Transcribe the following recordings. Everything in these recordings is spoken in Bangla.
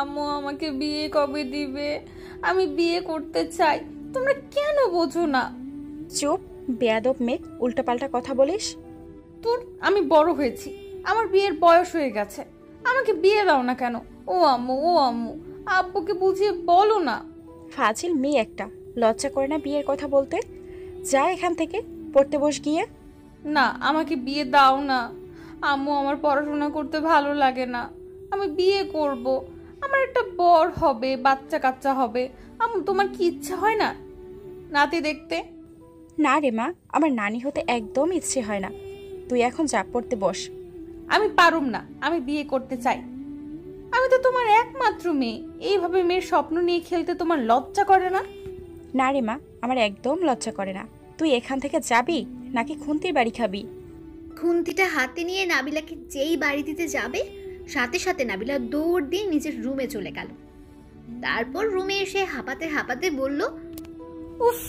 আম্মু আমাকে বিয়ে কবে দিবে? আমি বিয়ে করতে চাই, তোমরা কেন বোঝো না? চুপ, বেয়াদব মেয়ে, উল্টোপাল্টা কথা বলিস। তোর আমি বড় হয়েছি, আমার বিয়ের বয়স হয়ে গেছে, আমাকে বিয়ে দাও না কেন? ও আম্মু, ও আম্মু, আব্বুকে বুঝিয়ে বলো না। ফাজিল মেয়ে একটা, লজ্জা করে না বিয়ের কথা বলতে? যা এখান থেকে, পড়তে বস গিয়ে। না, আমাকে বিয়ে দাও না আম্মু, আমার পড়াশোনা করতে ভালো লাগে না, আমি বিয়ে করব, আমার একটা বর হবে, বাচ্চা কাচ্চা হবে। আম্মু, তোমার কি ইচ্ছা হয় না নাতি দেখতে? না রে মা, আমার নানি হতে একদম ইচ্ছে হয় না। তুই এখন যা, পড়তে বস। আমি পারুম না, আমি বিয়ে করতে চাই। আমি তো তোমার একমাত্র মেয়ে, এইভাবে মেয়ের স্বপ্ন নিয়ে খেলতে তোমার লজ্জা করে না? না রে মা, আমার একদম লজ্জা করে না। তুই এখান থেকে যাবি নাকি খুন্তির বাড়ি খাবি? খুন্তিটা হাতে নিয়ে নাবিলাকে যেই বাড়ি দিতে যাবে, সাথে সাথে নাবিলা দৌড় দিয়ে নিজের রুমে চলে গেল। তারপর রুমে এসে হাঁপাতে হাঁপাতে বলল, উফ,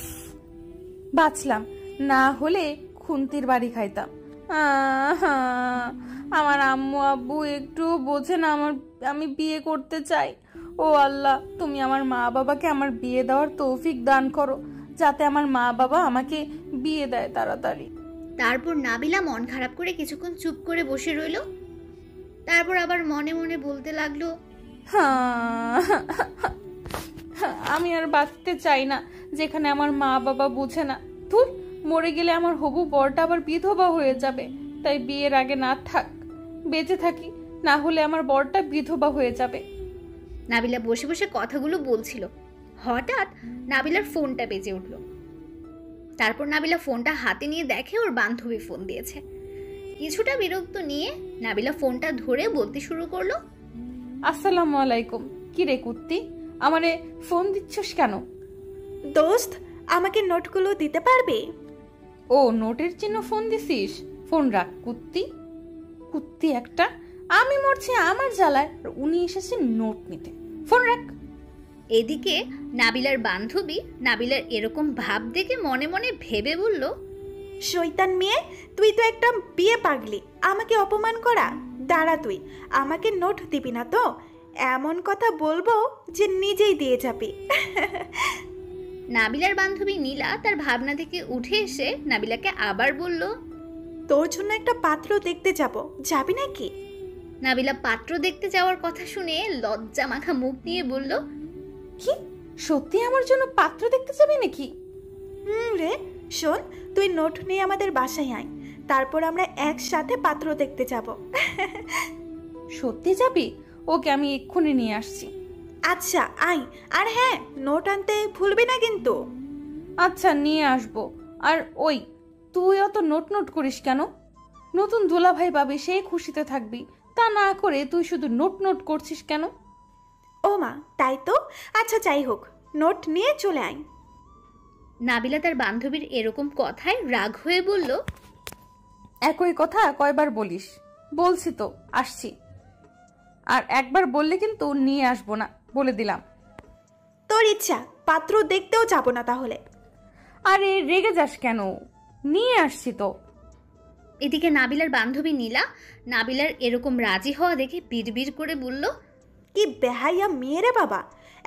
বাঁচলাম, না হলে খুন্তির বাড়ি খাইতাম। আহা, আমার আম্মু আব্বু একটু বোঝে না আমি বিয়ে করতে চাই। ও আল্লাহ, তুমি আমার মা বাবাকে আমার বিয়ে দেওয়ার তৌফিক দান করো, যাতে আমার মা বাবা আমাকে বিয়ে দেয় তাড়াতাড়ি। তারপর নাবিলা মন খারাপ করে কিছুক্ষণ চুপ করে বসে রইল। তারপর আবার মনে মনে বলতে লাগলো, আমি আর বাঁচতে চাই না যেখানে আমার মা বাবা বুঝে না। ধুর, মরে গেলে আমার হবু বরটা আবার বিধবা হয়ে যাবে, তাই বিয়ের আগে না থাক, বেঁচে থাকি, না হলে আমার বরটা বিধবা হয়ে যাবে। নাবিলা বসে বসে কথাগুলো বলছিল। হঠাৎ নাবিলার ফোনটা বেজে উঠল। তারপর নাবিলা ফোনটা হাতে নিয়ে দেখে ওর বান্ধবী ফোন দিয়েছে। কিছুটা বিরক্ত নিয়ে নাবিলা ফোনটা ধরে বলতে শুরু করলো, আসসালামু আলাইকুম। কি রে কুত্তি, আমারে ফোন দিচ্ছিস কেন? দোস্ত, আমাকে নোটগুলো দিতে পারবে? ও, নোটের চিহ্ন ফোন দিছিস? ফোন রাখ কুত্তি, কুত্তি একটা। আমি মরছি আমার জ্বালায়, আর উনি এসেছেন নোট নিতে। ফোন রাখ। এদিকে নাবিলার বান্ধবী নাবিলার এরকম ভাব দেখে মনে মনে ভেবে বলল, শয়তান মেয়ে, তুই তো একটা বিয়ে পাগলি, আমাকে অপমান করা। দাঁড়া, তুই আমাকে নোট দিবি না তো? এমন কথা বলবো যে নিজেই দিয়ে যাবি। নাবিলার বান্ধবী নীলা তার ভাবনা থেকে উঠে এসে নাবিলাকে আবার বলল, তোর জন্য একটা পাত্র দেখতে যাব, যাবি নাকি? নাবিলা পাত্র দেখতে যাওয়ার কথা শুনে লজ্জা মাখা মুখ নিয়ে বলল, কি, সত্যি আমার জন্য পাত্র দেখতে যাবে নাকি? রে, শোন, তুই নোট নিয়ে আমাদের বাসায় আয়, তারপর আমরা একসাথে পাত্র দেখতে যাব। সত্যি যাবি? ওকে, আমি এক্ষুনি নিয়ে আসছি। আচ্ছা, আয়। আর হ্যাঁ, নোট আনতে ভুলবি না কিন্তু। আচ্ছা, নিয়ে আসবো। আর ওই, তুই অত নোট নোট করিস কেন? নতুন দুলাভাই পাবি, সে খুশিতে থাকবি, তা না করে তুই শুধু নোট নোট করছিস কেন? ও মা, তাই তো। আচ্ছা, যাই হোক, নোট নিয়ে চলে আয়। নাবিলা তার বান্ধবীর এরকম কথায় রাগ হয়ে বলল, একই কথা কয়বার বলিস? বলছি তো আসছি, আর একবার বললে কিন্তু নিয়ে আসবো না, বলে দিলাম। তোর ইচ্ছা, পাত্র দেখতেও যাব না তাহলে। আরে রেগে যাস কেন, নিয়ে আসছি তো। এদিকে নাবিলার বান্ধবী নীলা নাবিলার এরকম রাজি হওয়া দেখে বিড়বিড় করে বলল, কি বেহাইয়া মেয়ে রে বাবা,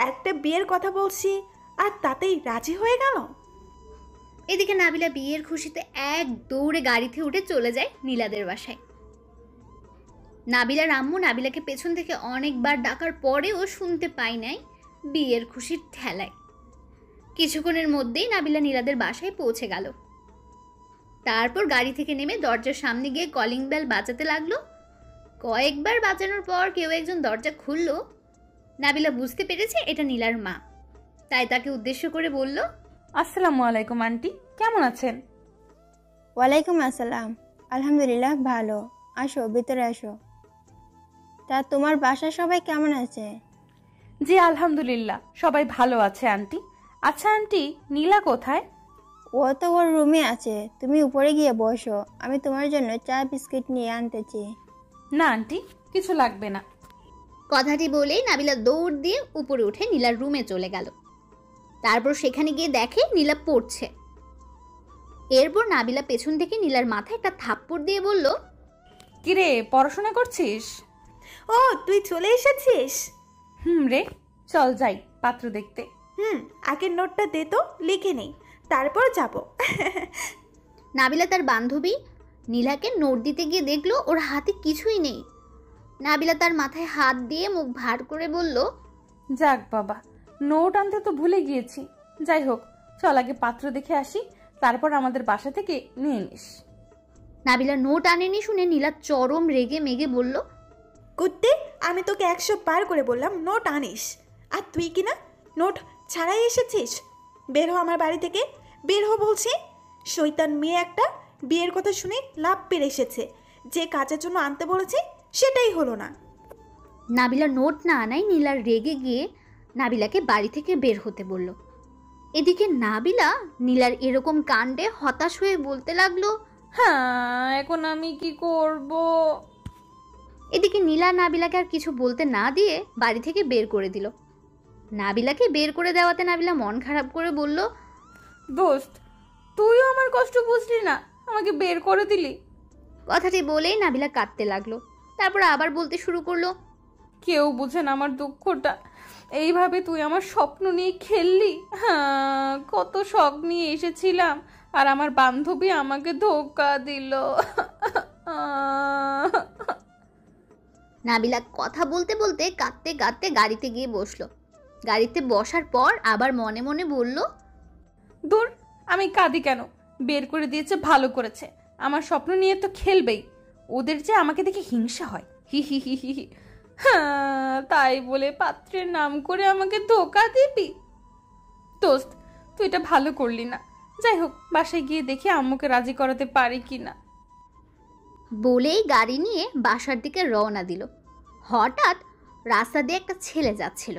একটা বিয়ের কথা বলছি আর তাতেই রাজি হয়ে গেল। এদিকে নাবিলা বিয়ের খুশিতে এক দৌড়ে গাড়িতে উঠে চলে যায় নীলাদের বাসায়। নাবিলার আম্মু নাবিলাকে পেছন থেকে অনেকবার ডাকার পরেও শুনতে পায় নাই বিয়ের খুশির ঠেলায়। কিছুক্ষণের মধ্যেই নাবিলা নীলাদের বাসায় পৌঁছে গেল। তারপর গাড়ি থেকে নেমে দরজার সামনে গিয়ে কলিং বেল বাজাতে লাগলো। কয়েকবার বাজানোর পর কেউ একজন দরজা খুলল। নাবিলা বুঝতে পেরেছে এটা নীলার মা, তাই তাকে উদ্দেশ্য করে বলল, আসসালামু আলাইকুম আন্টি, কেমন আছেন? ওয়ালাইকুম আসসালাম, আলহামদুলিল্লাহ ভালো। আসো, ভিতরে আসো। তা তোমার বাসার সবাই কেমন আছে? জি আলহামদুলিল্লাহ, সবাই ভালো আছে আন্টি। আচ্ছা আন্টি, নীলা কোথায়? ও তো ওর রুমে আছে, তুমি উপরে গিয়ে বসো, আমি তোমার জন্য চা বিস্কিট নিয়ে আনতেছি। না আন্টি, কিছু লাগবে না। কথাটি বলেই নাবিলা দৌড় দিয়ে উপরে উঠে নীলার রুমে চলে গেল। তারপর সেখানে গিয়ে দেখে নীলা পড়ছে। এরপর নাবিলা পেছন থেকে নীলার মাথায় একটা থাপ্পড় দিয়ে বলল, কিরে, পড়াশোনা করছিস? ও, তুই চলে এসেছিস? রে, চল যাই পাত্র দেখতে। আগে নোটটা দে তো, লিখে নেই, তারপর যাব। নাবিলা তার বান্ধবী নীলাকে নোট দিতে গিয়ে দেখলো ওর হাতে কিছুই নেই। নাবিলা তার মাথায় হাত দিয়ে মুখ ভার করে বলল, যাক বাবা, নোট আনতে তো ভুলে গিয়েছি। যাই হোক, চল আগে পাত্র দেখে আসি, তারপর আমাদের বাসা থেকে নিয়ে নিস। নাবিলা নোট আনেনি শুনে নীলা চরম রেগে মেগে বলল, কুত্তে, আমি তোকে 100 বার করে বললাম নোট আনিস, আর তুই কি না নোট ছাড়াই এসেছিস। বের হ আমার বাড়ি থেকে, বের হ বলছি। শয়তান মেয়ে একটা, বিয়ের কথা শুনে লাভ পেরে এসেছে, যে কাজের জন্য আনতে বলেছি সেটাই হলো না। নাবিলা নোট না আনায় নীলার রেগে গিয়ে নাবিলাকে বাড়ি থেকে বের হতে বলল। এদিকে নাবিলা নীলার এরকম কাণ্ডে হতাশ হয়ে বলতে লাগলো, হ্যাঁ, এখন আমি কি করব? এদিকে নীলা নাবিলাকে আর কিছু বলতে না দিয়ে বাড়ি থেকে বের করে দিল। নাবিলাকে বের করে দেওয়াতে নাবিলা মন খারাপ করে বলল, দোস্ত, তুইও আমার কষ্ট বুঝলি না, আমাকে বের করে দিলি। কথাটি বলেই নাবিলা কাঁদতে লাগলো। তারপর আবার বলতে শুরু করলো, কেউ বুঝে না আমার দুঃখটা। এইভাবে তুই আমার স্বপ্ন নিয়ে খেললি। হ্যাঁ, কত শখ নিয়ে এসেছিলাম, আর আমার বান্ধবী আমাকে ধোকা দিল। নাবিলা কথা বলতে বলতে কাঁদতে কাঁদতে গাড়িতে গিয়ে বসলো। গাড়িতে বসার পর আবার মনে মনে বলল, দূর, আমি কাঁদি কেন? বের করে দিয়েছে ভালো করেছে, আমার স্বপ্ন নিয়ে তো খেলবেই। ওদের যে আমাকে দেখে হিংসা হয়, হি হি হি হি হি। হ্যাঁ, তাই বলে পাত্রের নাম করে আমাকে ধোকা দিবি? দোস্ত, তুই এটা ভালো করলি না। যাই হোক, বাসায় গিয়ে দেখি আম্মুকে রাজি করাতে পারি কিনা। বলেই গাড়ি নিয়ে বাসার দিকে রওনা দিল। হঠাৎ রাস্তা দিয়ে একটা ছেলে যাচ্ছিল।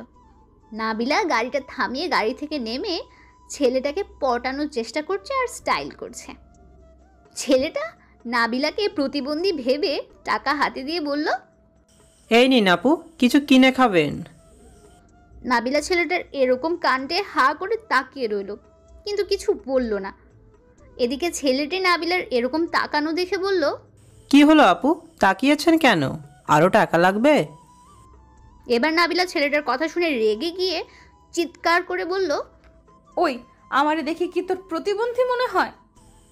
নাবিলা গাড়িটা থামিয়ে গাড়ি থেকে নেমে ছেলেটাকে পটানোর চেষ্টা করছে আর স্টাইল করছে। ছেলেটা নাবিলাকে প্রতিবন্ধী ভেবে টাকা হাতে দিয়ে বলল, এই নিন আপু, কিছু কিনে খাবেন। নাবিলা ছেলেটার এরকম কাণ্ডে হা করে তাকিয়ে রইল, কিন্তু কিছু বলল না। এদিকে ছেলেটি নাবিলার এরকম তাকানো দেখে বলল, কি হলো আপু, তাকিয়েছেন কেন? আরও টাকা লাগবে? এবার নাবিলা ছেলেটার কথা শুনে রেগে গিয়ে চিৎকার করে বলল, ওই, আমারে দেখে কি তোর প্রতিবন্ধী মনে হয়?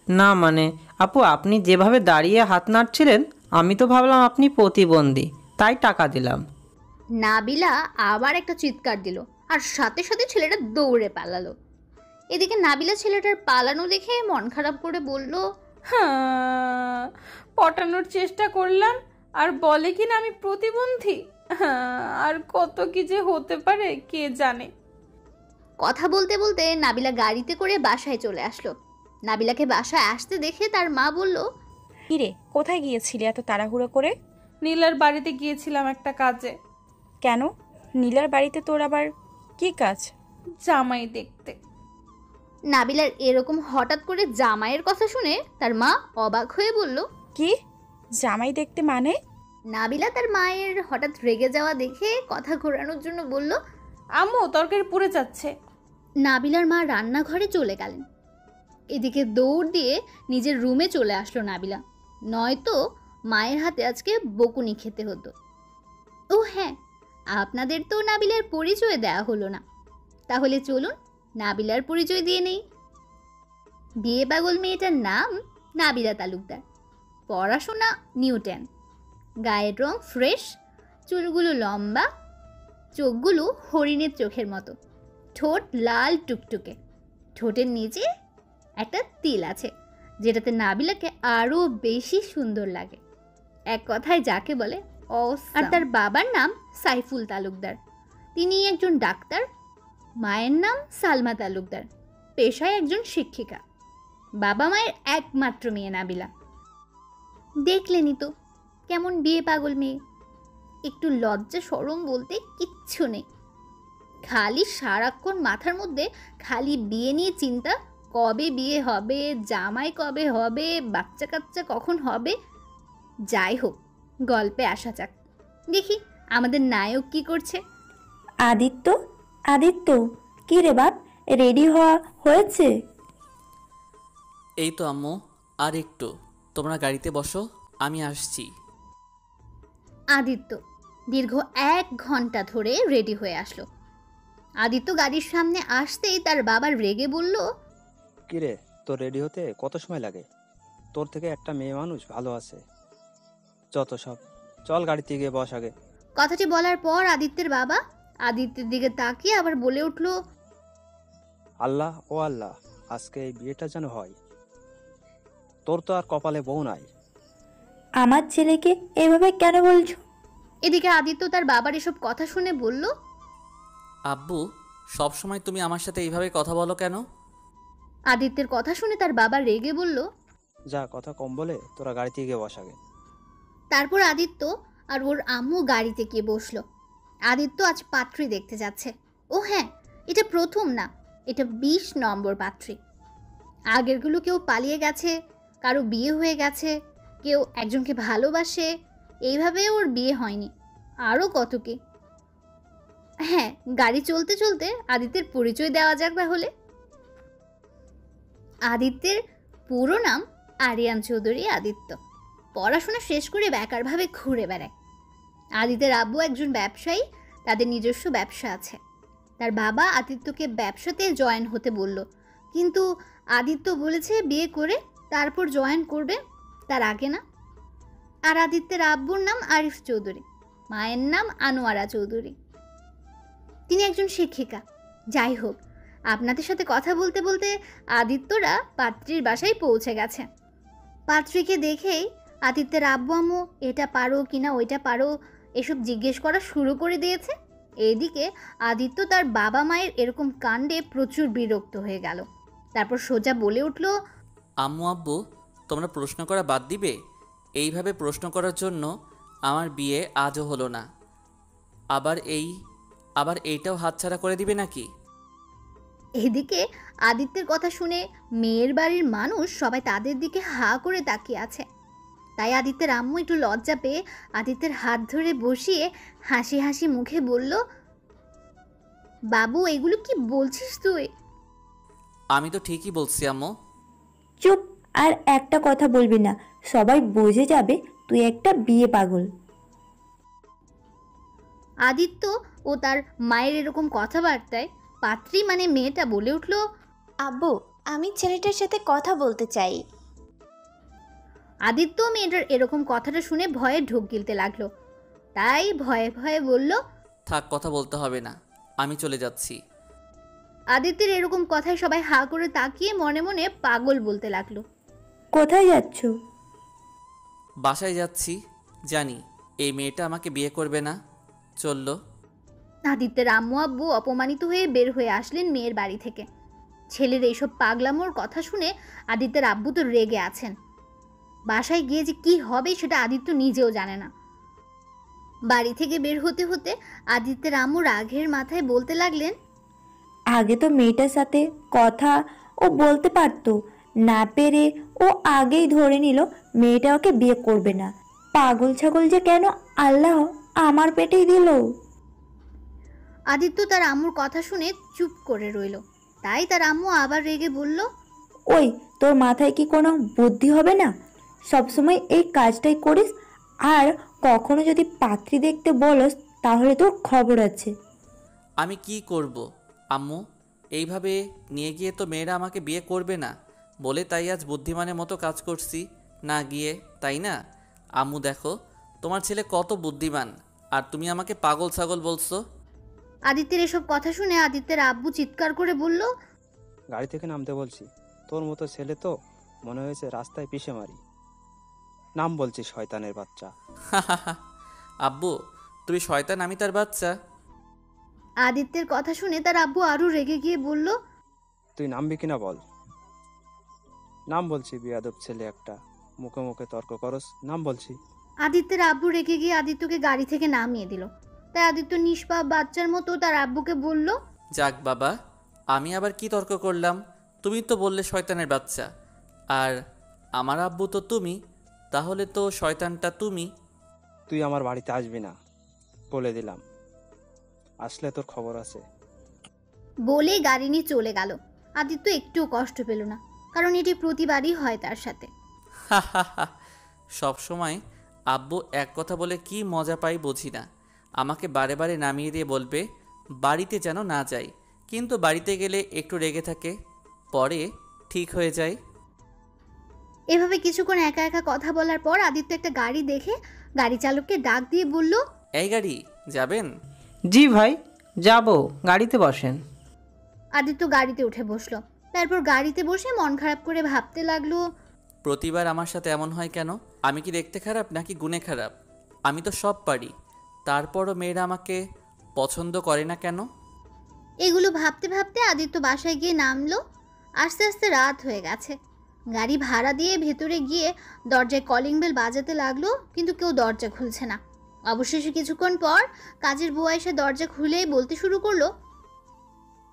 না মানে আপু, আপনি যেভাবে দাঁড়িয়ে হাত নাড়ছিলেন আমি তো ভাবলাম আপনি প্রতিবন্ধী, তাই টাকা দিলাম। নাবিলা আবার একটা চিৎকার দিল, আর সাথে সাথে ছেলেটা দৌড়ে পালালো। এদিকে নাবিলা ছেলেটার পালানো দেখে মন খারাপ করে বলল, হ্যাঁ, পটানোর চেষ্টা করলাম আর বলে কিনা আমি প্রতিবন্ধী। হ্যাঁ, আর কত কি যে হতে পারে কে জানে। কথা বলতে বলতে নাবিলা গাড়িতে করে বাসায় চলে আসলো। নাবিলাকে বাসায় আসতে দেখে তার মা বলল, কিরে, কোথায় গিয়েছিলি এত তাড়াহুড়ো করে? নীলার বাড়িতে গিয়েছিলাম একটা কাজে। কেন? নীলার বাড়িতে তোর আবার কি কাজ? জামাই দেখতে। নাবিলার এরকম হঠাৎ করে জামাইয়ের কথা শুনে তার মা অবাক হয়ে বলল, কি জামাই দেখতে মানে? নাবিলা তার মায়ের হঠাৎ রেগে যাওয়া দেখে কথা ঘোরানোর জন্য বলল, আম্মু, তরকারি পুড়ে যাচ্ছে। নাবিলার মা রান্নাঘরে চলে গেলেন। এদিকে দৌড় দিয়ে নিজের রুমে চলে আসলো নাবিলা, নয়তো মায়ের হাতে আজকে বকুনি খেতে হতো। ও হ্যাঁ, আপনাদের তো নাবিলার পরিচয় দেয়া হলো না, তাহলে চলুন নাবিলার পরিচয় দিয়ে নেই। বিয়ে পাগল মেয়েটার নাম নাবিলা তালুকদার, পড়াশোনা নিউ 10, গায়ের রং ফ্রেশ, চুলগুলো লম্বা, চোখগুলো হরিণের চোখের মতো, ঠোঁট লাল টুকটুকে, ঠোঁটের নিচে একটা তিল আছে যেটাতে নাবিলাকে আরও বেশি সুন্দর লাগে। এক কথায় যাকে বলে অসাম। আর তার বাবার নাম সাইফুল তালুকদার, তিনি একজন ডাক্তার। মায়ের নাম সালমা তালুকদার, পেশায় একজন শিক্ষিকা। বাবা মায়ের একমাত্র মেয়ে নাবিলা। দেখলেনই তো কেমন বিয়ে পাগল মেয়ে, একটু লজ্জা শরম বলতে কিচ্ছু নেই। খালি সারাক্ষণ মাথার মধ্যে খালি বিয়ে নিয়ে চিন্তা, কবে বিয়ে হবে, জামাই কবে হবে, বাচ্চা কাচ্চা কখন হবে। যাই হোক, গল্পে আসা যাক। দেখি আমাদের নায়ক কি করছে। আদিত্য, আদিত্য, কি রে বাপ, রেডি হওয়া হয়েছে? এই তো আম্মু, আর একটু, তোমরা গাড়িতে বসো, আমি আসছি। আদিত্য দীর্ঘ 1 ঘন্টা ধরে রেডি হয়ে আসলো। আদিত্য গাড়ির সামনে আসতেই তার বাবা রেগে বলল, কিরে, তোর রেডি হতে কত সময় লাগে? তোর থেকে একটা মেয়ে মানুষ ভালো আছে। যত সব, চল গাড়িতে গিয়ে বস আগে। কথাটি বলার পর আদিত্যের বাবা আদিত্যের দিকে তাকিয়ে আবার বলে উঠল, আল্লাহ ও আল্লাহ, আজকে এই বিয়েটা যেন হয়। তোর তো আর কপালে বউ নাই। আমার ছেলেকে এভাবে কেন বলছো? এদিকে আদিত্য তার বাবার এসব কথা শুনে বলল, আব্বু, সব সময় তুমি আমার সাথে এইভাবে কথা বলো কেন? আদিত্যের কথা শুনে তার বাবা রেগে বলল, যা কথা কম বলে তোরা গাড়িতে গিয়ে বস আগে। তারপর আদিত্য আর ওর আম্মু গাড়িতে গিয়ে বসলো। আদিত্য আজ পাত্রী দেখতে যাচ্ছে। ও হ্যাঁ, এটা প্রথম না, এটা 20 নম্বর পাত্রী। আগেরগুলো কেউ পালিয়ে গেছে, কারো বিয়ে হয়ে গেছে, কেউ একজনকে ভালোবাসে, এইভাবে ওর বিয়ে হয়নি। আরও কত কি। হ্যাঁ, গাড়ি চলতে চলতে আদিত্যের পরিচয় দেওয়া যাক তাহলে। আদিত্যের পুরো নাম আরিয়ান চৌধুরী আদিত্য। পড়াশোনা শেষ করে বেকারভাবে ঘুরে বেড়ায়। আদিত্যের আব্বু একজন ব্যবসায়ী, তাদের নিজস্ব ব্যবসা আছে। তার বাবা আদিত্যকে ব্যবসাতে জয়েন হতে বলল, কিন্তু আদিত্য বলেছে বিয়ে করে তারপর জয়েন করবে, তার আগে না। আর আদিত্যের আব্বুর নাম আরিফ চৌধুরী, মায়ের নাম আনোয়ারা চৌধুরী। তিনি একজন শিক্ষিকা। যাই হোক, আপনাদের সাথে কথা বলতে বলতে আদিত্যরা পাত্রীর বাসায় পৌঁছে গেছে। পাত্রীকে দেখেই আদিত্যের আব্বু আম্মু এটা পারো কিনা ওইটা পারো এসব জিজ্ঞেস করা শুরু করে দিয়েছে। এদিকে আদিত্য তার বাবা মায়ের এরকম কাণ্ডে প্রচুর বিরক্ত হয়ে গেল। তারপর সোজা বলে উঠল, আম্মু আব্বু, তোমরা প্রশ্ন করা বাদ দিবে? এইভাবে প্রশ্ন করার জন্য আমার বিয়ে আজও হলো না, আবার এইটাও হাতছাড়া করে দিবে নাকি? এদিকে আদিত্যের কথা শুনে মেয়ের বাড়ির মানুষ সবাই তাদের দিকে হা করে তাকিয়ে আছে। তাই আদিত্যের আম্মু একটু লজ্জা পেয়ে আদিত্যের হাত ধরে বসিয়ে হাসি হাসি মুখে বলল, বাবু, এগুলো কি বলছিস তুই? আমি তো ঠিকই বলছি আম্মু। চুপ, আর একটা কথা বলবি না, সবাই বুঝে যাবে তুই একটা বিয়ে পাগল। আদিত্য ও তার মায়ের এরকম কথাবার্তায় পাত্রী মানে মেয়েটা বলে উঠল, আব্বু, আমি ছেলেটার সাথে কথা বলতে চাই। আদিত্য মেয়েটার এরকম কথাটা শুনে ভয়ে ঢোক গিলতে লাগলো। তাই ভয়ে ভয়ে বলল, থাক, কথা বলতে হবে না, আমি চলে যাচ্ছি। আদিত্যের এরকম কথায় সবাই হা করে তাকিয়ে মনে মনে পাগল বলতে লাগলো। কোথায় যাচ্ছ? বাসায় যাচ্ছি, জানি এই মেয়েটা আমাকে বিয়ে করবে না। চললো। আদিত্যের আম্মু আব্বু অপমানিত হয়ে বের হয়ে আসলেন মেয়ের বাড়ি থেকে। ছেলের এইসব পাগলামোর কথা শুনে আদিত্যের আব্বু তো রেগে আছেন। বাসায় গিয়ে যে কি হবে সেটা আদিত্য নিজেও জানে না। বাড়ি থেকে বের হতে হতে আদিত্যের আম্মু রাগের মাথায় বলতে লাগলেন, আগে তো মেয়েটার সাথে কথা ও বলতে পারতো, না পেরে ও আগেই ধরে নিল মেয়েটা ওকে বিয়ে করবে না। পাগল ছাগল যে কেন আল্লাহ আমার পেটেই দিল। আদিত্য তার আম্মুর কথা শুনে চুপ করে রইল। তাই তার আম্মু আবার রেগে বলল, ওই, তোর মাথায় কি কোনো বুদ্ধি হবে না? সবসময় এই কাজটাই করিস, আর কখনো যদি পাত্রী দেখতে বলস তাহলে তোর খবর আছে। আমি কি করব আম্মু? এইভাবে নিয়ে গিয়ে তো মেয়েরা আমাকে বিয়ে করবে না বলে তাই আজ বুদ্ধিমানের মতো কাজ করছি না গিয়ে, তাই না? আম্মু দেখো, তোমার ছেলে কত বুদ্ধিমান, আর তুমি আমাকে পাগল ছাগল বলছো। আদিত্যের এসব কথা শুনে আদিত্যের আব্বু চিৎকার করে বলল, গাড়ি থেকে নামতে বলছি। তোর মতো ছেলে তো মনে হয়েছে রাস্তায় পিষে মারি। নাম বলছি শয়তানের বাচ্চা। আব্বু, তুমি শয়তান, আমি তার বাচ্চা? আদিত্যের কথা শুনে তার আব্বু আরো রেগে গিয়ে বলল, তুই নামবি কিনা বল। নাম বলছি, বেয়াদব ছেলে একটা, মুখে মুখে তর্ক করস। নাম বলছি। আদিত্যের আব্বু রেগে গিয়ে আদিত্যকে গাড়ি থেকে নামিয়ে দিল। তাই আদিত্য নিষ্পাপ বাচ্চার মতো তার আব্বুকে বলল, যাক বাবা, আমি আবার কি তর্ক করলাম? তুমি তো বললে শয়তানের বাচ্চা, আর আমার আব্বু তো তুমি, তাহলে তো শয়তানটা তুমি। তুই আমার বাড়িতে আসবি না, বলে দিলাম। আসলে তোর খবর আছে। বলে গাড়ি নিয়ে চলে গেল। আদিত্য একটুও কষ্ট পেল না, কারণ এটি প্রতিবারই হয় তার সাথে। সব সময় আব্বু এক কথা বলে কি মজা পাই বুঝি না। আমাকে বারে বারে নামিয়ে দিয়ে বলবে বাড়িতে যেন না যাই, কিন্তু বাড়িতে গেলে একটু রেগে থাকে, পরে ঠিক হয়ে যায়। এভাবে কিছুক্ষণ একা একা কথা বলার পর আদিত্য একটা গাড়ি দেখে গাড়ি চালককে ডাক দিয়ে বলল, এই গাড়ি যাবেন? জি ভাই যাব, গাড়িতে বসেন। আদিত্য গাড়িতে উঠে বসলো। তারপর গাড়িতে বসে মন খারাপ করে ভাবতে লাগলো, প্রতিবার আমার সাথে এমন হয় কেন? আমি কি দেখতে খারাপ নাকি গুণে খারাপ? আমি তো সব পারি, তারপরও মেয়েরা আমাকে পছন্দ করে না কেন? এগুলো ভাবতে ভাবতে আদিত্য বাসায় গিয়ে নামলো। আস্তে আস্তে রাত হয়ে গেছে। গাড়ি ভাড়া দিয়ে ভেতরে গিয়ে দরজায় কলিং বেল বাজাতে লাগলো, কিন্তু কেউ দরজা খুলছে না। অবশেষে কিছুক্ষণ পর কাজের বুয়া এসে দরজা খুলেই বলতে শুরু করলো,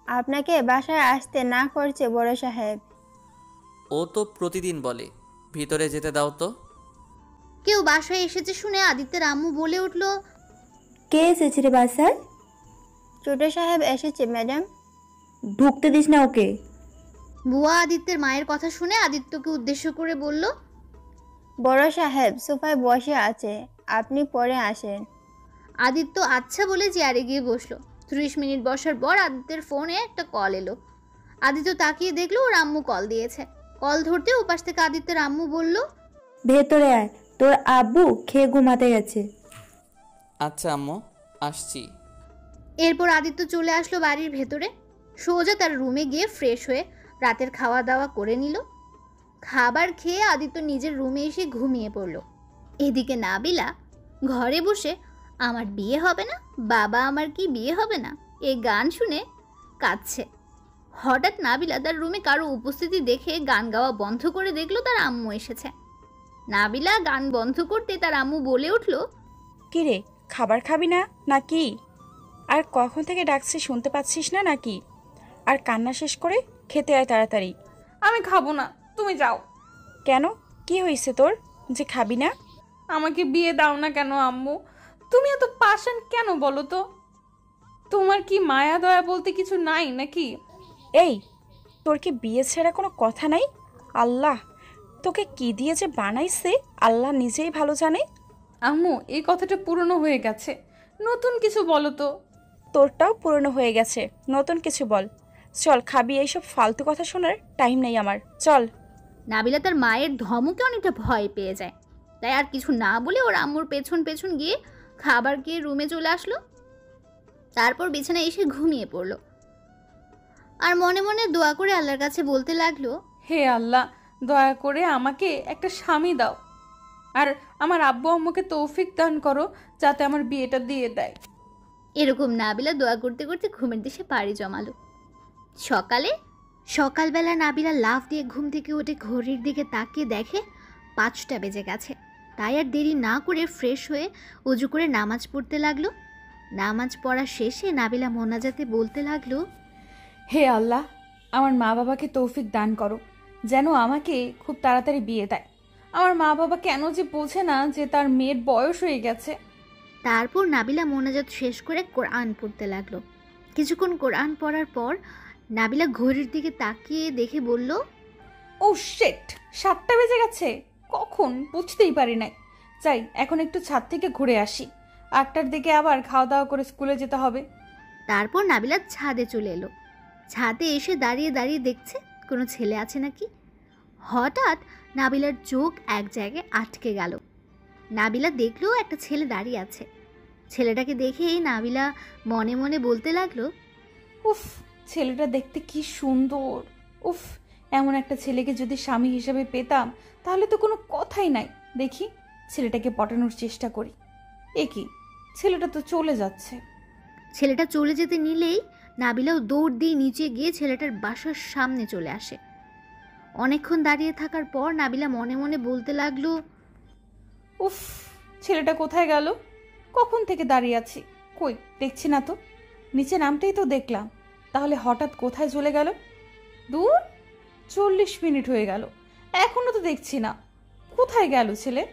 আপনাকে বাসায় আসতে না করছে বড় সাহেব। ও তো প্রতিদিন বলে, ভিতরে যেতে দাও তো। কেউ বাসায় এসেছে শুনে আদিত্যের আম্মু বলে উঠল, কে এসেছে রে বাসায়? ছোট সাহেব এসেছে ম্যাডাম। ঢুকতে দিস না ওকে। বুয়া আদিত্যের মায়ের কথা শুনে আদিত্যকে উদ্দেশ্য করে বলল, বড় সাহেব সোফায় বসে আছে, আপনি পরে আসেন। আদিত্য আচ্ছা বলে চেয়ারে গিয়ে বসলো। 30 মিনিট বসার পর আদিত্যের ফোনে একটা কল এলো। আদিত্য তাকিয়ে দেখলো ওর আম্মু কল দিয়েছে। কল ধরতে ওপাশ থেকে আদিত্যের আম্মু বলল, ভেতরে আয়, তোর আব্বু খেয়ে ঘুমাতে গেছে। আচ্ছা আম্মু, আসছি। এরপর আদিত্য চলে আসলো বাড়ির ভেতরে। সোজা তার রুমে গিয়ে ফ্রেশ হয়ে রাতের খাওয়া দাওয়া করে নিল। খাবার খেয়ে আদিত্য নিজের রুমে এসে ঘুমিয়ে পড়ল। এদিকে নাবিলা ঘরে বসে আমার বিয়ে হবে না, বাবা আমার কি বিয়ে হবে না এই গান শুনে কাঁদছে। হঠাৎ নাবিলা তার রুমে কারো উপস্থিতি দেখে গান গাওয়া বন্ধ করে দেখলো তার আম্মু এসেছে। নাবিলা গান বন্ধ করতে তার আম্মু বলে উঠল, কিরে খাবার খাবি না নাকি? আর কখন থেকে ডাকছি শুনতে পাচ্ছিস না নাকি? আর কান্না শেষ করে খেতে আয় তাড়াতাড়ি। আমি খাবো না, তুমি যাও। কেন, কি হয়েছে তোর যে খাবি না? আমাকে বিয়ে দাও না কেন আম্মু? তুমি এত পাষাণ কেন বলো তো? তোমার কি মায়া দয়া বলতে কিছু নাই নাকি? এই তোর কি বিয়ে ছেড়া কোনো কথা নাই? আল্লাহ তোকে কি দিয়ে যে বানাইছে আল্লাহ নিজেই ভালো জানে। আম্মু এই কথাটা পুরনো হয়ে গেছে, নতুন কিছু বলো তো। তোরটাও পুরনো হয়ে গেছে, নতুন কিছু বল। চল খাবি, এইসব ফালতু কথা শোনার টাইম নেই আমার, চল। নাবিলা তার মায়ের ধমকে অনেকটা ভয় পেয়ে যায়, তাই আর কিছু না বলে ওর আম্মুর পেছন পেছন গিয়ে খাবার খেয়ে রুমে চলে আসলো। তারপর বিছানায় এসে ঘুমিয়ে পড়লো আর মনে মনে দোয়া করে আল্লাহর কাছে বলতে লাগলো, হে আল্লাহ, দয়া করে আমাকে একটা স্বামী দাও, আর আমার আব্বু আম্মুকে তৌফিক দান করো যাতে আমার বিয়েটা দিয়ে দেয়। এরকম নাবিলা দোয়া করতে করতে ঘুমের দেশে পাড়ি জমালো। সকালবেলা নাবিলা লাফ দিয়ে ঘুম থেকে উঠে ঘড়ির দিকে তাকিয়ে দেখে 5টা বেজে গেছে। তাই আর দেরি না করে ফ্রেশ হয়ে উজু করে নামাজ পড়তে লাগলো। নামাজ পড়া শেষে নাবিলা মোনাজাতে বলতে লাগলো, হে আল্লাহ, আমার মা বাবাকে তৌফিক দান করো যেন আমাকে খুব তাড়াতাড়ি বিয়ে দেয়। আমার মা বাবা কেন যে বোঝে না যে তার মেয়ের বয়স হয়ে গেছে। তারপর নাবিলা মোনাজাত শেষ করে কোরআন পড়তে লাগলো। কিছুক্ষণ কোরআন পড়ার পর নাবিলা ঘড়ির দিকে তাকিয়ে দেখে বলল, ও শিট, 7টা বেজে গেছে, কখন বুঝতেই পারি নাই। যাই এখন একটু ছাদ থেকে ঘুরে আসি, 8টার দিকে আবার খাওয়া দাওয়া করে স্কুলে যেতে হবে। তারপর নাবিলা ছাদে চলে এলো। ছাদে এসে দাঁড়িয়ে দাঁড়িয়ে দেখছে কোনো ছেলে আছে নাকি। হঠাৎ নাবিলার চোখ এক জায়গায় আটকে গেল। নাবিলা দেখলো একটা ছেলে দাঁড়িয়ে আছে। ছেলেটাকে দেখেই নাবিলা মনে মনে বলতে লাগলো, উফ, ছেলেটা দেখতে কি সুন্দর। উফ, এমন একটা ছেলেকে যদি স্বামী হিসেবে পেতাম তাহলে তো কোনো কথাই নাই। দেখি ছেলেটাকে পটানোর চেষ্টা করি। এ কি, ছেলেটা তো চলে যাচ্ছে। ছেলেটা চলে যেতে নিলেই নাবিলাও দৌড় দিয়ে নিচে গিয়ে ছেলেটার বাসার সামনে চলে আসে। অনেকক্ষণ দাঁড়িয়ে থাকার পর নাবিলা মনে মনে বলতে লাগলো, উফ, ছেলেটা কোথায় গেল? কখন থেকে দাঁড়িয়ে আছি, কই দেখছি না তো। নিচে নামতেই তো দেখলাম, তাহলে হঠাৎ কোথায় চলে গেল? দূর, 40 মিনিট হয়ে গেল, এখনো তো দেখছি না। কোথায় গেল ছেলে?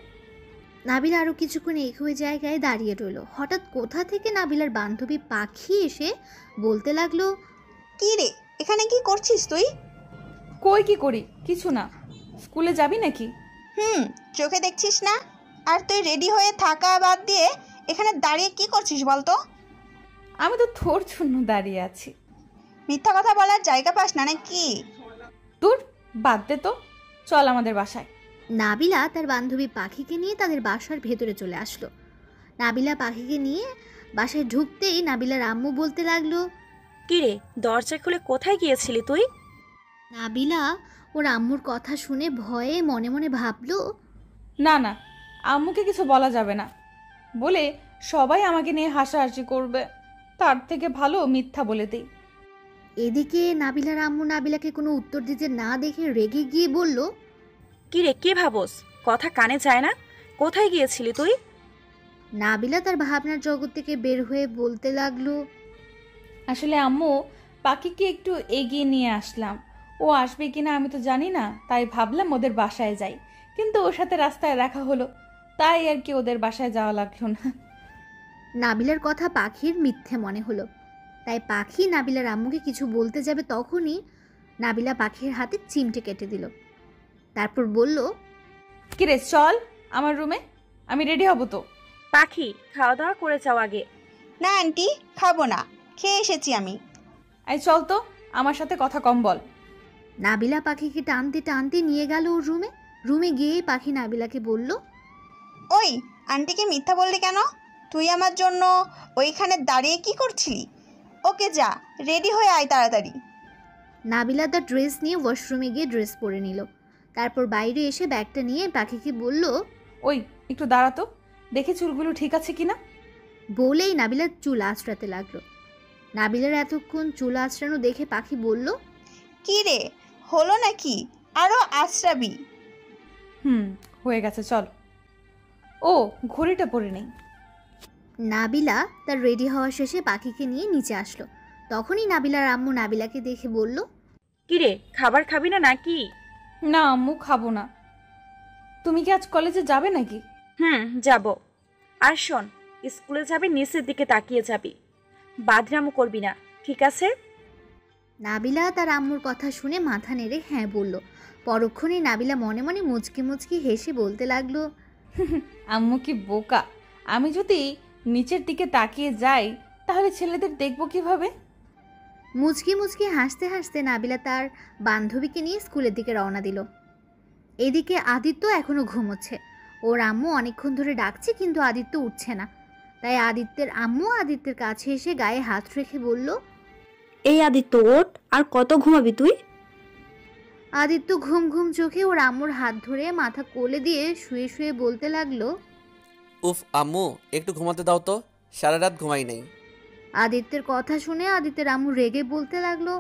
নাবিলা আরও কিছুক্ষণ একই জায়গায় দাঁড়িয়ে রইল। হঠাৎ কোথা থেকে নাবিলার বান্ধবী পাখি এসে বলতে লাগলো, কি রে, এখানে কি করছিস তুই? কই কি করি, কিছু না। স্কুলে যাবি নাকি? চোখে দেখছিস না? আর তুই রেডি হয়ে থাকা বাদ দিয়ে এখানে দাঁড়িয়ে কি করছিস বলতো? আমি তো তোর জন্য দাঁড়িয়ে আছি। মিথ্যা কথা বলার জায়গা পাস না নাকি? দূর, বাদ দে তো, চল আমাদের বাসায়। নাবিলা তার বান্ধবী পাখিকে নিয়ে তাদের বাসার ভেতরে চলে আসলো। নাবিলা পাখিকে নিয়ে বাসায় ঢুকতেই নাবিলার আম্মু বলতে লাগলো, কিরে, দরজা খুলে কোথায় গিয়েছিলি তুই? নাবিলা ওর আম্মুর কথা শুনে ভয়ে মনে মনে ভাবলো, না না, আম্মুকে কিছু বলা যাবে না, বলে সবাই আমাকে নিয়ে হাসাহাসি করবে, তার থেকে ভালো মিথ্যা বলে দিই। এদিকে নাবিলার আম্মু নাবিলাকে কোনো উত্তর দিতে না দেখে রেগে গিয়ে বলল, কিরে, কি ভাবস? কথা কানে যায় না? কোথায় গিয়েছিলি তুই? নাবিলা তার ভাবনার জগৎ থেকে বের হয়ে বলতে লাগলো, আসলে আম্মু, পাখিকে একটু এগিয়ে নিয়ে আসলাম, ও আসবে কিনা আমি তো জানি না, তাই ভাবলাম ওদের বাসায় যাই, কিন্তু ওর সাথে রাস্তায় দেখা হলো, তাই আর কি ওদের বাসায় যাওয়া লাগলো না। নাবিলার কথা পাখির মিথ্যে মনে হলো, তাই পাখি নাবিলার আম্মুকে কিছু বলতে যাবে তখনই নাবিলা পাখির হাতে চিমটে কেটে দিল। তারপর বলল, কিরে চল আমার রুমে, আমি রেডি হব তো। পাখি, খাওয়া দাওয়া করে যাও আগে। না আন্টি, খাবো না, খেয়ে এসেছি আমি। এই চল তো, আমার সাথে কথা কম বল। নাবিলা পাখিকে টানতে টানতে নিয়ে গেল ওর রুমে। রুমে গিয়েই পাখি নাবিলাকে বলল, ওই, আন্টিকে মিথ্যা বললি কেন? তুই আমার জন্য ওইখানে দাঁড়িয়ে কি করছিলি? ওকে যা, রেডি হয়ে আয় তাড়াতাড়ি। নাবিলা তার ড্রেস নিয়ে ওয়াশরুমে গিয়ে ড্রেস পরে নিল। তারপর বাইরে এসে ব্যাগটা নিয়ে পাখিকে বলল, ওই একটু দাঁড়াতো, দেখে চুলগুলো ঠিক আছে কিনা। বলেই নাবিলার চুল আঁচড়াতে লাগলো। নাবিলার এতক্ষণ চুল আঁচড়ানো দেখে পাখি বলল, কি রে, হলো নাকি? আরো আঁচড়াবি? হয়ে গেছে, চল। ও, ঘড়িটা পরে নেই। নাবিলা তার রেডি হওয়া শেষে পাখিকে নিয়ে নিচে আসলো। তখনই নাবিলার আম্মু নাবিলাকে দেখে বলল, কিরে, খাবার খাবি না নাকি? না আম্মু, খাবো না। তুমি কি আজ কলেজে যাবে নাকি? যাব। আর শোন, স্কুলে যাবি নিচের দিকে তাকিয়ে যাবি, বাদরামও করবি না, ঠিক আছে? নাবিলা তার আম্মুর কথা শুনে মাথা নেড়ে হ্যাঁ বলল। পরক্ষণে নাবিলা মনে মনে মুচকি মুচকি হেসে বলতে লাগলো, আম্মু কি বোকা, আমি যদি নিচের দিকে তাকিয়ে যাই তাহলে ছেলেদের দেখবো কিভাবে। মুচকি মুচকি হাসতে হাসতে নাবিলা তার বান্ধবীকে নিয়ে স্কুলের দিকে রওনা দিল। এদিকে আদিত্য এখনো ঘুমোচ্ছে। ওর আম্মু অনেকক্ষণ ধরে ডাকছে কিন্তু আদিত্য উঠছে না। তাই আদিত্যের আম্মু আদিত্যের কাছে এসে গায়ে হাত রেখে বলল, এই আদিত্য, ওঠ, আর কত ঘুমাবি তুই? আদিত্য ঘুম ঘুম চোখে ওর আম্মুর হাত ধরে মাথা কোলে দিয়ে শুয়ে শুয়ে বলতে লাগলো, উফ আম্মু, একটু ঘুমাতে দাও তো, সারা রাত ঘুমাই নাই। আদিত্যের কথা শুনে আদিত্যের আম্মু রেগে বলতে লাগলো,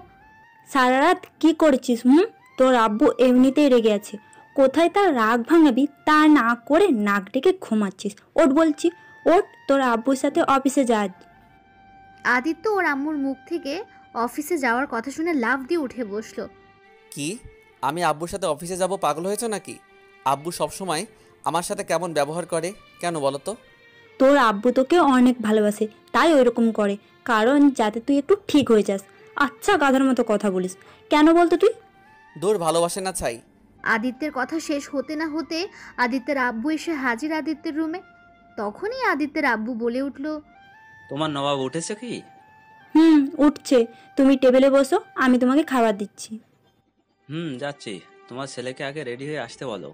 সারা রাত কি করেছিস? তোর আব্বু এমনিতেই রেগে আছে, কোথায় তার রাগ ভাঙাবি তা না করে নাক ডেকে ঘুমাচ্ছিস। ওঠ বলছি, ওঠ, তোর আব্বুর সাথে অফিসে যা। আদিত্য ওর আম্মুর মুখ থেকে অফিসে যাওয়ার কথা শুনে লাফ দিয়ে উঠে বসলো। কি, আমি আব্বুর সাথে অফিসে যাব? পাগল হয়েছো নাকি? আব্বু সবসময় আমার সাথে কেমন ব্যবহার করে কেন বলো তো? তোর আব্বু তোকে অনেক ভালোবাসে, তাই ওইরকম করে, কারণ যাতে তুই একটু ঠিক হয়ে যাস। আচ্ছা, গাধার মতো কথা বলিস কেন বলতো তুই? দূর, ভালোবাসে না ছাই। আদিত্যের কথা শেষ হতে না হতে আদিত্যের আব্বু এসে হাজির আদিত্যের রুমে। তখনই আদিত্যের আব্বু বলে উঠল, তোমার নবাব উঠেছে কি? উঠছে, তুমি টেবিলে বসো, আমি তোমাকে খাবার দিচ্ছি। যাচ্ছি, তোমার ছেলেকে আগে রেডি হয়ে আসতে বলো।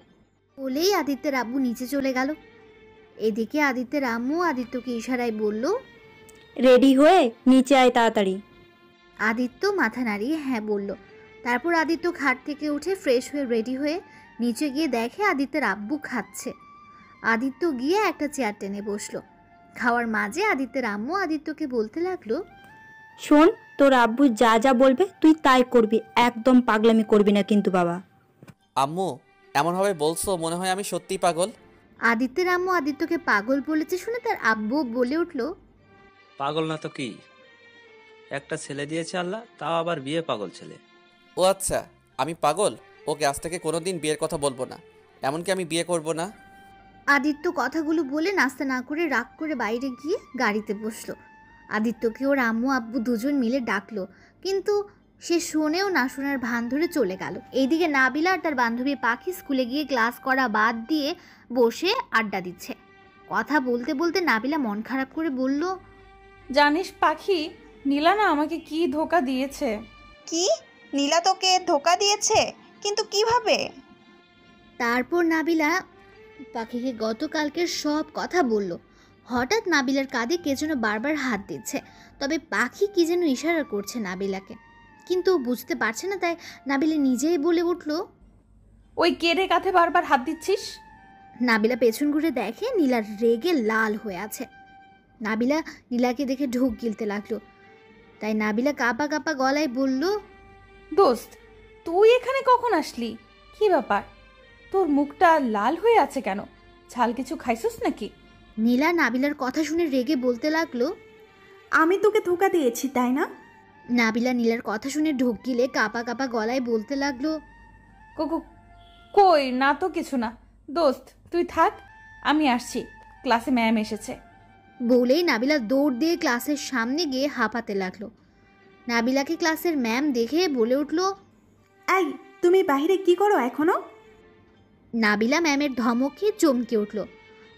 বলেই আদিত্যের আব্বু নিচে চলে গেল। এদিকে আদিত্যের আম্মু আদিত্যকে ইশারায় বলল, রেডি হয়ে নিচে আয় তাড়াতাড়ি। আদিত্য মাথা নাড়িয়ে হ্যাঁ বলল। তারপর আদিত্য খাট থেকে উঠে ফ্রেশ হয়ে রেডি হয়ে নিচে গিয়ে দেখে আদিত্যের আব্বু খাচ্ছে। আদিত্য গিয়ে একটা চেয়ার টেনে বসলো। খাওয়ার মাঝে আদিত্যের আম্মু আদিত্যকে বলতে লাগলো, শোন, তোর আব্বু যা যা বলবে তুই তাই করবি, একদম পাগলামি করবি না কিন্তু বাবা। আম্মু, এমনভাবে বলছো মনে হয় আমি সত্যিই পাগল। আদিত্যের আম্মু আদিত্যকে পাগল বলেছে শুনে তার আব্বু বলে উঠল, পাগল না তো কি, একটা ছেলে দিয়েছে আল্লাহ, তাও আবার বিয়ে পাগল ছেলে। ও আচ্ছা, আমি পাগল? ওকে আজ থেকে কোনোদিন বিয়ের কথা বলবো না, এমনকি আমি বিয়ে করব না। আদিত্য কথাগুলো বলে নাস্তা না করে রাগ করে বাইরে গিয়ে গাড়িতে বসলো। আদিত্যকে ওর আম্মু আব্বু দুজন মিলে ডাকলো, কিন্তু সে শোনেও না শোনার ভান ধরে চলে গেল। এইদিকে নাবিলা আর তার বান্ধবী পাখি স্কুলে গিয়ে ক্লাস করা বাদ দিয়ে বসে আড্ডা দিচ্ছে। কথা বলতে বলতে নাবিলা মন খারাপ করে বলল, জানিস পাখি, নীলা না আমাকে কি ধোকা দিয়েছে। কি? নীলা তোকে ধোকা দিয়েছে? কিন্তু কিভাবে? তারপর নাবিলা পাখিকে গতকালকের সব কথা বলল। হঠাৎ নাবিলার কাঁধে কে যেন বারবার হাত দিচ্ছে, তবে পাখি কি যেন ইশারা করছে নাবিলাকে, কিন্তু বুঝতে পারছে না, তাই নাবিলা নিজেই বলে উঠল, ওই কেড়ে কাঁধে বারবার হাত দিচ্ছিস? নাবিলা পেছন ঘুরে দেখে নীলা রেগে লাল হয়ে আছে। নাবিলা নীলাকে দেখে ঢোক গিলতে লাগলো, তাই নাবিলা কাঁপা কাঁপা গলায় বলল, দোস্ত, তুই এখানে কখন আসলি? কি ব্যাপার, তোর মুখটা লাল হয়ে আছে কেন? ঝাল কিছু খাইছিস নাকি? নীলা নাবিলার কথা শুনে রেগে বলতে লাগলো, আমি তোকে ধোকা দিয়েছি তাই না? নাবিলা নীলার কথা শুনে ঢোক গিলে কাঁপা কাঁপা গলায় বলতে লাগলো, কই না তো কিছু না। দোস্ত তুই থাক, আমি আসছি, ক্লাসে ম্যাম এসেছে। বলেই নাবিলা দৌড় দিয়ে ক্লাসের সামনে গিয়ে হাঁপাতে লাগলো। নাবিলাকে ক্লাসের ম্যাম দেখে বলে উঠল, এই তুমি বাইরে কি করো এখনো? নাবিলা ম্যামের ধমকে চমকে উঠল,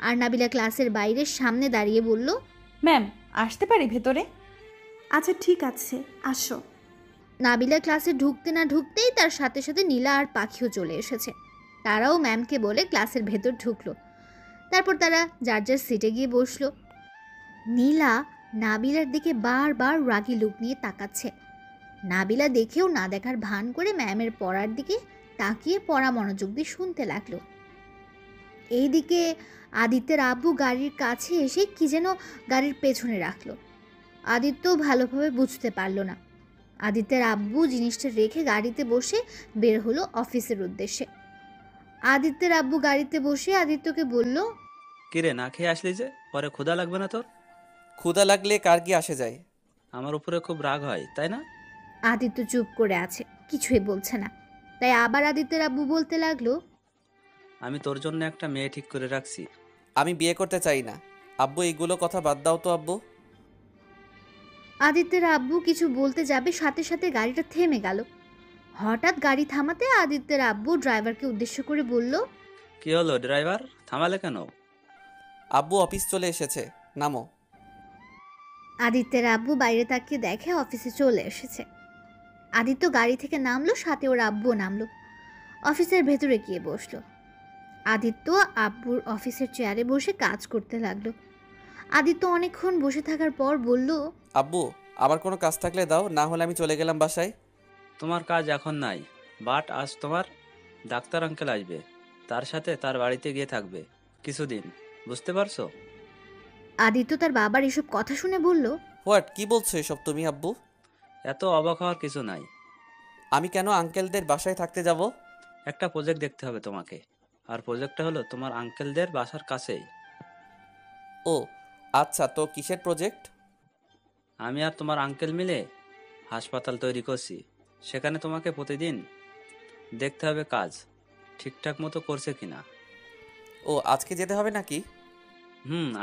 আর নাবিলা ক্লাসের বাইরের সামনে দাঁড়িয়ে বলল, ম্যাম আসতে পারি ভেতরে? আচ্ছা ঠিক আছে, আসো। নাবিলা ক্লাসে ঢুকতে না ঢুকতেই তার সাথে সাথে নীলা আর পাখিও চলে এসেছে। তারাও ম্যামকে বলে ক্লাসের ভেতর ঢুকলো। তারপর তারা যার যার সিটে গিয়ে বসলো। নীলা নাবিলার দিকে বারবার রাগী লুক নিয়ে তাকাচ্ছে। নাবিলা দেখেও না দেখার ভান করে ম্যামের পড়ার দিকে তাকিয়ে পড়া মনোযোগ দিয়ে শুনতে লাগলো। এইদিকে আদিত্যের আব্বু গাড়ির কাছে এসে কি যেন গাড়ির পেছনে রাখলো। আদিত্য ভালোভাবে বুঝতে পারলো না। আদিত্যের আব্বু জিনিসটা রেখে গাড়িতে বসে বের হলো অফিসের উদ্দেশ্যে। আদিত্যের আব্বু গাড়িতে বসে আদিত্যকে বলল, কিরে না খেয়ে আসলি যে? পরে ক্ষুধা লাগবে না তোর? ক্ষুধা লাগলে কার কি আসে যায়? আমার উপরে খুব রাগ হয় তাই না? আদিত্য চুপ করে আছে, কিছুই বলছে না। তাই আবার আদিত্যের আব্বু বলতে লাগলো, আমি তোর জন্য একটা মেয়ে ঠিক করে রাখছি। আমি বিয়ে করতে চাই না। আব্বু এইগুলো কথা বাদ দাও তো আব্বু। আদিত্যের আব্বু কিছু বলতে যাবে, সাথে সাথে গাড়িটা থেমে গেল। হঠাৎ গাড়ি থামাতে আদিত্যের আব্বু ড্রাইভারকে উদ্দেশ্য করে বলল, কি হলো ড্রাইভার, থামালে কেন? আব্বু অফিস চলে এসেছে, নামো। আদিত্যের আব্বু বাইরে তাকিয়ে দেখে অফিসে চলে এসেছে। আদিত্য গাড়ি থেকে নামলো, সাথে ওর আব্বুও নামলো। অফিসের ভেতরে গিয়ে বসলো। আদিত্য আব্বুর অফিসের চেয়ারে বসে কাজ করতে লাগলো। আদিত্য অনেকক্ষণ বসে থাকার পর বলল, আব্বু আবার কোনো কাজ থাকলে দাও, না হলে আমি চলে গেলাম বাসায়। তোমার কাজ এখন নাই, বাট আজ তোমার ডাক্তার আঙ্কেল আসবে, তার সাথে তার বাড়িতে গিয়ে থাকবে কিছুদিন, বুঝতে পারছো? আদিত্য তার বাবার এসব কথা শুনে বলল, হোয়াট, কি বলছো এসব তুমি আব্বু? এত অবাক হওয়ার কিছু নাই। আমি কেন আঙ্কেলদের বাসায় থাকতে যাব? একটা প্রজেক্ট দেখতে হবে তোমাকে, আর প্রজেক্টটা হলো তোমার আঙ্কেলদের বাসার কাছেই। ও আচ্ছা, তো কিসের প্রজেক্ট? আমি আর তোমার আঙ্কেল মিলে হাসপাতাল তৈরি করছি, সেখানে তোমাকে প্রতিদিন দেখতে হবে কাজ ঠিকঠাক মতো করছে কিনা। ও আজকে যেতে হবে নাকি?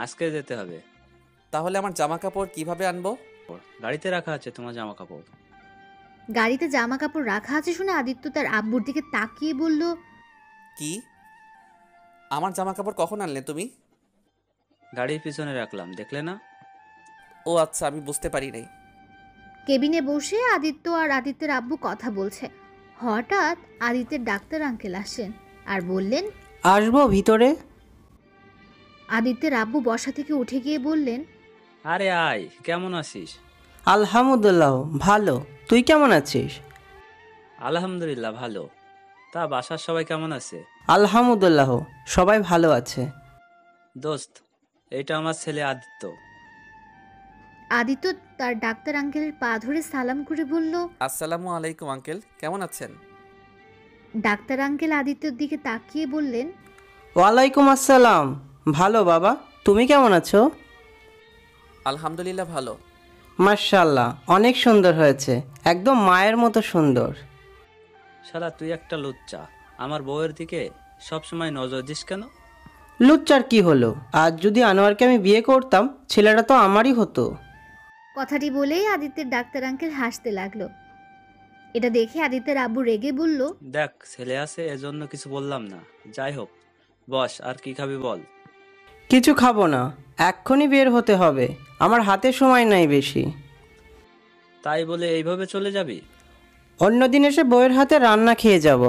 আজকে যেতে হবে। তাহলে আমার জামা কাপড় কিভাবে আনবো? গাড়িতে রাখা আছে তোমার জামা কাপড়। গাড়িতে জামা কাপড় রাখা আছে শুনে আদিত্য তার আব্বুর দিকে তাকিয়ে বলল, কি? আমার জামা কাপড় কখন আনলে তুমি? গাড়ির পিছনে রাখলাম, দেখলে না? ও আচ্ছা, আমি বুঝতে পারি নাই। কেবিনে বসে আদিত্য আর আদিত্যের আব্বু কথা বলছে। হঠাৎ আদিত্যের ডাক্তার আঙ্কেল আসেন আর বললেন, আসবো ভিতরে? আদিত্যের আব্বু বসা থেকে উঠে গিয়ে বললেন, আরে আয়, কেমন আছিস? আলহামদুলিল্লাহ ভালো, তুই কেমন আছিস? আলহামদুলিল্লাহ ভালো। তা বাসার সবাই কেমন আছে? আলহামদুলিল্লাহ সবাই ভালো আছে। দোস্ত, এইটা আমার ছেলে আদিত্য। আদিত্য তার ডাক্তার আঙ্কেলের পা ধরে সালাম করে বলল, আসসালামু আলাইকুম আঙ্কেল, কেমন আছেন? ডাক্তার আঙ্কেল আদিত্যর দিকে তাকিয়ে বললেন, ওয়ালাইকুম আসসালাম, ভালো বাবা, তুমি কেমন আছো? আলহামদুলিল্লাহ ভালো। মাশাআল্লাহ, অনেক সুন্দর হয়েছে, একদম মায়ের মতো সুন্দর। শালা তুই একটা লুচ্চা, আমার বউয়ের দিকে সবসময় নজর দিস কেন? লুচ্চার কি হলো? আজ যদি আনোয়ারকে আমি বিয়ে করতাম, ছেলেটা তো আমারই হতো। কথাটি বলেই আদিত্যের ডাক্তার আঙ্কেল হাসতে লাগলো। এটা দেখে আদিত্যের আব্বু রেগে বলল, দেখ ছেলে আছে এজন্য কিছু বললাম না, যাই হোক বস, আর কি খাবি বল? কিছু খাবো না, এক্ষুনি বের হতে হবে, আমার হাতে সময় নাই বেশি। তাই বলে এইভাবে চলে যাবি? অন্যদিন এসে বউয়ের হাতে রান্না খেয়ে যাব।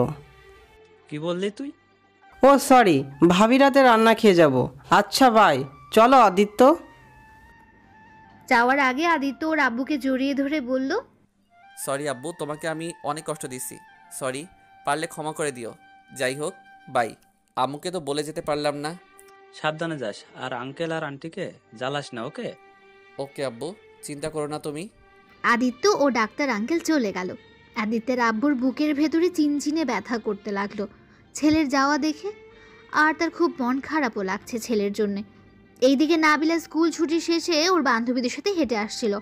কি বললি তুই? ও সরি, ভাবির হাতে রান্না খেয়ে যাব। আচ্ছা বাই, চলো আদিত্য। যাওয়ার আগে আদিত্য ওর আব্বুকে জড়িয়ে ধরে বলল, সরি আব্বু, তোমাকে আমি অনেক কষ্ট দিছি, সরি, পারলে ক্ষমা করে দিও। যাই হোক, বাই। আম্মুকে তো বলে যেতে পারলাম না। সাবধানে যাস, আর আঙ্কেল আর আন্টিকে জ্বালাস না, ওকে? ওকে আব্বু, চিন্তা করো না তুমি। আদিত্য ও ডাক্তার আঙ্কেল চলে গেল। আদিত্যের আব্বুর বুকের ভেতরে চিনচিনে ব্যথা করতে লাগলো ছেলের যাওয়া দেখে, আর তার খুব মন খারাপও লাগছে ছেলের জন্যে। এইদিকে নাবিলা স্কুল ছুটি শেষে ওর বান্ধবীদের সাথে হেঁটে আসছিল।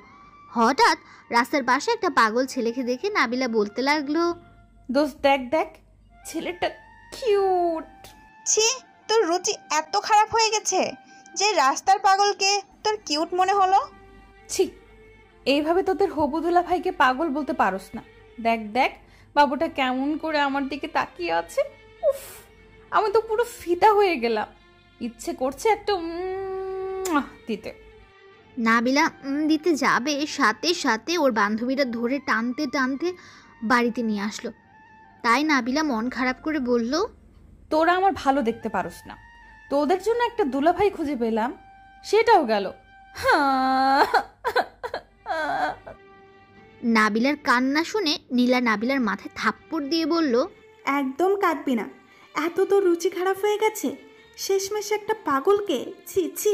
হঠাৎ রাস্তার পাশে একটা পাগল ছেলেকে দেখে নাবিলা বলতে লাগলো, দোস্ত দেখ দেখ, ছেলেটা কিউট। ছি, তোর রুচি এত খারাপ হয়ে গেছে যে রাস্তার পাগলকে তোর কিউট মনে হলো? ছি, এইভাবে তোদের হবুদুল্লা ভাইকে পাগল বলতে পারোস না। দেখ দেখ বাবুটা কেমন করে আমার দিকে তাকিয়ে আছে। উফ, আমি তো পুরো ফিদা হয়ে গেলাম। ইচ্ছে করছে একটা দিতে। নাবিলা দিতে যাবে, সাথে সাথে ওর বান্ধবীরা ধরে টানতে টানতে বাড়িতে নিয়ে আসলো। তাই নাবিলা মন খারাপ করে বলল, তোরা আমার ভালো দেখতে পারোস না, তোদের জন্য একটা দুলাভাই খুঁজে পেলাম, সেটাও গেল। নাবিলার কান্না শুনে নীলা নাবিলার মাথায় থাপ্পড় দিয়ে বলল, একদম কাঁদবি না, এত তো রুচি খারাপ হয়ে গেছে, শেষমেশ একটা পাগলকে। ছি ছি।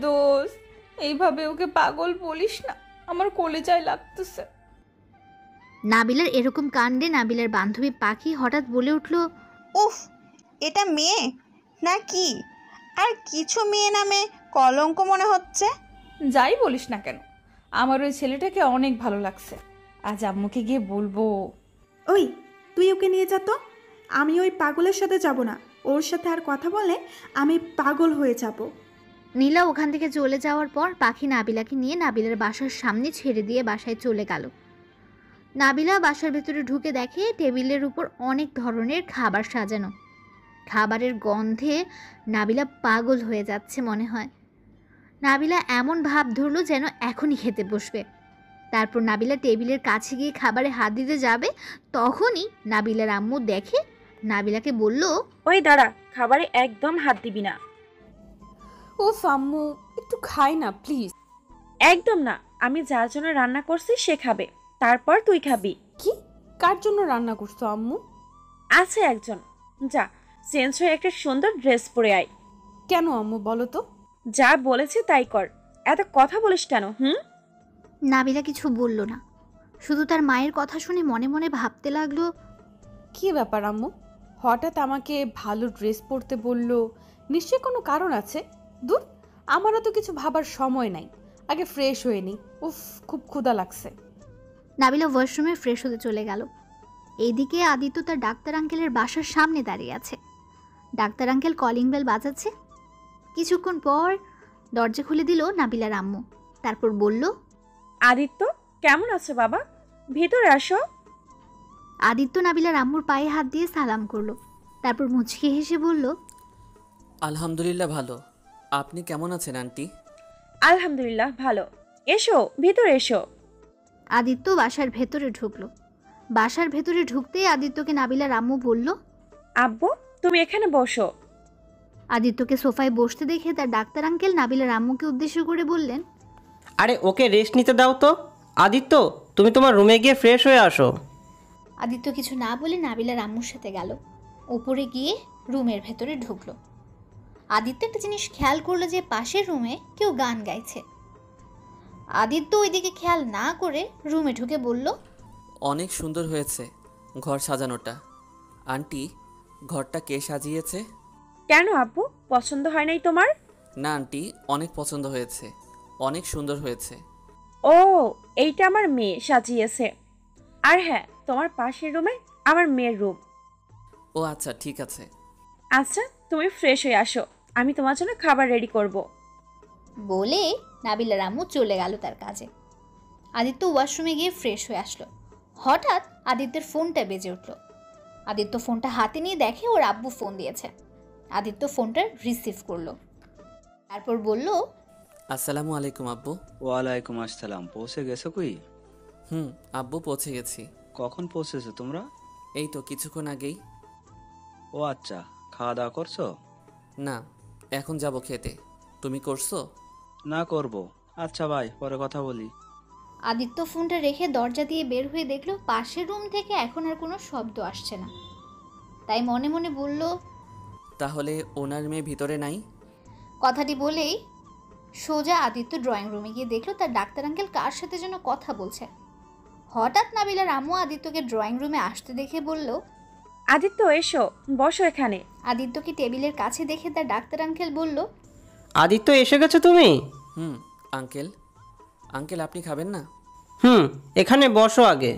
দোস্ত, এইভাবে ওকে পাগল বলিস না, আমার কলেজায় লাগতেছে। নাবিলার এরকম কাণ্ডে নাবিলার বান্ধবী পাখি হঠাৎ বলে উঠল, উফ, এটা মেয়ে না কি? আর কিছু মেয়ে নামে কলঙ্ক মনে হচ্ছে। যাই বলিস না কেন, আমার ওই ছেলেটাকে অনেক ভালো লাগছে, আজ আম্মুকে গিয়ে বলবো। ওই, তুই ওকে নিয়ে যা তো। আমি ওই পাগলের সাথে যাব না, ওর সাথে আর কথা বলে আমি পাগল হয়ে যাব। নীলা ওখান থেকে চলে যাওয়ার পর পাখি নাবিলাকে নিয়ে নাবিলার বাসার সামনে ছেড়ে দিয়ে বাসায় চলে গেল। নাবিলা বাসার ভেতরে ঢুকে দেখে টেবিলের উপর অনেক ধরনের খাবার সাজানো। খাবারের গন্ধে নাবিলা পাগল হয়ে যাচ্ছে মনে হয়। নাবিলা এমন ভাব ধরল যেন এখনই খেতে বসবে। তারপর নাবিলা টেবিলের কাছে গিয়ে খাবারে হাত দিতে যাবে, তখনই নাবিলার আম্মু দেখে নাবিলাকে বলল, ওই দাঁড়া, খাবারে একদম হাত দিবি না। ও আম্মু, একটু খাই না প্লিজ। একদম না, আমি যার জন্য রান্না করছি সে খাবে, তারপর তুই খাবি। কি? কার জন্য রান্না করছো আম্মু? আছে একজন, যা চেঞ্জ হয়ে একটা সুন্দর ড্রেস পরে আয়। কেন আম্মু বলো তো? যা বলেছে তাই কর, এত কথা বলিস কেন? নাবিলা কিছু বলল না, শুধু তার মায়ের কথা শুনে মনে মনে ভাবতে লাগলো, কি ব্যাপার আম্মু, হঠাৎ আমাকে ভালো ড্রেস পরতে বললো, নিশ্চয়ই কোনো কারণ আছে। দূর, আমারও তো কিছু ভাবার সময় নাই, আগে ফ্রেশ হয়ে নিই। উফ, খুব ক্ষুধা লাগছে। নাবিলা ওয়াশরুমে ফ্রেশ হতে চলে গেল। এইদিকে আদিত্য তার ডাক্তার আঙ্কেলের বাসার সামনে দাঁড়িয়ে আছে। ডাক্তার আঙ্কেল কলিং বেল বাজাচ্ছে। কিছুক্ষণ পর দরজা খুলে দিল নাবিলার আম্মু। তারপর বলল, আদিত্য কেমন আছো বাবা, ভিতরে আসো। আদিত্য নাবিলার আম্মুর পায়ে হাত দিয়ে সালাম করলো, তারপর মুচকি হেসে বলল, আলহামদুলিল্লাহ ভালো, আপনি কেমন আছেন আন্টি? আলহামদুলিল্লাহ ভালো, এসো ভিতরে এসো। আদিত্য বাসার ভেতরে ঢুকলো। বাসার ভেতরে ঢুকতেই আদিত্যকে নাবিলার আম্মু বলল, আব্বু তুমি এখানে বসো। আদিত্যকে সোফায় বসতে দেখে তার ডাক্তার আঙ্কেল নাবিলার আম্মুকে উদ্দেশ্য করে বললেন, আরে ওকে রেস্ট নিতে দাও তো। আদিত্য, তুমি তোমার রুমে গিয়ে ফ্রেশ হয়ে আসো। আদিত্য কিছু না বলে নাবিলার আম্মুর সাথে গেল। উপরে গিয়ে রুমের ভেতরে ঢুকলো। আদিত্য একটা জিনিস খেয়াল করলো যে পাশের রুমে কেউ গান গাইছে। আদিত্য ওইদিকে খেয়াল না করে রুমে ঢুকে বলল, অনেক সুন্দর হয়েছে ঘর সাজানোটা। আন্টি, ঘরটা কে সাজিয়েছে? কেন আব্বু, পছন্দ হয় নাই তোমার? না আন্টি, অনেক পছন্দ হয়েছে, অনেক সুন্দর হয়েছে। ও, এইটা আমার মেয়ে সাজিয়েছে। আর হ্যাঁ, তোমার পাশের রুমে আমার মেয়ের রুম। ও আচ্ছা, ঠিক আছে। আচ্ছা, তুমি ফ্রেশ হয়ে আসো, আমি তোমার জন্য খাবার রেডি করব। বলে নাবিলার আম্মু চলে গেল তার কাজে। আদিত্য ওয়াশরুমে গিয়ে ফ্রেশ হয়ে আসলো। হঠাৎ আদিত্যের ফোনটা বেজে উঠল। আদিত্য ফোনটা হাতে নিয়ে দেখে ওর আব্বু ফোন দিয়েছে। আদিত্য ফোনটা রিসিভ করলো, তারপর বলল, আসসালামু আলাইকুম আব্বু। ওয়ালাইকুম আসসালাম। পৌঁছে গেছো কই? আব্বু পৌঁছে গেছি। কখন পৌঁছেছো তোমরা? এই তো কিছুক্ষণ আগেই। ও আচ্ছা, খাওয়া দাওয়া করছো? না, এখন যাব খেতে। তুমি করছো? না, করব। আচ্ছা ভাই, পরে কথা বলি। আদিত্য ফোনটা রেখে দরজা দিয়ে বের হয়ে দেখলো পাশের রুম থেকে এখন আর কোনো শব্দ আসছে না। তাই মনে মনে বলল, তাহলে ওনার মেয়ে ভিতরে নাই? কথাটি বলেই সোজা আদিত্য ড্রয়িং রুমে গিয়ে দেখলো তার ডাক্তার আঙ্কেল কার সাথে যেন কথা বলছে। হঠাৎ নাবিলার আম্মু আদিত্যকে ড্রয়িং রুমে আসতে দেখে বলল, আদিত্য এসো, বসো এখানে। আদিত্যকে টেবিলের কাছে দেখে তার ডাক্তার আঙ্কেল বলল, আদিত্য এসে গেছো তুমি? আঙ্কেল। আঙ্কেল আপনি খাবেন না? এখানে বসো আগে।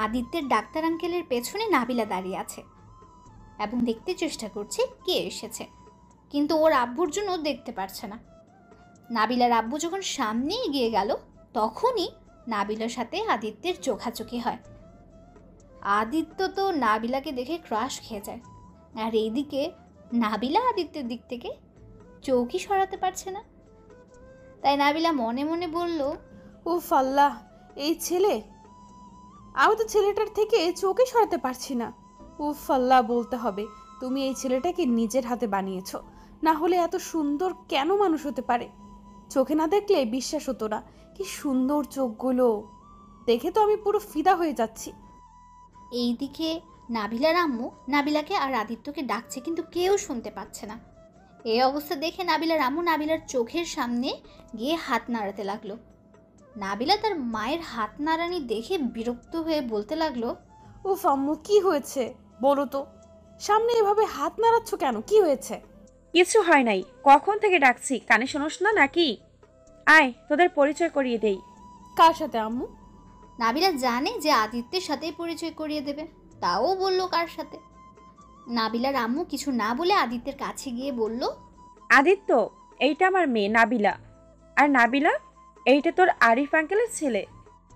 আদিত্যের ডাক্তার আঙ্কেলের পেছনে নাবিলা দাঁড়িয়ে আছে এবং দেখতে চেষ্টা করছে কে এসেছে, কিন্তু ওর আব্বুর জন্য দেখতে পারছে না। নাবিলার আব্বু যখন সামনে এগিয়ে গেল তখনই নাবিলার সাথে আদিত্যের চোখাচোখি হয়। আদিত্য তো নাবিলাকে দেখে ক্রাশ খেয়ে যায়, আর এইদিকে নাবিলা আদিত্যের দিক থেকে চৌকি সরাতে পারছে না। তাই নাবিলা মনে মনে বলল, উফ আল্লাহ, এই ছেলে! আমি তো ছেলেটার থেকে চোখে সরাতে পারছি না। উফ আল্লাহ বলতে হবে, তুমি এই ছেলেটাকে নিজের হাতে বানিয়েছো, না হলে এত সুন্দর কেন মানুষ হতে পারে? চোখে না দেখলে বিশ্বাস হতো না। কি সুন্দর চোখগুলো, দেখে তো আমি পুরো ফিদা হয়ে যাচ্ছি। এইদিকে নাবিলার আম্মু নাবিলাকে আর আদিত্যকে ডাকছে, কিন্তু কেউ শুনতে পাচ্ছে না। এই অবস্থা দেখে নাবিলার আম্মু নাবিলার চোখের সামনে গিয়ে হাত নাড়াতে লাগলো। নাবিলা তার মায়ের হাত নাড়ানি দেখে বিরক্ত হয়ে বলতে লাগলো, উফ আম্মু, কি হয়েছে বলো তো? সামনে এভাবে হাত নাড়াচ্ছ কেন? কি হয়েছে? কিছু হয় নাই, কখন থেকে ডাকছি, কানে শোনোস না নাকি? আয় তোদের পরিচয় করিয়ে দেই। কার সাথে আম্মু? নাবিলা জানে যে আদিত্যের সাথেই পরিচয় করিয়ে দেবে, তাও বলল কার সাথে। নাবিলার আম্মু কিছু না বলে আদিত্যের কাছে গিয়ে বলল, আদিত্য, এইটা আমার মেয়ে নাবিলা, আর নাবিলা এইটা তোর আরিফ আঙ্কেলের ছেলে।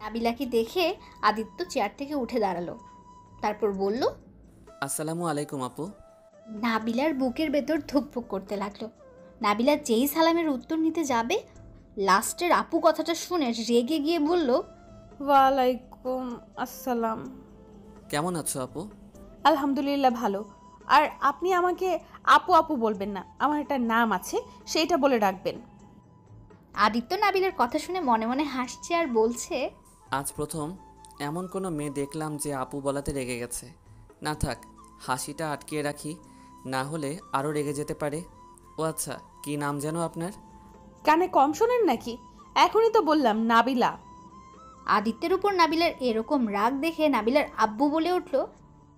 নাবিলাকে দেখে আদিত্য চেয়ার থেকে উঠে দাঁড়ালো, তারপর বলল, আসসালামু আলাইকুম আপু। নাবিলার বুকের ভেতর ধুকপুক করতে লাগলো। নাবিলা যেই সালামের উত্তর নিতে যাবে, লাস্টের আপু কথাটা শুনে রেগে গিয়ে বলল, ওয়ালাইকুম আসসালাম। কেমন আছো আপু? আলহামদুলিল্লাহ ভালো। আর আপনি আমাকে আপু আপু বলবেন না, আমার একটা নাম আছে, সেইটা বলে ডাকবেন। আদিত্য নাবিলার কথা শুনে মনে মনে হাসছে আর বলছে, আজ প্রথম এমন কোনো মেয়ে দেখলাম যে আপু বলাতে রেগে গেছে। না থাক, হাসিটা আটকিয়ে রাখি, না হলে আরও রেগে যেতে পারে। ও আচ্ছা, কি নাম যেন আপনার? কানে কম শোনেন নাকি? এখনই তো বললাম, নাবিলা। আদিত্যের উপর নাবিলার এরকম রাগ দেখে নাবিলার আব্বু বলে উঠল,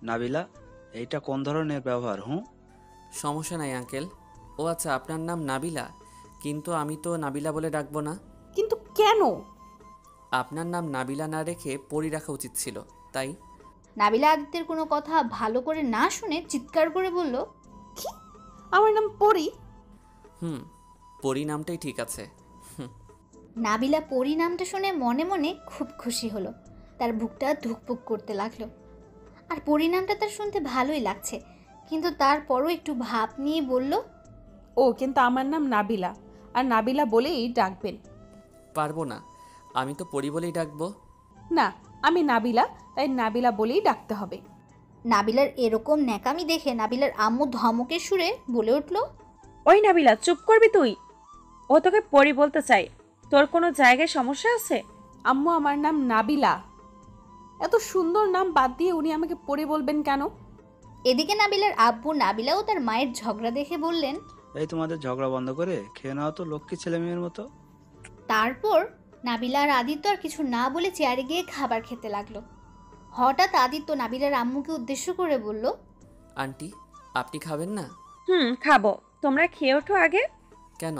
নাবিলা, এইটা কোন ধরনের ব্যবহার? সমস্যা নাই আঙ্কেল। ও আচ্ছা, আপনার নাম নাবিলা, কিন্তু আমি তো নাবিলা বলে ডাকবো না। কিন্তু কেন? আপনার নাম নাবিলা না রেখে পরি রাখা উচিত ছিল, তাই। নাবিলা আদিত্যের কোনো কথা ভালো করে না শুনে চিৎকার করে বলল, কি? আমার নাম পরি? পরি নামটাই ঠিক আছে। নাবিলা পরি নামটা শুনে মনে মনে খুব খুশি হলো, তার বুকটা ধুকপুক করতে লাগলো। আর পরি নামটা তার শুনতে ভালোই লাগছে, কিন্তু তারপরও একটু ভাব নিয়ে বলল, ও কিন্তু আমার নাম নাবিলা, আর নাবিলা বলেই ডাকবেন। পারবো না, আমি তো পরি বলেই ডাকবো। না, আমি নাবিলা, তাই নাবিলা বলেই ডাকতে হবে। নাবিলার এরকম ন্যাকামি দেখে নাবিলার আম্মু ধমকের সুরে বলে উঠল, ওই নাবিলা, চুপ করবি তুই? ও তোকে পরি বলতে চাই, তোর কোনো জায়গায় সমস্যা আছে? আম্মু, আমার নাম নাবিলা। এত সুন্দর নাম বাদ দিয়ে উনি আমাকে পরি বলবেন কেন? এদিকে নাবিলার আব্বু নাবিলা ও তার মায়ের ঝগড়া দেখে বললেন, এই তোমাদের ঝগড়া বন্ধ করে খেয়ে নাও তো লক্ষ্মী ছেলে মেয়ের মতো। তারপর নাবিলা আর আদিত্য আর কিছু না বলে চেয়ারে গিয়ে খাবার খেতে লাগলো। হঠাৎ আদিত্য নাবিলার আম্মুকে উদ্দেশ্য করে বলল, আন্টি, আপনি খাবেন না? খাবো, তোমরা খেয়ে ওঠো আগে। কেন?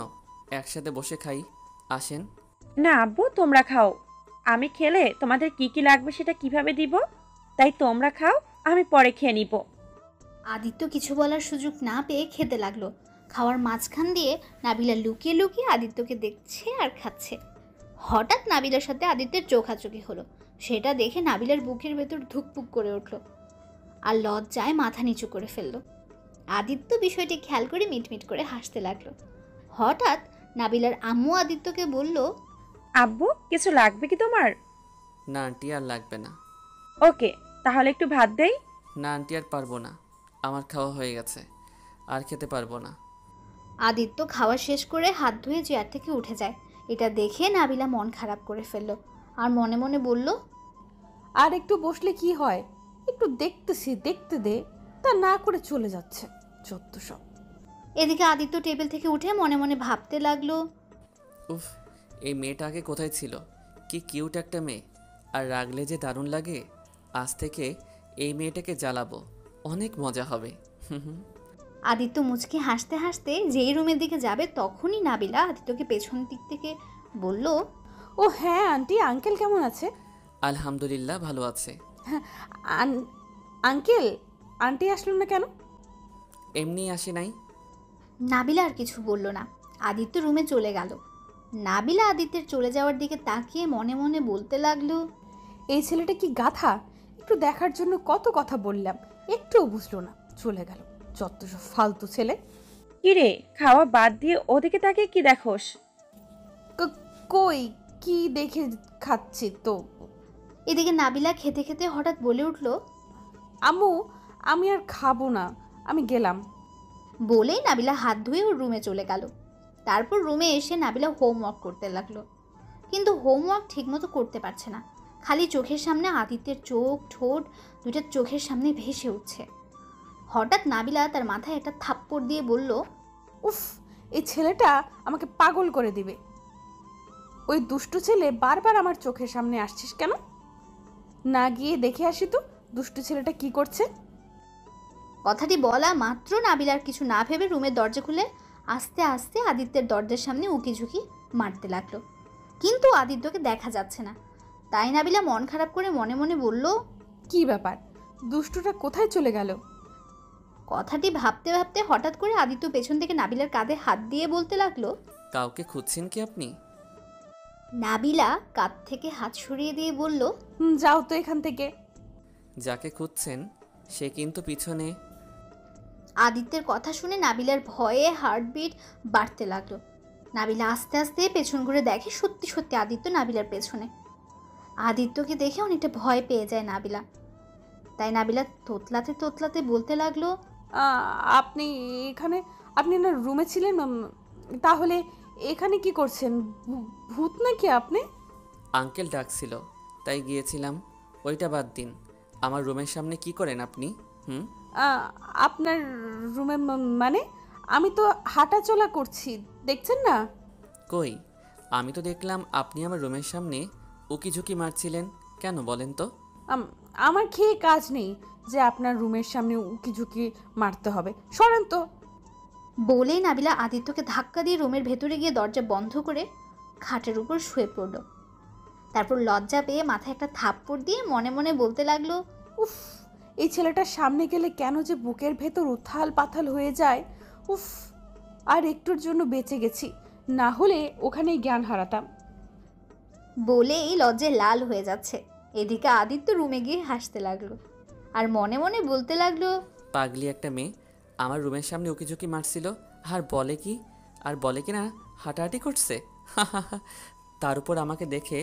একসাথে বসে খাই, আসেন। না আব্বু, তোমরা খাও, আমি খেলে তোমাদের কি কি লাগবে সেটা কিভাবে দিব, তাই তোমরা খাও, আমি পরে খেয়ে নিব। আদিত্য কিছু বলার সুযোগ না পেয়ে খেতে লাগলো। খাওয়ার মাঝখান দিয়ে নাবিলা লুকিয়ে লুকিয়ে আদিত্যকে দেখছে আর খাচ্ছে। হঠাৎ নাবিলার সাথে আদিত্যের চোখাচোখি হলো, সেটা দেখে নাবিলার বুকের ভেতর ধুকপুক করে উঠল আর লজ্জায় মাথা নিচু করে ফেলল। আদিত্য বিষয়টি খেয়াল করে মিটমিট করে হাসতে লাগলো। হঠাৎ নাবিলার আম্মু আদিত্যকে বলল, আব্বু কিছু লাগবে কি তোমার? না আন্টি, আর লাগবে না। ওকে, তাহলে একটু ভাত দেই। না আন্টি, আর পারবো না, আমার খাওয়া হয়ে গেছে, আর খেতে পারবো না। আদিত্য খাওয়া শেষ করে হাত ধুয়ে চেয়ার থেকে উঠে যায়। এটা দেখে নাবিলা মন খারাপ করে ফেলল আর মনে মনে বলল, আর একটু বসলে কি হয়, একটু দেখতে দে, তা না করে চলে যাচ্ছে যত সব। এদিকে আদিত্য টেবিল থেকে উঠে মনে মনে ভাবতে লাগলো, উফ, এই মেয়েটা আগে কোথায় ছিল? কি কিউট একটা মেয়ে, আর রাগলে যে দারুণ লাগে। আজ থেকে এই মেয়েটাকে জ্বালাবো, অনেক মজা হবে। আদিত্য মুচকি হাসতে হাসতে যেই রুমের দিকে যাবে তখনই নাবিলা আদিত্যকে পেছন দিক থেকে বলল, ও হ্যাঁ আন্টি, আঙ্কেল কেমন আছে? আলহামদুলিল্লাহ, ভালো আছে। আঙ্কেল, আন্টি আসলো না কেন? এমনি আসে নাই। নাবিলা আর কিছু বলল না। আদিত্য রুমে চলে গেল। নাবিলা আদিত্যের চলে যাওয়ার দিকে তাকিয়ে মনে মনে বলতে লাগলো, এই ছেলেটা কি গাধা, একটু দেখার জন্য কত কথা বললাম, একটুও বুঝলো না, চলে গেল, যত সব ফালতু ছেলে। কিরে, খাওয়া বাদ দিয়ে ওদিকে তাকিয়ে কি দেখোস? কই কি দেখে খাচ্ছি তো। এদিকে নাবিলা খেতে খেতে হঠাৎ বলে উঠল, আম্মু, আমি আর খাবো না, আমি গেলাম। বলেই নাবিলা হাত ধুয়ে ওর রুমে চলে গেল। তারপর রুমে এসে নাবিলা হোমওয়ার্ক করতে লাগলো, কিন্তু হোমওয়ার্ক ঠিকমতো করতে পারছে না। খালি চোখের সামনে আদিত্যের চোখ ঠোঁট দুইটা চোখের সামনে ভেসে উঠছে। হঠাৎ নাবিলা তার মাথায় একটা থাপ্পড় দিয়ে বলল, উফ, এই ছেলেটা আমাকে পাগল করে দিবে। ওই দুষ্টু ছেলে বারবার আমার চোখের সামনে আসছিস কেন? না গিয়ে দেখে আসি তো দুষ্টু ছেলেটা কি করছে। কথাটি বলা মাত্র নাবিলার কিছু না ভেবে রুমের দরজা খুলে আস্তে আস্তে আদিত্যের দরজার সামনে উকিঝুঁকি মারতে লাগলো, কিন্তু আদিত্যকে দেখা যাচ্ছে না। তাই নাবিলা মন খারাপ করে মনে মনে বলল, কি ব্যাপার, দুষ্টুটা কোথায় চলে গেল? কথাটি ভাবতে ভাবতে হঠাৎ করে আদিত্য পেছন থেকে নাবিলার কাঁধে হাত দিয়ে বলতে লাগলো, কাউকে খুঁজছেন কি আপনি? নাবিলা কাঁধ থেকে হাত সরিয়ে দিয়ে বলল, যাও তো এখান থেকে। যাকে খুঁজছেন সে কিন্তু পিছনে। আদিত্যের কথা শুনে নাবিলার ভয়ে হার্টবিট বাড়তে লাগলো। নাবিলা আস্তে আস্তে পেছন ঘুরে দেখে সত্যি সত্যি আদিত্য নাবিলার পেছনে। আদিত্যকে দেখে অনেকটা ভয় পেয়ে যায় নাবিলা। তাই নাবিলা তোতলাতে তোতলাতে বলতে লাগলো, আপনি এখানে, আপনি না রুমে ছিলেন, তাহলে এখানে কি করছেন? ভূত নাকি আপনি? আঙ্কেল ডাকছিল তাই গিয়েছিলাম। ওইটা বাদ দিন, আমার রুমের সামনে কি করেন আপনি? আপনার রুমে মানে আমি তো হাঁটা চলা করছি, দেখছেন না? কই, আমি তো দেখলাম আপনি আমার রুমের সামনে উকিঝুঁকি মারছিলেন। কেন বলেন তো? আমার খেয়ে কাজ নেই যে আপনার রুমের সামনে উকিঝুঁকি মারতে হবে, সরেন তো। বলেই নাবিলা আদিত্যকে ধাক্কা দিয়ে রুমের ভেতরে গিয়ে দরজা বন্ধ করে খাটের উপর শুয়ে পড়ল। তারপর লজ্জা পেয়ে মাথায় একটা থাপ্পড় দিয়ে মনে মনে বলতে লাগলো, উফ, এই ছেলেটার সামনে গেলে কেন যে বুকের ভেতর উথাল পাথাল হয়ে যায়। উফ, আর একটুর জন্য বেঁচে গেছি, না হলে ওখানেই জ্ঞান হারাতাম। বলেই লজ্জায় লাল হয়ে যাচ্ছে। এদিকে আদিত্য রুমে গিয়ে হাসতে লাগলো আর মনে মনে বলতে লাগলো, পাগলি একটা মেয়ে আমার রুমের সামনে উকিঝুঁকি মারছিল, আর বলে কি না হাঁটাহাঁটি করছে। তার উপর আমাকে দেখে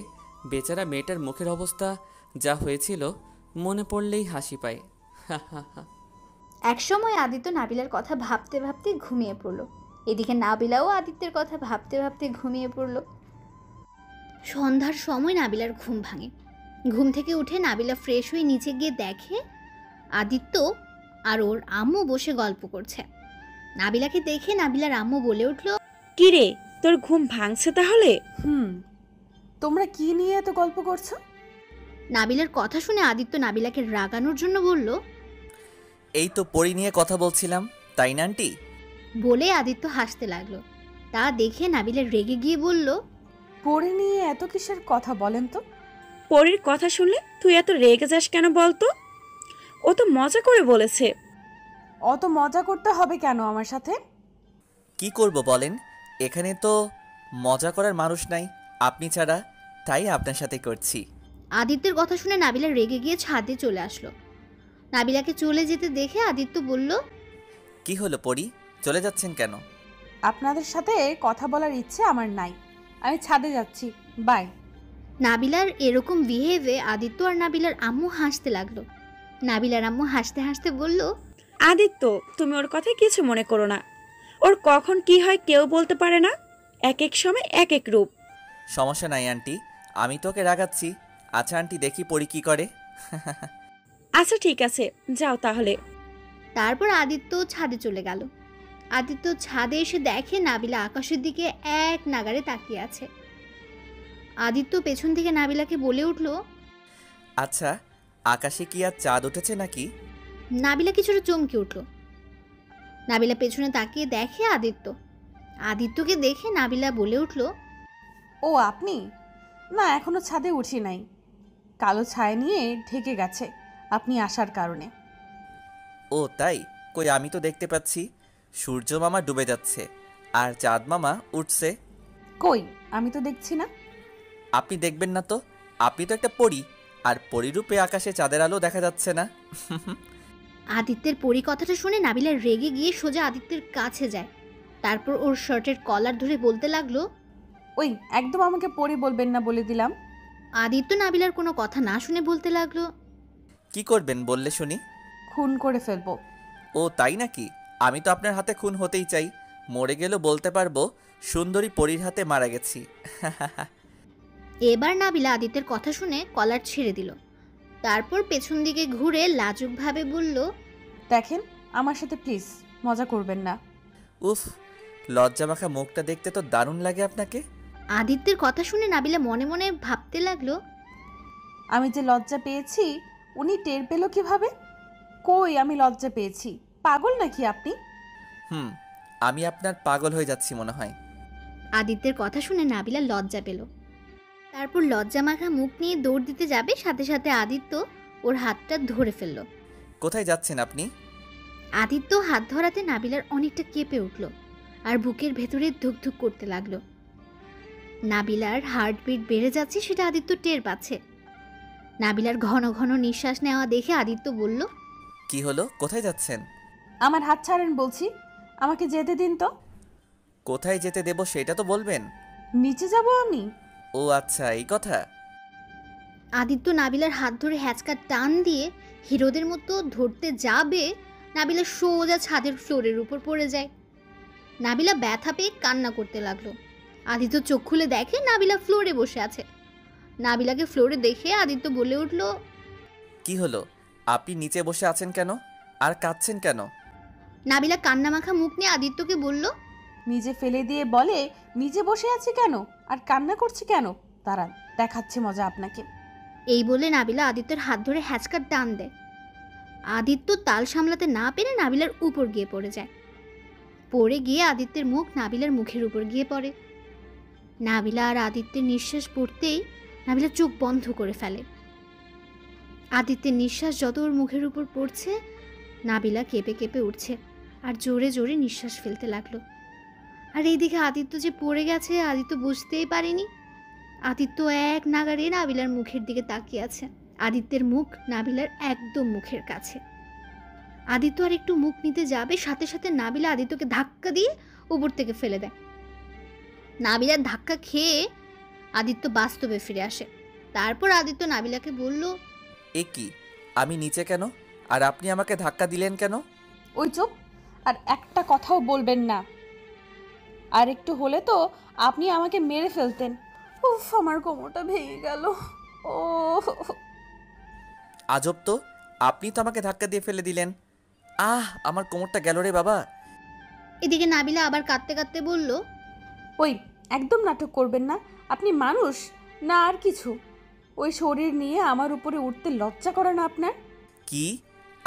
বেচারা মেয়েটার মুখের অবস্থা যা হয়েছিল মনে পড়লেই হাসি পায়। একসময় আদিত্য নাবিলার কথা ভাবতে ভাবতে ঘুমিয়ে পড়ল। এদিকে নাবিলাও আদিত্যের কথা ভাবতে ভাবতে ঘুমিয়ে পড়ল। সন্ধ্যার সময় নাবিলার ঘুম ভাঙে। ঘুম থেকে উঠে নাবিলা ফ্রেশ হয়ে নিচে গিয়ে দেখে আদিত্য আর ওর আম্মু বসে গল্প করছে। নাবিলাকে দেখে নাবিলার আম্মু বলে উঠল, কি রে, তোর ঘুম ভাঙছে তাহলে? তোমরা কি নিয়ে এত গল্প করছো? নাবিলার কথা শুনে আদিত্য নাবিলাকে রাগানোর জন্য বলল, এই তো পরি নিয়ে কথা বলছিলাম, তাই না আন্টি? বলে আদিত্য হাসতে লাগলো। তা দেখে নাবিলা রেগে গিয়ে বলল, পরি নিয়ে এত কিসের কথা বলেন তো? পরির কথা শুনলে তুই এত রেগে যাস কেন বলতো? ও তো মজা করে বলেছে। অত মজা করতে হবে কেন আমার সাথে? কি করব বলেন, এখানে তো মজা করার মানুষ নাই আপনি ছাড়া, তাই আপনার সাথে করছি। আদিত্যের কথা শুনে নাবিলা রেগে গিয়ে ছাদে চলে আসলো। নাবিলাকে চলে যেতে দেখে আদিত্য বলল, কি হলো পরি, চলে যাচ্ছেন কেন? আপনাদের সাথে কথা বলার ইচ্ছে আমার নাই, আমি ছাদে যাচ্ছি, বাই। নাবিলার এরকম বিহেভে আদিত্য আর নাবিলার আম্মু হাসতে লাগলো। নাবিলার আম্মু হাসতে হাসতে বলল, আদিত্য, তুমি ওর কথায় কিছু মনে করো না। ওর কখন কি হয় কেউ বলতে পারে না, এক এক সময় এক এক রূপ। সমস্যা নাই আন্টি, আমি তোকে রাগাচ্ছি। আচ্ছা আন্টি, দেখি পরি কি করে। আচ্ছা ঠিক আছে, যাও তাহলে। তারপর আদিত্য ছাদে চলে গেল। আদিত্য ছাদে এসে দেখে নাবিলা আকাশের দিকে এক নাগাড়ে তাকিয়ে আছে। আদিত্য পেছন থেকে নাবিলাকে বলে উঠল, আচ্ছা, আকাশে কি আর চাঁদ উঠেছে নাকি? নাবিলা কিছুটা চমকে উঠল। নাবিলা পেছনে তাকিয়ে দেখে আদিত্য। আদিত্যকে দেখে নাবিলা বলে উঠল, ও আপনি? না, এখনো ছাদে উঠি নাই, কালো ছায়া নিয়ে ঢেকে গেছে আপনি আসার কারণে। ও তাই? কই, আমি তো দেখতে পাচ্ছি সূর্য মামা ডুবে যাচ্ছে আর চাঁদ মামা উঠছে। কই, আমি তো দেখছি না। আপনি দেখবেন না তো, আপনি তো একটা পরী, আর পরীরূপে আকাশে চাঁদের আলো দেখা যাচ্ছে না। আদিত্যের পরি কথাটা শুনে নাবিলা রেগে গিয়ে সোজা আদিত্যের কাছে যায়। তারপর ওর শার্টের কলার ধরে বলতে লাগলো, ওই একদম আমাকে পরি বলবেন না বলে দিলাম। আদিত্য নাবিলার কোনো কথা না শুনে বলতে লাগলো, কি করবেন বললে শুনি? খুন করে ফেলবো। ও তাই নাকি? আমি তো আপনার হাতে খুন হতেই চাই, মরে গেলেও বলতে পারবো সুন্দরী পরীর হাতে মারা গেছি। এবার নাবিলা আদিত্যের কথা শুনে কলার ছেড়ে দিল। তারপর পেছন দিকে ঘুরে লাজুকভাবে বলল, দেখেন, আমার সাথে প্লিজ মজা করবেন না। উফ, লজ্জা মাখা মুখটা দেখতে তো দারুণ লাগে আপনাকে। আদিত্যের কথা শুনে নাবিলা মনে মনে ভাবতে লাগলো, আমি যে লজ্জা পেয়েছি উনি টের পেল কিভাবে? কই, আমি লজ্জা পেয়েছি? পাগল নাকি আপনি? আমি আপনার পাগল হয়ে যাচ্ছি মনে হয়। আদিত্যের কথা শুনে নাবিলা লজ্জা পেল। তারপর লজ্জা মাখা মুখ নিয়ে দৌড় দিতে যাবে, সাথে সাথে আদিত্য ওর হাতটা ধরে ফেলল। কোথায় যাচ্ছেন আপনি? আদিত্য হাত ধরাতে নাবিলার অনেকটা কেঁপে উঠল আর বুকের ভেতরে ধুকধুক করতে লাগলো। নাবিলার হার্টবিট বেড়ে যাচ্ছে, সেটা আদিত্য টের পাচ্ছে। নাবিলার ঘন ঘন নিঃশ্বাস নেওয়া দেখে আদিত্য বলল, কি হলো, কোথায় যাচ্ছেন? আমার হাত ছাড়েন বলছি, আমাকে যেতে দিন তো। কোথায় যেতে দেব সেটা তো বলবেন। নিচে যাব আমি। ও আচ্ছা, এই কথা। আদিত্য নাবিলার হাত ধরে হ্যাচকা টান দিয়ে হিরোদের মতো ধরতে যাবে, নাবিলা সোজা ছাদের ফ্লোরের উপর পড়ে যায়। নাবিলা ব্যথা পেয়ে কান্না করতে লাগলো। আদিত্য চোখ খুলে দেখে নাবিলা ফ্লোরে বসে আছে। নাবিলাকে ফ্লোরে দেখে আদিত্য বলে উঠল, কি হলো, আপনি নিচে বসে আছেন কেন আর কাঁদছেন কেন? নাবিলা কান্না মাখা মুখ নিয়ে আদিত্যকে বলল, নিজে ফেলে দিয়ে বলে নিজে বসে আছি কেন আর কান্না করছি কেন, দাঁড়ান দেখাচ্ছে মজা আপনাকে। এই বলে নাবিলা আদিত্যের হাত ধরে হ্যাচকার টান দেয়। আদিত্য তাল সামলাতে না পেরে নাবিলার উপর গিয়ে পড়ে যায়। পড়ে গিয়ে আদিত্যের মুখ নাবিলার মুখের উপর গিয়ে পড়ে। নাবিলা আর আদিত্যের নিঃশ্বাস পড়তেই নাবিলা চোখ বন্ধ করে ফেলে। আদিত্যের নিঃশ্বাস যত ওর মুখের উপর পড়ছে, নাবিলা কেঁপে কেঁপে উঠছে আর জোরে জোরে নিঃশ্বাস ফেলতে লাগলো। আর এইদিকে আদিত্য যে পড়ে গেছে আদিত্য বুঝতেই পারেনি। আদিত্য এক নাগাড়ে নাবিলার মুখের দিকে তাকিয়ে আছে। আদিত্যের মুখ নাবিলার একদম মুখের কাছে। আদিত্য আর একটু মুখ নিতে যাবে, সাথে সাথে নাবিলা আদিত্যকে ধাক্কা দিয়ে উপর থেকে ফেলে দেয়। নাবিলার ধাক্কা খেয়ে আদিত্য বাস্তবে ফিরে আসে। তারপর আদিত্য নাবিলাকে বলল, এ কি, আমি নিচে কেন আর আপনি আমাকে ধাক্কা দিলেন কেন? ওই চুপ, আর একটা কথাও বলবেন না। আর একটু হলে তো আপনি আমাকে মেরে ফেলতেন। উফ, আমার কোমরটা ভেঙে গেল। ও আজব তো, আপনি তো আমাকে ধাক্কা দিয়ে ফেলে দিলেন। আমার কোমরটা গেল রে বাবা। এদিকে নাবিলা আবার কাঁদতে কাঁদতে বলল, ওই একদম নাটক করবেন না, আপনি মানুষ না আর কিছু। ওই শরীর নিয়ে আমার উপরে উঠতে লজ্জা করে না আপনার? কি,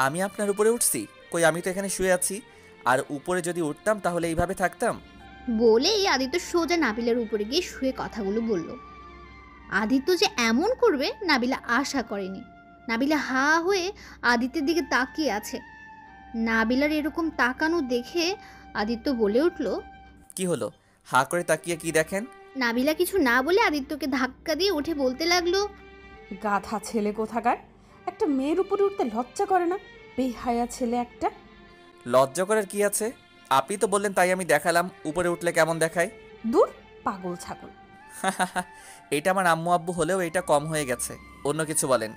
আমি আপনার উপরে উঠছি? কই, আমি তো এখানে শুয়ে আছি, আর উপরে যদি উঠতাম তাহলে এইভাবে থাকতাম। বলেই আদিত্য সোজা নাবিলার উপরে গিয়ে শুয়ে কথাগুলো বলল। আদিত্য যে এমন করবে নাবিলা আশা করেনি। নাবিলা হা হয়ে আদিত্যের দিকে তাকিয়ে আছে। নাবিলার এরকম তাকানো দেখে আদিত্য বলে উঠল, কি হলো, হা করে তাকিয়ে কি দেখেন? নাবিলা কিছু না বলে আদিত্যকে ধাক্কা দিয়ে উঠে বলতে লাগলো, গাধা ছেলে কোথাকার, একটা মেয়ের উপরে উঠতে লজ্জা করে না, বেহায়া ছেলে একটা। লজ্জা করার কি আছে? আপনি তো বললেন তাই আমি দেখালাম উপরে উঠলে কেমন দেখায়। দূর পাগল ছাগল। এটা আমার আম্মু আব্বু হলেও এটা কম হয়ে গেছে। অন্য কিছু বলেন।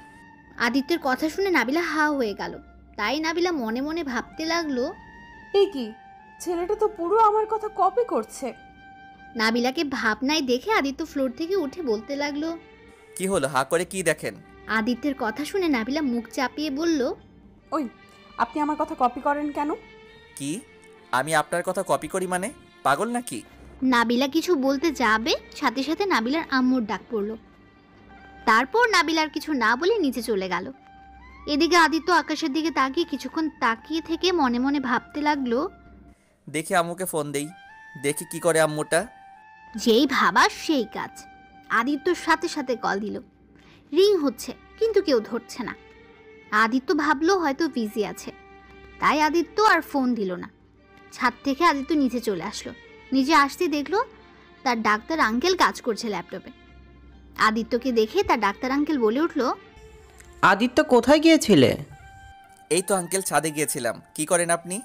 আদিত্যের কথা শুনে নাবিলা হা হয়ে গেল। তাই নাবিলা মনে মনে ভাবতে লাগলো, এই কি, ছেলেটা তো পুরো আমার কথা কপি করছে। নাবিলাকে ভাবনায় দেখে আদিত্য ফ্লোর থেকে উঠে বলতে লাগলো, কি হলো, হা করে কি দেখেন? আদিত্যের কথা শুনে নাবিলা মুখ চাপিয়ে বলল, ওই আপনি আমার কথা কপি করেন কেন? কি আমি আপনার কথা কপি করি মানে? পাগল নাকি? নাবিলা কিছু বলতে যাবে, সাথে সাথে নাবিলার আম্মুর ডাক পড়ল। তারপর নাবিলার কিছু না বলে নিচে চলে গেল। এদিকে আদিত্য আকাশের দিকে তাকিয়ে কিছুক্ষণ তাকিয়ে থেকে মনে মনে ভাবতে লাগলো, দেখি আম্মুকে ফোন দেই, দেখি কি করে আম্মুটা। যেই ভাবা সেই কাজ। আদিত্যর সাথে সাথে কল দিল। রিং হচ্ছে কিন্তু কেউ ধরছে না। আদিত্য ভাবলো হয়তো বিজি আছে, তাই আদিত্য আর ফোন দিল না। ছাদ থেকে আদিত্য নিচে চলে আসলো। নিচে আসতে দেখলো তার ডাক্তার আঙ্কেল কাজ করছে ল্যাপটপে। আদিত্যকে দেখে তার ডাক্তার আঙ্কেল বলে উঠল, আদিত্য কোথায় গিয়েছিলে? এই তো আঙ্কেল, ছাদে গিয়েছিলাম। কি করেন আপনি?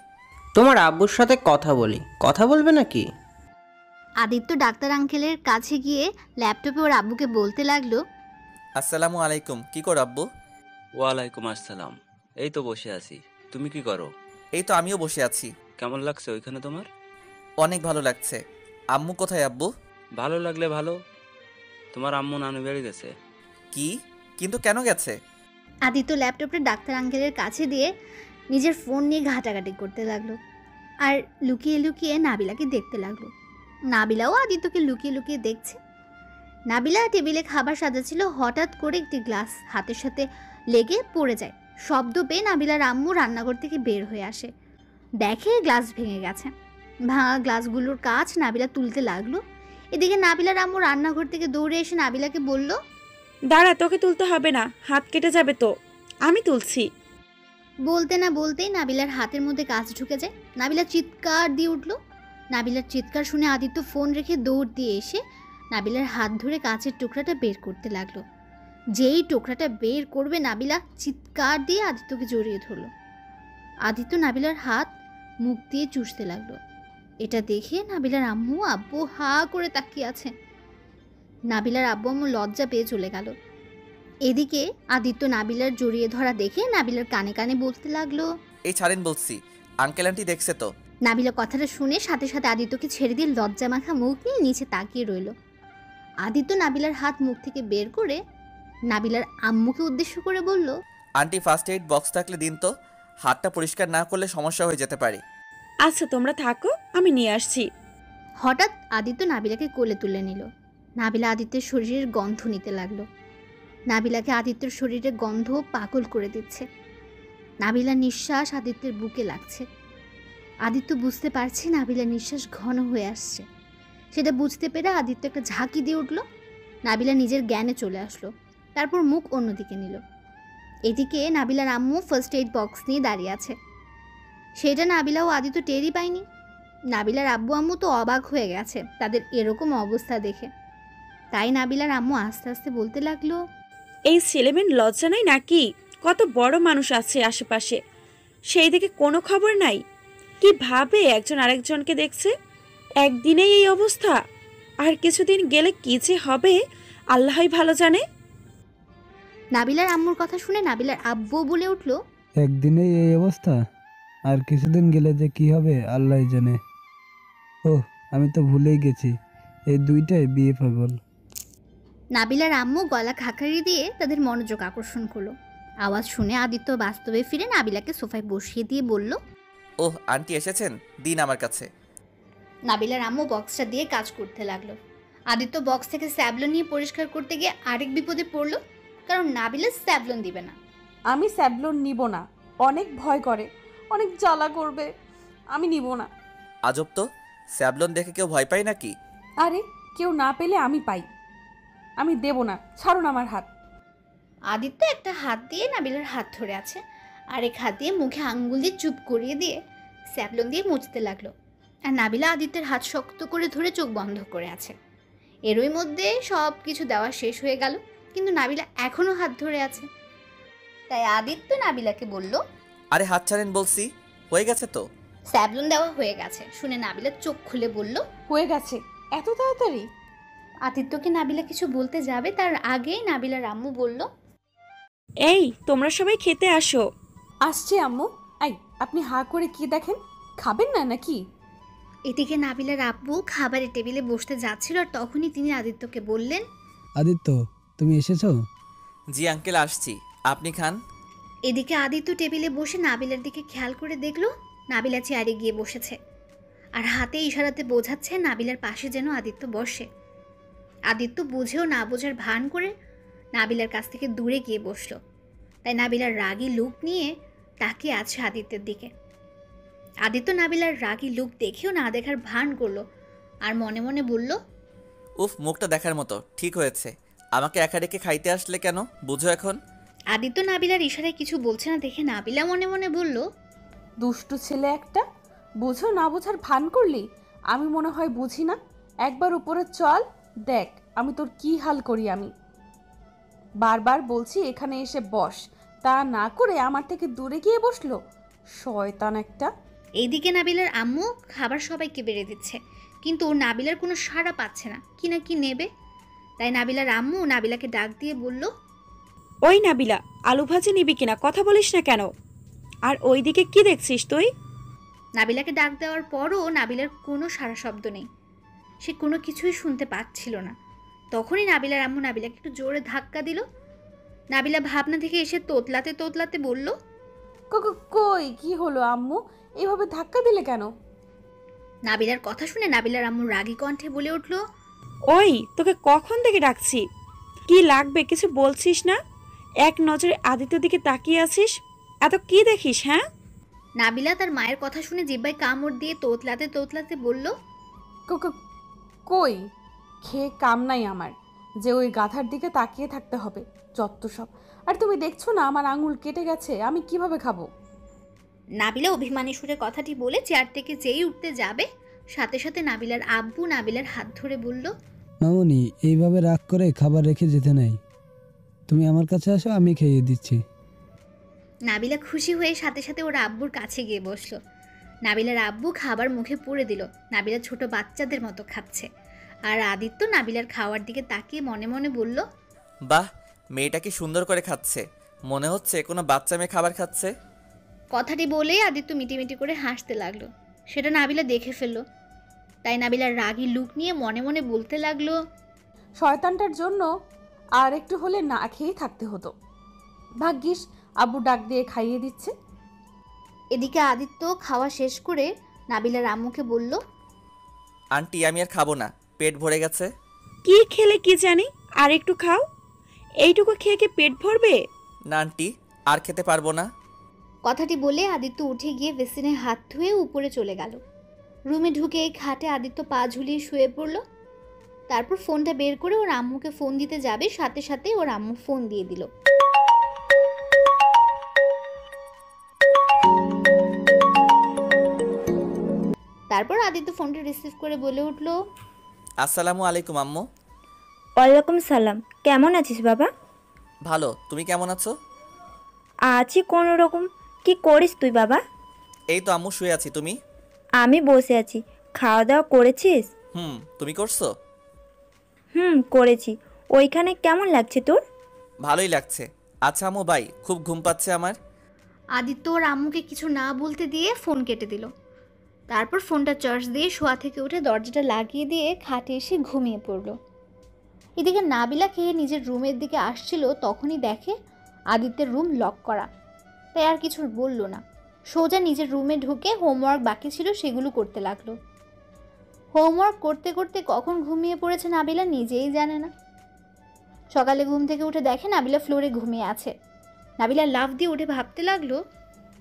তোমার আব্বুর সাথে কথা বলি। কথা বলবে নাকি? আদিত্য ডাক্তার আঙ্কেলের কাছে গিয়ে ল্যাপটপে ওর আব্বুকে বলতে লাগলো, আসসালামু আলাইকুম। কি করো আব্বু? ওয়ালাইকুম আসসালাম। এই তো বসে আছি। তুমি কি করো? এই তো আমিও বসে আছি। কেমন লাগছে ওইখানে তোমার? অনেক ভালো লাগছে। আম্মু কোথায় আব্বু? ভালো লাগলে ভালো, তোমার আম্মু নানু বাড়ি গেছে। কি? কিন্তু কেন গেছে? আদিত্য ল্যাপটপটা ডাক্তার আঙ্কেলের কাছে দিয়ে নিজের ফোন নিয়ে ঘাটাঘাটি করতে লাগলো আর লুকিয়ে লুকিয়ে নাবিলাকে দেখতে লাগলো। নাবিলাও আদিত্যকে লুকিয়ে লুকিয়ে দেখছে। নাবিলা টেবিলে খাবার সাজাচ্ছিল, হঠাৎ করে একটি গ্লাস হাতের সাথে লেগে পড়ে যায়। শব্দ পেয়ে নাবিলার আম্মু রান্নাঘর থেকে বের হয়ে আসে, দেখে গ্লাস ভেঙে গেছে। ভাঙা গ্লাসগুলোর কাছ নাবিলা তুলতে লাগলো। এদিকে নাবিলার আম্মু রান্নাঘর থেকে দৌড়ে এসে নাবিলাকে বলল, দাঁড়া, তোকে তুলতে হবে না, হাত কেটে যাবে তো, আমি তুলছি। বলতে না বলতেই নাবিলার হাতের মধ্যে কাঁচ ঢুকে যায়। নাবিলা চিৎকার দিয়ে উঠল। নাবিলার চিৎকার শুনে আদিত্য ফোন রেখে দৌড় দিয়ে এসে নাবিলার হাত ধরে কাঁচের টুকরাটা বের করতে লাগলো। যেই টুকরাটা বের করবে নাবিলা চিৎকার দিয়ে আদিত্যকে জড়িয়ে ধরল। আদিত্য নাবিলার হাত মুখ দিয়ে চুষতে লাগলো। এটা দেখে নাবিলার আম্মু আব্বু হা করে তাকিয়ে আছে। নাবিলার আব্বু আম্মু লজ্জা পেয়ে চলে গেল। এদিকে আদিত্য নাবিলার জড়িয়ে ধরা দেখে নাবিলার কানে কানে বলতে লাগলো, এই ছাড়েন বলছি, আঙ্কেল আন্টি দেখছে তো। নাবিলা কথাটা শুনে সাথে সাথে আদিত্যকে ছেড়ে দিয়ে লজ্জা মাখা মুখ নিয়ে নিচে তাকিয়ে রইল। আদিত্য নাবিলার হাত মুখ থেকে বের করে নাবিলার আম্মুকে উদ্দেশ্য করে বলল, আন্টি ফার্স্ট এইড বক্স থাকলে দিন তো, হাতটা পরিষ্কার না করলে সমস্যা হয়ে যেতে পারে। আচ্ছা তোমরা থাকো, আমি নিয়ে আসছি। হঠাৎ আদিত্য নাবিলাকে কোলে তুলে নিল। নাবিলা আদিত্যের শরীরের গন্ধ নিতে লাগলো। নাবিলাকে আদিত্যের শরীরের গন্ধ পাগল করে দিচ্ছে। নাবিলার নিঃশ্বাস আদিত্যের বুকে লাগছে। আদিত্য বুঝতে পারছে নাবিলার নিঃশ্বাস ঘন হয়ে আসছে। সেটা বুঝতে পেরে আদিত্য একটা ঝাঁকি দিয়ে উঠল। নাবিলা নিজের জ্ঞানে চলে আসলো, তারপর মুখ অন্যদিকে নিল। এদিকে নাবিলার আম্মু ফার্স্ট এইড বক্স নিয়ে দাঁড়িয়ে আছে। সেটা নাবিলা ও আদিত্য টেরই পায়নি। নাবিলার আব্বু আম্মু তো অবাক হয়ে গেছে তাদের এরকম অবস্থা দেখে। তাই নাবিলার আম্মু আস্তে আস্তে বলতে লাগলো, এই ছেলেমেন লজ্জা নাই নাকি? কত বড় মানুষ আছে আশেপাশে, সেই দিকে কোনো খবর নাই। কি ভাবে একজন আরেকজনকে দেখছে? একদিনেই এই অবস্থা, আর কিছুদিন গেলে কি যে হবে আল্লাহই ভালো জানে। নাবিলার আম্মুর কথা শুনে নাবিলার আব্বু বলে উঠল, একদিনেই এই অবস্থা, আর কিছুদিন গেলে যে কি হবে আল্লাহ জানে। ও আমি তো ভুলেই গেছি, এই দুইটাই বিয়ে পাগল। নাবিলার আম্মু গলা খাকারি দিয়ে তাদের মনোযোগ আকর্ষণ করলো। আওয়াজ শুনে আদিত্য বাস্তবে ফিরে নাবিলাকে সোফায় বসিয়ে দিয়ে বলল, ওহ আন্টি এসেছেন, দিন আমার কাছে। নাবিলার আম্মু বক্সটা দিয়ে কাজ করতে লাগলো। আদিত্য বক্স থেকে স্যাভলন নিয়ে পরিষ্কার করতে গিয়ে আরেক বিপদে পড়লো, কারণ নাবিলা স্যাভলন দিবে না। আমি স্যাভলন নিব না, অনেক ভয় করে, অনেক জ্বালা করবে, আমি নিব না। আজব তো, স্যাভলন দেখে কেউ ভয় পায় নাকি? আরে কেউ না পেলে আমি পাই, আমি দেব না, ছাড়ুন আমার হাত। আদিত্য একটা হাত দিয়ে নাবিলার হাত ধরে আছে, আরেক হাত দিয়ে মুখে আঙ্গুল দিয়ে চুপ করিয়ে দিয়ে স্যাভলন দিয়ে মুছতে লাগলো। আর নাবিলা আদিত্যের হাত শক্ত করে ধরে চোখ বন্ধ করে আছে। এরই মধ্যে সব কিছু দেওয়া শেষ হয়ে গেল, কিন্তু নাবিলা এখনও হাত ধরে আছে। তাই আদিত্য নাবিলাকে বলল, আরে হাত ছাড়েন বলছি, হয়ে গেছে তো? স্যাবলুন দেওয়া হয়ে গেছে শুনে নাবিলা চোখ খুলে বলল, হয়ে গেছে এত তাড়াতাড়ি? আদিত্যকে নাবিলা কিছু বলতে যাবে তার আগেই নাবিলার আম্মু বলল, এই তোমরা সবাই খেতে আসো। আসছে আম্মু। আই আপনি হা করে কি দেখেন, খাবেন না নাকি? এদিকে নাবিলার আব্বু খাবারের টেবিলে বসতে যাচ্ছিল আর তখনই তিনি আদিত্যকে বললেন, আদিত্য তুমি এসেছো? জি আঙ্কেল, আসছি, আপনি খান। এদিকে আদিত্য টেবিলে বসে নাবিলার দিকে খেয়াল করে দেখল নাবিলা চেয়ারে গিয়ে বসেছে আর হাতে ইশারাতে বোঝাচ্ছে নাবিলার পাশে যেন আদিত্য বসে। আদিত্য বুঝেও না বোঝার ভান করে নাবিলার কাছ থেকে দূরে গিয়ে বসলো। তাই নাবিলার রাগী লুক নিয়ে তাকিয়ে আছে আদিত্যের দিকে। আদিত্য নাবিলার রাগী লুক দেখেও না দেখার ভান করলো আর মনে মনে বলল, উফ, মুখটা দেখার মতো। ঠিক হয়েছে, আমাকে একা রেখে খাইতে আসলে কেন, বুঝো এখন? আদিত্য নাবিলার ইশারায় কিছু বলছে না দেখে নাবিলা মনে মনে বলল, দুষ্টু ছেলে একটা, বুঝো না বোঝার ভান করলি। আমি মনে হয় বুঝি না। একবার উপরে চল, দেখ আমি তোর কি হাল করি। আমি বারবার বলছি এখানে এসে বস, তা না করে আমার থেকে দূরে গিয়ে বসলো, শয়তান একটা। এইদিকে নাবিলার আম্মু খাবার সবাইকে বেড়ে দিচ্ছে, কিন্তু নাবিলার কোনো সাড়া পাচ্ছে না, কি না কি নেবে। তাই নাবিলার আম্মু নাবিলাকে ডাক দিয়ে বলল, ওই নাবিলা, আলু ভাজি নিবি কিনা, কথা বলিস না কেন? আর ওইদিকে কি দেখছিস তুই? নাবিলাকে ডাক দেওয়ার পরও নাবিলার কোনো সাড়া শব্দ নেই, সে কোনো কিছুই শুনতে পাচ্ছিল না। তখনই নাবিলার আম্মু নাবিলাকে একটু জোরে ধাক্কা দিল। নাবিলা ভাবনা থেকে এসে তোতলাতে তোতলাতে বলল, কই কি হলো আম্মু, এভাবে ধাক্কা দিলে কেন? নাবিলার কথা শুনে নাবিলার আম্মু রাগী কণ্ঠে বলে উঠল, ওই তোকে কখন থেকে ডাকছি, কি লাগবে কিছু বলছিস না? এক নজরে আদিত্যর দিকে তাকিয়ে আছিস, এত কি দেখিস? হ্যাঁ? নাবিলা তার মায়ের কথা শুনে জিব্বায় কামড় দিয়ে তোতলাতে তোতলাতে বলল, কই খেয়ে কাম নাই আমার যে ওই গাধার দিকে তাকিয়ে থাকতে হবে, যত সব। আর তুমি দেখছো না আমার আঙুল কেটে গেছে, আমি কিভাবে খাবো? নাবিলা অভিমানী সুরে কথাটি বলে চেয়ার থেকে যেই উঠতে যাবে সাথে সাথে নাবিলার আব্বু নাবিলার হাত ধরে বলল, মামনি এইভাবে রাগ করে খাবার রেখে যেতে নাই, তুমি আমার কাছে আসো, আমি খেয়ে দিচ্ছি। নাবিলা খুশি হয়ে সাথে সাথে ওর আব্বুর কাছে গিয়ে বসলো। নাবিলার আব্বু খাবার মুখে পুরে দিল। নাবিলা ছোট বাচ্চাদের মতো খাচ্ছে আর আদিত্য নাবিলার খাওয়ার দিকে তাকিয়ে মনে মনে বলল, বাহ, মেয়েটা কি সুন্দর করে খাচ্ছে, মনে হচ্ছে কোনো বাচ্চা মেয়ে খাবার খাচ্ছে। কথাটি বলেই আদিত্য মিটিমিটি করে হাসতে লাগলো। সেটা নাবিলা দেখে ফেললো। তাই নাবিলার রাগী লুক নিয়ে মনে মনে বলতে লাগলো, শয়তানটার জন্য আর একটু হলে না খেয়ে থাকতে হতো, ভাগ্যিস আব্বু ডাক দিয়ে খাইয়ে দিচ্ছে। এদিকে আদিত্য খাওয়া শেষ করে নাবিলার আম্মুকে বলল, আন্টি আমি আর খাবো না, পেট ভরে গেছে। কি খেলে কি জানি, আর একটু খাও। এইটুকু খেয়ে কি পেট ভরবে? না আন্টি, আর খেতে পারবো না। কথাটি বলে আদিত্য উঠে গিয়ে বেসিনে হাত ধুয়ে উপরে চলে গেল। রুমে ঢুকে খাটে আদিত্য পা ঝুলিয়ে শুয়ে পড়ল। তারপর ফোনটা বের করে ওর আম্মুকে ফোন দিতে যাবে, সাথে সাথে ওর আম্মু ফোন দিয়ে দিল। তারপর আদিত্য ফোনটা রিসিভ করে বলে উঠল, আসসালামু আলাইকুম আম্মু। ওয়ালাইকুম সালাম, কেমন আছিস বাবা? ভালো, তুমি কেমন আছো? আছি কোনো রকম। কি করিস তুই বাবা? এই তো আম্মু, শুয়ে আছি। তুমি? আমি বসে আছি। খাওয়া দাওয়া করেছিস? তুমি করছো? করেছি। ওইখানে কেমন লাগছে তোর? ভালোই লাগছে। আচ্ছা আম্মু, বাই, খুব ঘুম পাচ্ছে আমার। আদিত্য ওর আম্মুকে কিছু না বলতে দিয়ে ফোন কেটে দিল। তারপর ফোনটা চার্জ দিয়ে শোয়া থেকে উঠে দরজাটা লাগিয়ে দিয়ে খাটে এসে ঘুমিয়ে পড়ল। এদিকে নাবিলা খেয়ে নিজের রুমের দিকে আসছিল, তখনই দেখে আদিত্যের রুম লক করা। তাই আর কিছু বলল না, সোজা নিজের রুমে ঢুকে হোমওয়ার্ক বাকি ছিল সেগুলো করতে লাগলো। হোমওয়ার্ক করতে করতে কখন ঘুমিয়ে পড়েছে নাবিলা নিজেই জানে না। সকালে ঘুম থেকে উঠে দেখে নাবিলা ফ্লোরে ঘুমিয়ে আছে। নাবিলা লাফ দিয়ে উঠে ভাবতে লাগলো,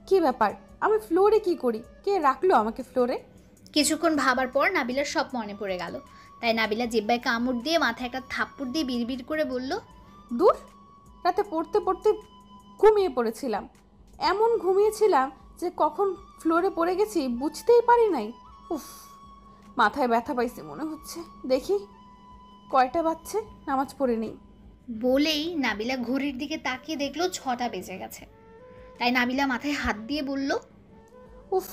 কি ব্যাপার, আমি ফ্লোরে কি করি, কে রাখলো আমাকে ফ্লোরে? কিছুক্ষণ ভাবার পর নাবিলার সব মনে পড়ে গেল। তাই নাবিলা জিব্বায় কামড় দিয়ে মাথায় একটা থাপ্পড় দিয়ে বিড়বিড় করে বলল, দূর, রাতে পড়তে পড়তে ঘুমিয়ে পড়েছিলাম। এমন ঘুমিয়েছিলাম যে কখন ফ্লোরে পড়ে গেছি বুঝতেই পারি নাই। উফ, মাথায় ব্যথা পাইছে মনে হচ্ছে। দেখি কয়টা বাজছে, নামাজ পড়ে নেই। বলেই নাবিলা ঘড়ির দিকে তাকিয়ে দেখলো 6টা বেজে গেছে। তাই নাবিলা মাথায় হাত দিয়ে বলল, উফ,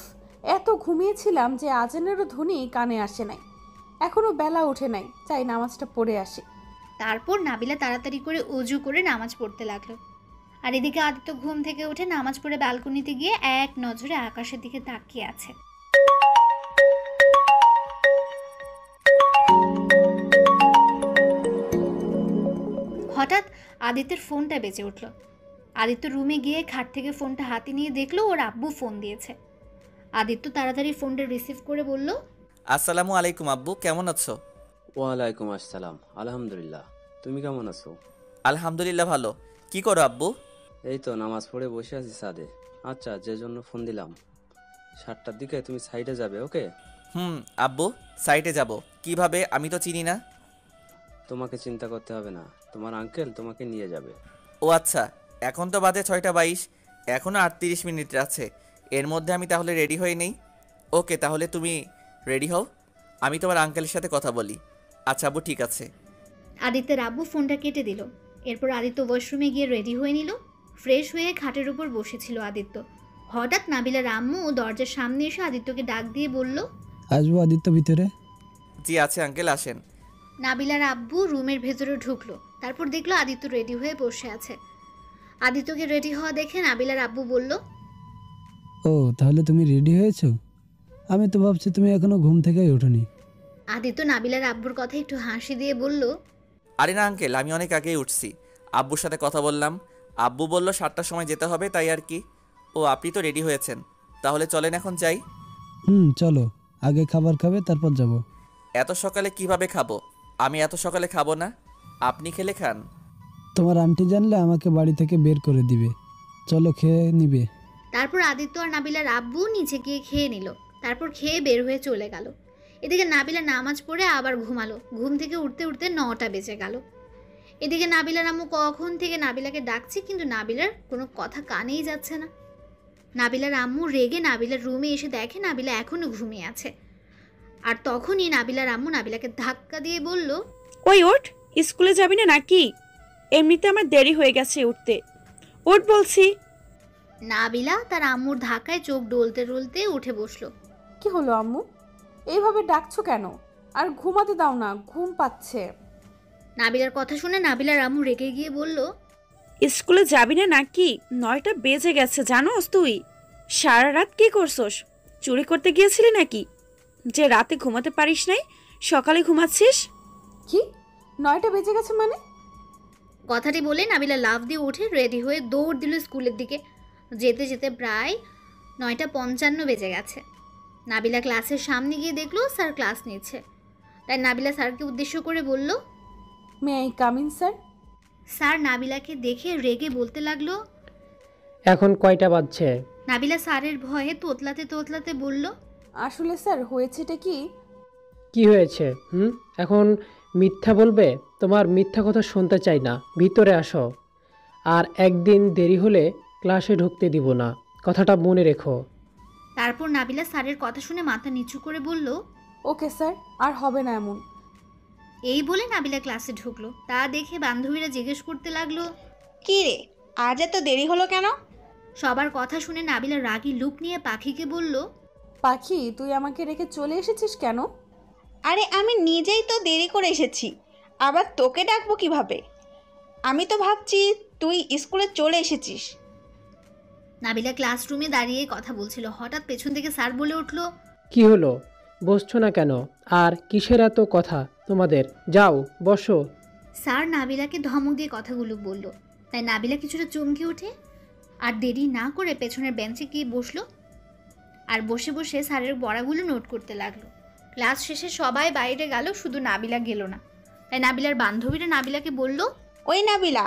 এত ঘুমিয়েছিলাম যে আজানেরও ধ্বনি কানে আসে নাই। এখনো বেলা ওঠে নাই, চাই নামাজটা পড়ে আসি। তারপর নাবিলা তাড়াতাড়ি করে অজু করে নামাজ পড়তে লাগলো। আর এদিকে আদিত্য ঘুম থেকে উঠে নামাজ পড়ে ব্যালকনিতে গিয়ে এক নজরে আকাশের দিকে তাকিয়ে আছে। হঠাৎ আদিত্যের ফোনটা বেজে উঠল। আদিত্য রুমে গিয়ে খাট থেকে ফোনটা হাতে নিয়ে দেখলো ওর আব্বু ফোন দিয়েছে। আদিত্য তাড়াতাড়ি ফোনটা রিসিভ করে বলল, আসসালামু আলাইকুম আব্বু, কেমন আছো? ওয়ালাইকুম আসসালাম, আলহামদুলিল্লাহ। তুমি কেমন আছো? আলহামদুলিল্লাহ ভালো। কি করো আব্বু? এই তো নামাজ পড়ে বসে আছি ছাদে। আচ্ছা, যে জন্য ফোন দিলাম, 7টার দিকে তুমি সাইডে যাবে, ওকে? আব্বু, সাইটে যাব কিভাবে? আমি তো চিনি না। তোমাকে চিন্তা করতে হবে না, তোমার আঙ্কেল তোমাকে নিয়ে যাবে। ও আচ্ছা, এখন তো বাজে 6টা 22, এখনও 38 মিনিট আছে। এর মধ্যে আমি তাহলে রেডি হয়ে নেই। ওকে, তাহলে তুমি রেডি হও, আমি তোমার আঙ্কেলের সাথে কথা বলি। আচ্ছা আব্বু, ঠিক আছে। আদিত্যের আব্বু ফোনটা কেটে দিল। এরপর আদিত্য ওয়াশরুমে গিয়ে রেডি হয়ে নিল। ফ্রেশ হয়ে খাটের উপর বসেছিল আদিত্য। হঠাৎ নাবিলার আম্মু দরজার সামনে এসে আদিত্যকে ডাক দিয়ে বলল, আসবো আদিত্য ভিতরে? জি আছে আঙ্কেল, আসেন। নাবিলার আব্বু রুমের ভেতরে ঢুকলো। তারপর দেখলো আদিত্য রেডি হয়ে বসে আছে। আদিত্যকে রেডি হওয়া দেখে নাবিলার আব্বু বলল, ও তাহলে তুমি রেডি হয়েছো? আমি তো ভাবছি তুমি এখনো ঘুম থেকেই ওঠোনি। আদিত্য নাবিলার আব্বুর কথা একটু হাসি দিয়ে বলল, আরে না আঙ্কেল, আমি অনেক আগেই উঠছি। আব্বুর সাথে কথা বললাম, আব্বু বলল 7টার সময় যেতে হবে, তাই আর কি। ও আপনি তো রেডি হয়েছেন, তাহলে চলেন এখন যাই। চলো, আগে খাবার খাবে তারপর যাব। এত সকালে কিভাবে খাবো? আমি এত সকালে খাবো না, আপনি খেলে খান। তোমার আন্টি জানলে আমাকে বাড়ি থেকে বের করে দিবে। চলো, খেয়ে নিবে। তারপর আদিত্য আর নাবিলার আব্বু নিচে গিয়ে খেয়ে নিল। তারপর খেয়ে বের হয়ে চলে গেল। এদিকে নাবিলা নামাজ পড়ে আবার ঘুমালো। ঘুম থেকে উঠতে উঠতে 9টা বেজে গেল। এদিকে নাবিলার আম্মু কখন থেকে নাবিলাকে ডাকছে, কিন্তু নাবিলার কোনো কথা কানেই যাচ্ছে না। নাবিলার আম্মু রেগে নাবিলার রুমে এসে দেখে নাবিলা এখনো ঘুমিয়ে আছে। আর তখনই নাবিলার আম্মু নাবিলাকে ধাক্কা দিয়ে বলল, ওই ওঠ, স্কুলে যাবি না নাকি? এমনিতে আমার দেরি হয়ে গেছে উঠতে, ওঠ বলছি। নাবিলা তার আম্মুর ধাক্কায় চোখ ডলতে ডলতে উঠে বসলো। কি হলো আম্মু, এইভাবে ডাকছো কেন? আর ঘুমাতে দাও না, ঘুম পাচ্ছে। নাবিলার কথা শুনে নাবিলার আম্মু রেগে গিয়ে বলল, স্কুলে যাবি না নাকি? 9টা বেজে গেছে, জানোস তুই? সারা রাত কি করছস? চুরি করতে গিয়েছিলি নাকি, যে রাতে ঘুমাতে পারিস নাই, সকালে ঘুমাচ্ছিস? কি 9টা বেজে গেছে মানে? কথাটি বলে নাবিলা লাফ দিয়ে উঠে রেডি হয়ে দৌড় দিল স্কুলের দিকে। যেতে যেতে প্রায় 9টা 55 বেজে গেছে। নাবিলা ক্লাসের সামনে গিয়ে দেখলো স্যার ক্লাস নিচ্ছে। তাই নাবিলা স্যারকে উদ্দেশ্য করে বলল, may I come in sir? Sir নাবিলাকে দেখে রেগে বলতে লাগলো, এখন কয়টা বাজছে? নাবিলা স্যারের ভয়ে তোতলাতে তোতলাতে বলল, আসলে স্যার হয়েছেটা কি? কি হয়েছে? এখন মিথ্যা বলবে? তোমার মিথ্যা কথা শুনতে চাই না, ভিতরে আসো। আর একদিন দেরি হলে ক্লাসে ঢুকতে দিব না, কথাটা মনে রেখো। তারপর নাবিলা স্যারের কথা শুনে মাথা নিচু করে বলল, ওকে স্যার, আর হবে না এমন। এই বলে নাবিলা ক্লাসে ঢুকলো। তা দেখে বান্ধবীরা জিজ্ঞেস করতে লাগলো, কি রে, আজ এত দেরি হলো কেন? সবার কথা শুনে নাবিলা রাগী লুক নিয়ে পাখিকে বলল, পাখি, তুই আমাকে রেখে চলে এসেছিস কেন? আরে আমি নিজেই তো দেরি করে এসেছি, আবার তোকে ডাকবো কিভাবে? আমি তো ভাবছি তুই স্কুলে চলে এসেছিস। নাবিলা ক্লাসরুমে দাঁড়িয়ে কথা বলছিল। হঠাৎ পেছন থেকে স্যার বলে উঠল, কি হলো, বসছো না কেন? আর কিসের এত কথা তোমাদের? যাও বসো। স্যার নাবিলাকে ধমক দিয়ে কথাগুলো বলল। তাই নাবিলা কিছুটা চমকে ওঠে আর দেরি না করে পেছনের বেঞ্চে গিয়ে বসলো। আর বসে বসে স্যারের পড়াগুলো নোট করতে লাগলো। ক্লাস শেষে সবাই বাইরে গেল, শুধু নাবিলা গেল না। তাই নাবিলার বান্ধবীরা নাবিলাকে বলল, ওই নাবিলা,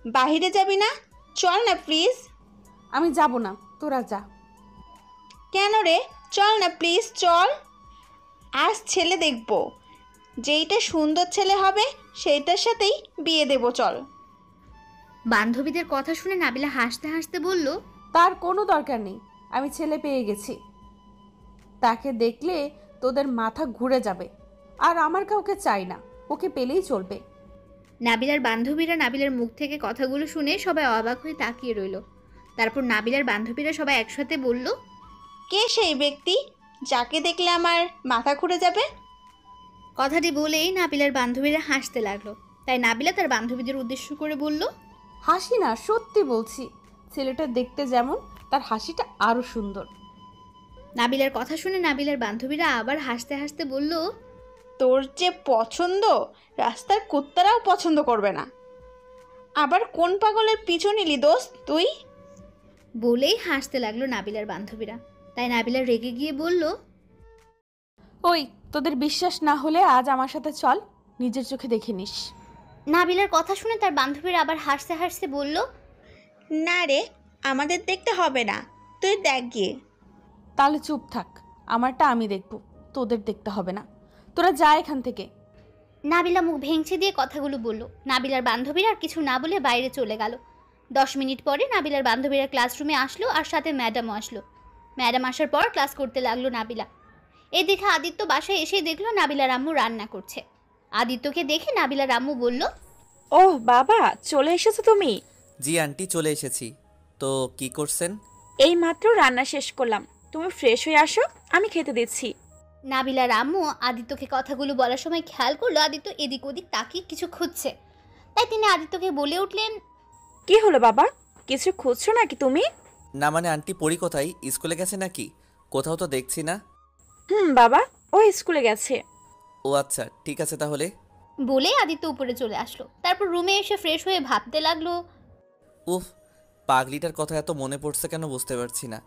বাহিরে যাবি না? চল না প্লিজ। আমি যাব না, তোরা যা। কেন রে? চল না প্লিজ, চল। আজ ছেলে দেখব, যেইটা সুন্দর ছেলে হবে সেইটার সাথেই বিয়ে দেব, চল। বান্ধবীদের কথা শুনে নাবিলা হাসতে হাসতে বলল, তার কোনো দরকার নেই, আমি ছেলে পেয়ে গেছি। তাকে দেখলে তোদের মাথা ঘুরে যাবে। আর আমার কাউকে চাই না, ওকে পেলেই চলবে। নাবিলার বান্ধবীরা নাবিলার মুখ থেকে কথাগুলো শুনে সবাই অবাক হয়ে তাকিয়ে রইল। তারপর নাবিলার বান্ধবীরা সবাই একসাথে বলল, কে সেই ব্যক্তি যাকে দেখলে আমার মাথা ঘুরে যাবে? কথাটি বলেই নাবিলার বান্ধবীরা হাসতে লাগলো। তাই নাবিলা তার বান্ধবীদের উদ্দেশ্য করে বলল, হাসি না, সত্যি বলছি, ছেলেটা দেখতে যেমন তার হাসিটা আরো সুন্দর। নাবিলার কথা শুনে নাবিলার বান্ধবীরা আবার হাসতে হাসতে বলল, তোর যে পছন্দ রাস্তার কুত্তারাও পছন্দ করবে না। আবার কোন পাগলের পিছু নিলি দোস্ত তুই? বলেই হাসতে লাগলো নাবিলার বান্ধবীরা। তাই নাবিলা রেগে গিয়ে বলল, ওই তোদের বিশ্বাস না হলে আজ আমার সাথে চল, নিজের চোখে দেখে নিস। নাবিলার কথা শুনে তার বান্ধবীরা আবার হাসতে হাসতে বলল, না রে, আমাদের দেখতে হবে না, তুই দেখ গিয়ে। তাহলে চুপ থাক, আমারটা আমি দেখব, তোদের দেখতে হবে না, তোরা যা এখান থেকে। নাবিলা মুখ ভেঙচি দিয়ে কথাগুলো বলল। নাবিলার বান্ধবীরা আর কিছু না বলে বাইরে চলে গেল। 10 মিনিট পরে নাবিলার বান্ধবীরা ক্লাসরুমে আসলো আর সাথে ম্যাডামও আসলো। ম্যাডাম আসার পর ক্লাস করতে লাগলো নাবিলা। এদিকে আদিত্য বাসায় এসে দেখলো নাবিলার আম্মু রান্না করছে। আদিত্যকে দেখে নাবিলার আম্মু বলল, ওহ বাবা, চলে এসেছো তুমি? জি আন্টি, চলে এসেছি। তো কি করছেন? এই মাত্র রান্না শেষ করলাম, তুমি ফ্রেশ হয়ে আসো, আমি খেতে দিচ্ছি। নাবিলার আম্মু আদিত্যকে কথাগুলো বলার সময় খেয়াল করলো আদিত্য এদিক ওদিক তাকিয়ে কিছু খুঁজছে। তাই তিনি আদিত্যকে বলে উঠলেন, কি হলো বাবা, কিছু খুঁজছো নাকি তুমি? না মানে আন্টি, পড়ি কোথায়? স্কুলে গেছে নাকি? কোথাও তো দেখছি না। বাবা, ও স্কুলে গেছে। ও আচ্ছা, ঠিক আছে তাহলে। বলে আদিত্য উপরে চলে আসলো। তারপর রুমে এসে ফ্রেশ হয়ে ভাবতে লাগলো, উফ, পাগলিটার কথা এত মনে পড়ছে কেন বুঝতে পারছি না।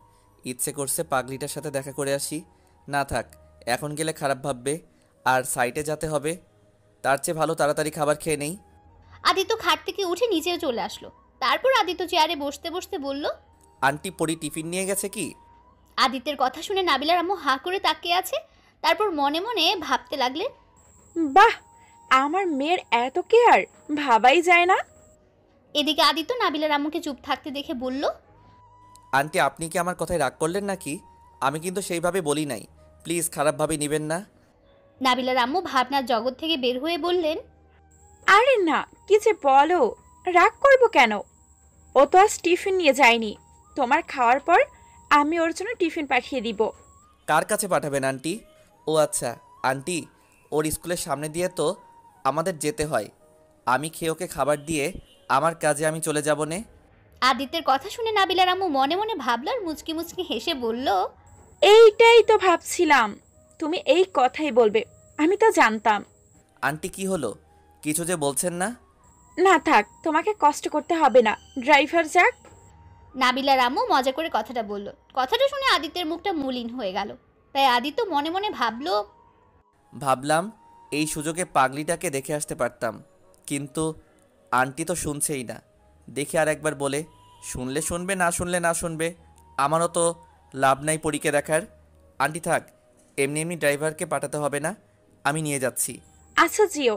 ইচ্ছে করছে পাগলিটার সাথে দেখা করে আসি। না থাক, এখন গেলে খারাপ ভাববে আর সাইটে যেতে হবে। তার চেয়ে ভালো তাড়াতাড়ি খাবার খেয়ে নেই। আদিত্য খাট থেকে উঠে নিচেও চলে আসলো। তারপর আদিত্য চেয়ারে বসতে বসতে বলল, আন্টি, পড়ি টিফিন নিয়ে গেছে কি? আদিত্যের কথা শুনে নাবিলার আম্মু হাঁ করে তাকিয়ে আছে। তারপর মনে মনে ভাবতে লাগলেন, বাহ, আমার মেয়ের এত কেয়ার, ভাবাই যায় না। এদিকে আদিত্য নাবিলার আম্মুকে চুপ থাকতে দেখে বলল, আন্টি, আপনি কি আমার কথায় রাগ করলেন নাকি? আমি কিন্তু সেইভাবে বলি নাই, প্লিজ খারাপভাবে নেবেন না। নাবিলার আম্মু ভাবনার জগৎ থেকে বের হয়ে বললেন, আরে না, কি যে বলো, রাগ করবো কেন? ও তো আজ টিফিন নিয়ে যায়নি, তোমার খাওয়ার পর আমি ওর জন্য টিফিন পাঠিয়ে দিব। কার কাছে পাঠাবেন আন্টি? ও আচ্ছা আন্টি, ওর স্কুলের সামনে দিয়ে তো আমাদের যেতে হয়। আমি খেয়ে ওকে খাবার দিয়ে আমার কাজে আমি চলে যাব নে। আদিত্যের কথা শুনে নাবিলার আম্মু মনে মনে ভাবল আর মুচকি মুচকি হেসে বলল, এইটাই তো ভাবছিলাম, তুমি এই কথাই বলবে, আমি তো জানতাম। আন্টি, কি হলো? কিছু যে বলছেন না? না থাক, তোমাকে কষ্ট করতে হবে না, ড্রাইভার যাক। নাবিলার আম্মু মজা করে কথাটা বলল। কথাটা শুনে আদিত্যের মুখটা মলিন হয়ে গেল। তাই আদিত্য মনে মনে ভাবলাম এই সুযোগে পাগলিটাকে দেখে আসতে পারতাম, কিন্তু আন্টি তো শুনছেই না। দেখে আর একবার বলে, শুনলে শুনবে, না শুনলে না শুনবে, আমারও তো লাভ নাই পরীকে দেখার। আন্টি থাক, এমনি এমনি ড্রাইভারকে পাঠাতে হবে না, আমি নিয়ে যাচ্ছি। আচ্ছা জিও,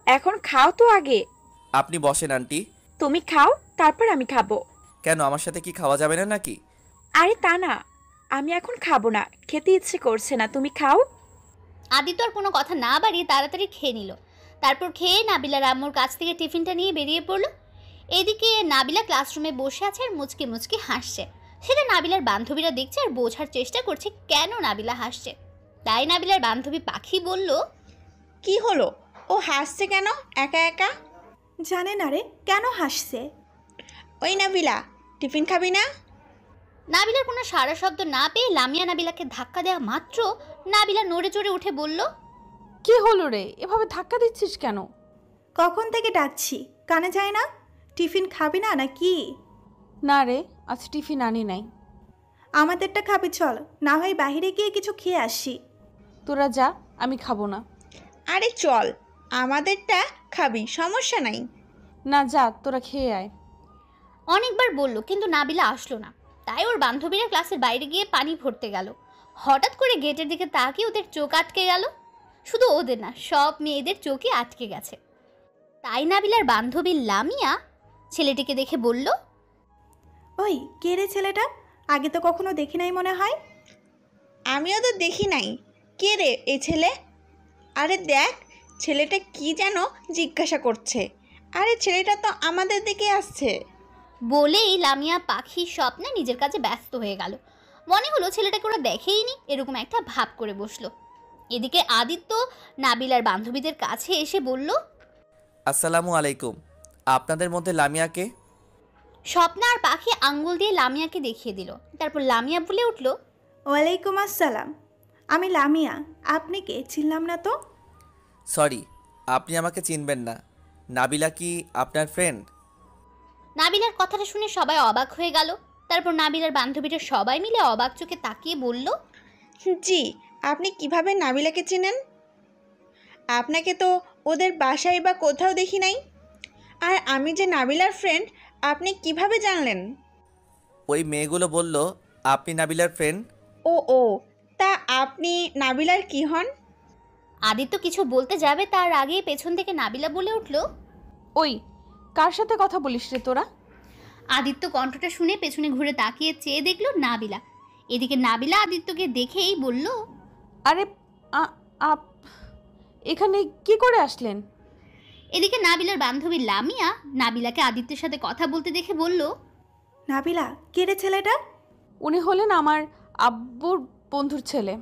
এখন খাও তো আগে। আপনি বসেন আন্টি। তুমি খাও, তারপর আমি খাবো। কেন, আমার সাথে কি খাওয়া যাবে না নাকি? আরে তা না, আমি এখন খাবো না, খেতে ইচ্ছে করছে না, তুমি খাও। আদিত্য আর কোনো কথা না বাড়িয়ে তাড়াতাড়ি খেয়ে নিল। তারপর খেয়ে নাবিলার আম্মুর কাছ থেকে টিফিনটা নিয়ে বেরিয়ে পড়ল। এদিকে নাবিলা ক্লাসরুমে বসে আছে আর মুচকি মুচকি হাসছে। সেটা নাবিলার বান্ধবীরা দেখছে আর বোঝার চেষ্টা করছে কেন নাবিলা হাসছে। তাই নাবিলার বান্ধবী পাখি বলল, কি হলো, ও হাসছে কেন একা একা? জানে না রে কেন হাসছে। ওই নাবিলা, টিফিন খাবি না? নাবিলার কোনো সারা শব্দ না পেয়ে লামিয়া নাবিলাকে ধাক্কা দেওয়া মাত্র নাবিলা নড়ে চড়ে উঠে বলল, কি হলো রে, এভাবে ধাক্কা দিচ্ছিস কেন? কখন থেকে ডাকছি, কানে যায় না? টিফিন খাবি না নাকি? না রে, আজ টিফিন আনি নাই। আমাদেরটা খাবি, চল না হয় বাইরে গিয়ে কিছু খেয়ে আসি। তোরা যা, আমি খাবো না। আরে চল, আমাদেরটা খাবি, সমস্যা নাই। না যা, তোরা খেয়ে আয়। অনেকবার বলল কিন্তু নাবিলা আসলো না। তাই ওর বান্ধবীরা ক্লাসের বাইরে গিয়ে পানি ভরতে গেল। হঠাৎ করে গেটের দিকে তাকিয়ে ওদের চোখ আটকে গেল। শুধু ওদের না, সব মেয়েদের চোখে আটকে গেছে। তাই নাবিলার বান্ধবী লামিয়া ছেলেটিকে দেখে বলল, ওই কে রে ছেলেটা? আগে তো কখনো দেখি নাই মনে হয়। আমিও তো দেখি নাই, কে রে এই ছেলে? আরে দেখ, ছেলেটা কি যেন জিজ্ঞাসা করছে। আরে ছেলেটা তো আমাদের দিকে আসছে। বলেই লামিয়া পাখির স্বপ্নে নিজের কাছে ব্যস্ত হয়ে গেল। মনে হলো ছেলেটাকে ওরা দেখেইনি, এরকম একটা ভাব করে বসলো। এদিকে আদিত্য নাবিলার বান্ধবীদের কাছে এসে বলল, আসসালামু আলাইকুম, আপনাদের মধ্যে লামিয়াকে? স্বপ্না আর পাখি আঙ্গুল দিয়ে লামিয়াকে দেখিয়ে দিল। তারপর লামিয়া বলে উঠল, ওয়ালাইকুম আসসালাম, আমি লামিয়া। আপনি কে? চিনলাম না তো। সরি, আপনি আমাকে চিনবেন না। নাবিলা কি আপনার ফ্রেন্ড? নাবিলার কথাটা শুনে সবাই অবাক হয়ে গেল। তারপর নাবিলার বান্ধবীরা সবাই মিলে অবাক চোখে তাকিয়ে বলল, জি, আপনি কিভাবে নাবিলাকে চেনেন? আপনাকে তো ওদের বাসায় বা কোথাও দেখি নাই। আর আমি যে নাবিলার ফ্রেন্ড, আপনি কিভাবে জানলেন? ওই মেয়েগুলো বলল আপনি নাবিলার ফ্রেন্ড। ও, তা আপনি নাবিলার কি হন? আদিত্য কিছু বলতে যাবে তার আগেই পেছন থেকে নাবিলা বলে উঠল, ওই কার সাথে কথা বলিস রে তোরা? আদিত্য কণ্ঠটা শুনে পেছনে ঘুরে তাকিয়ে চেয়ে দেখলো নাবিলা। এদিকে নাবিলা আদিত্যকে দেখেই বলল, আরে এখানে কি করে আসলেন? এদিকে নাবিলার বান্ধবী লামিয়া নাবিলাকে আদিত্যের সাথে কথা বলতে দেখে বলল, নাবিলা, কে রে ছেলেটা? উনি হলেন আমার আব্বুর বন্ধুর ছেলে।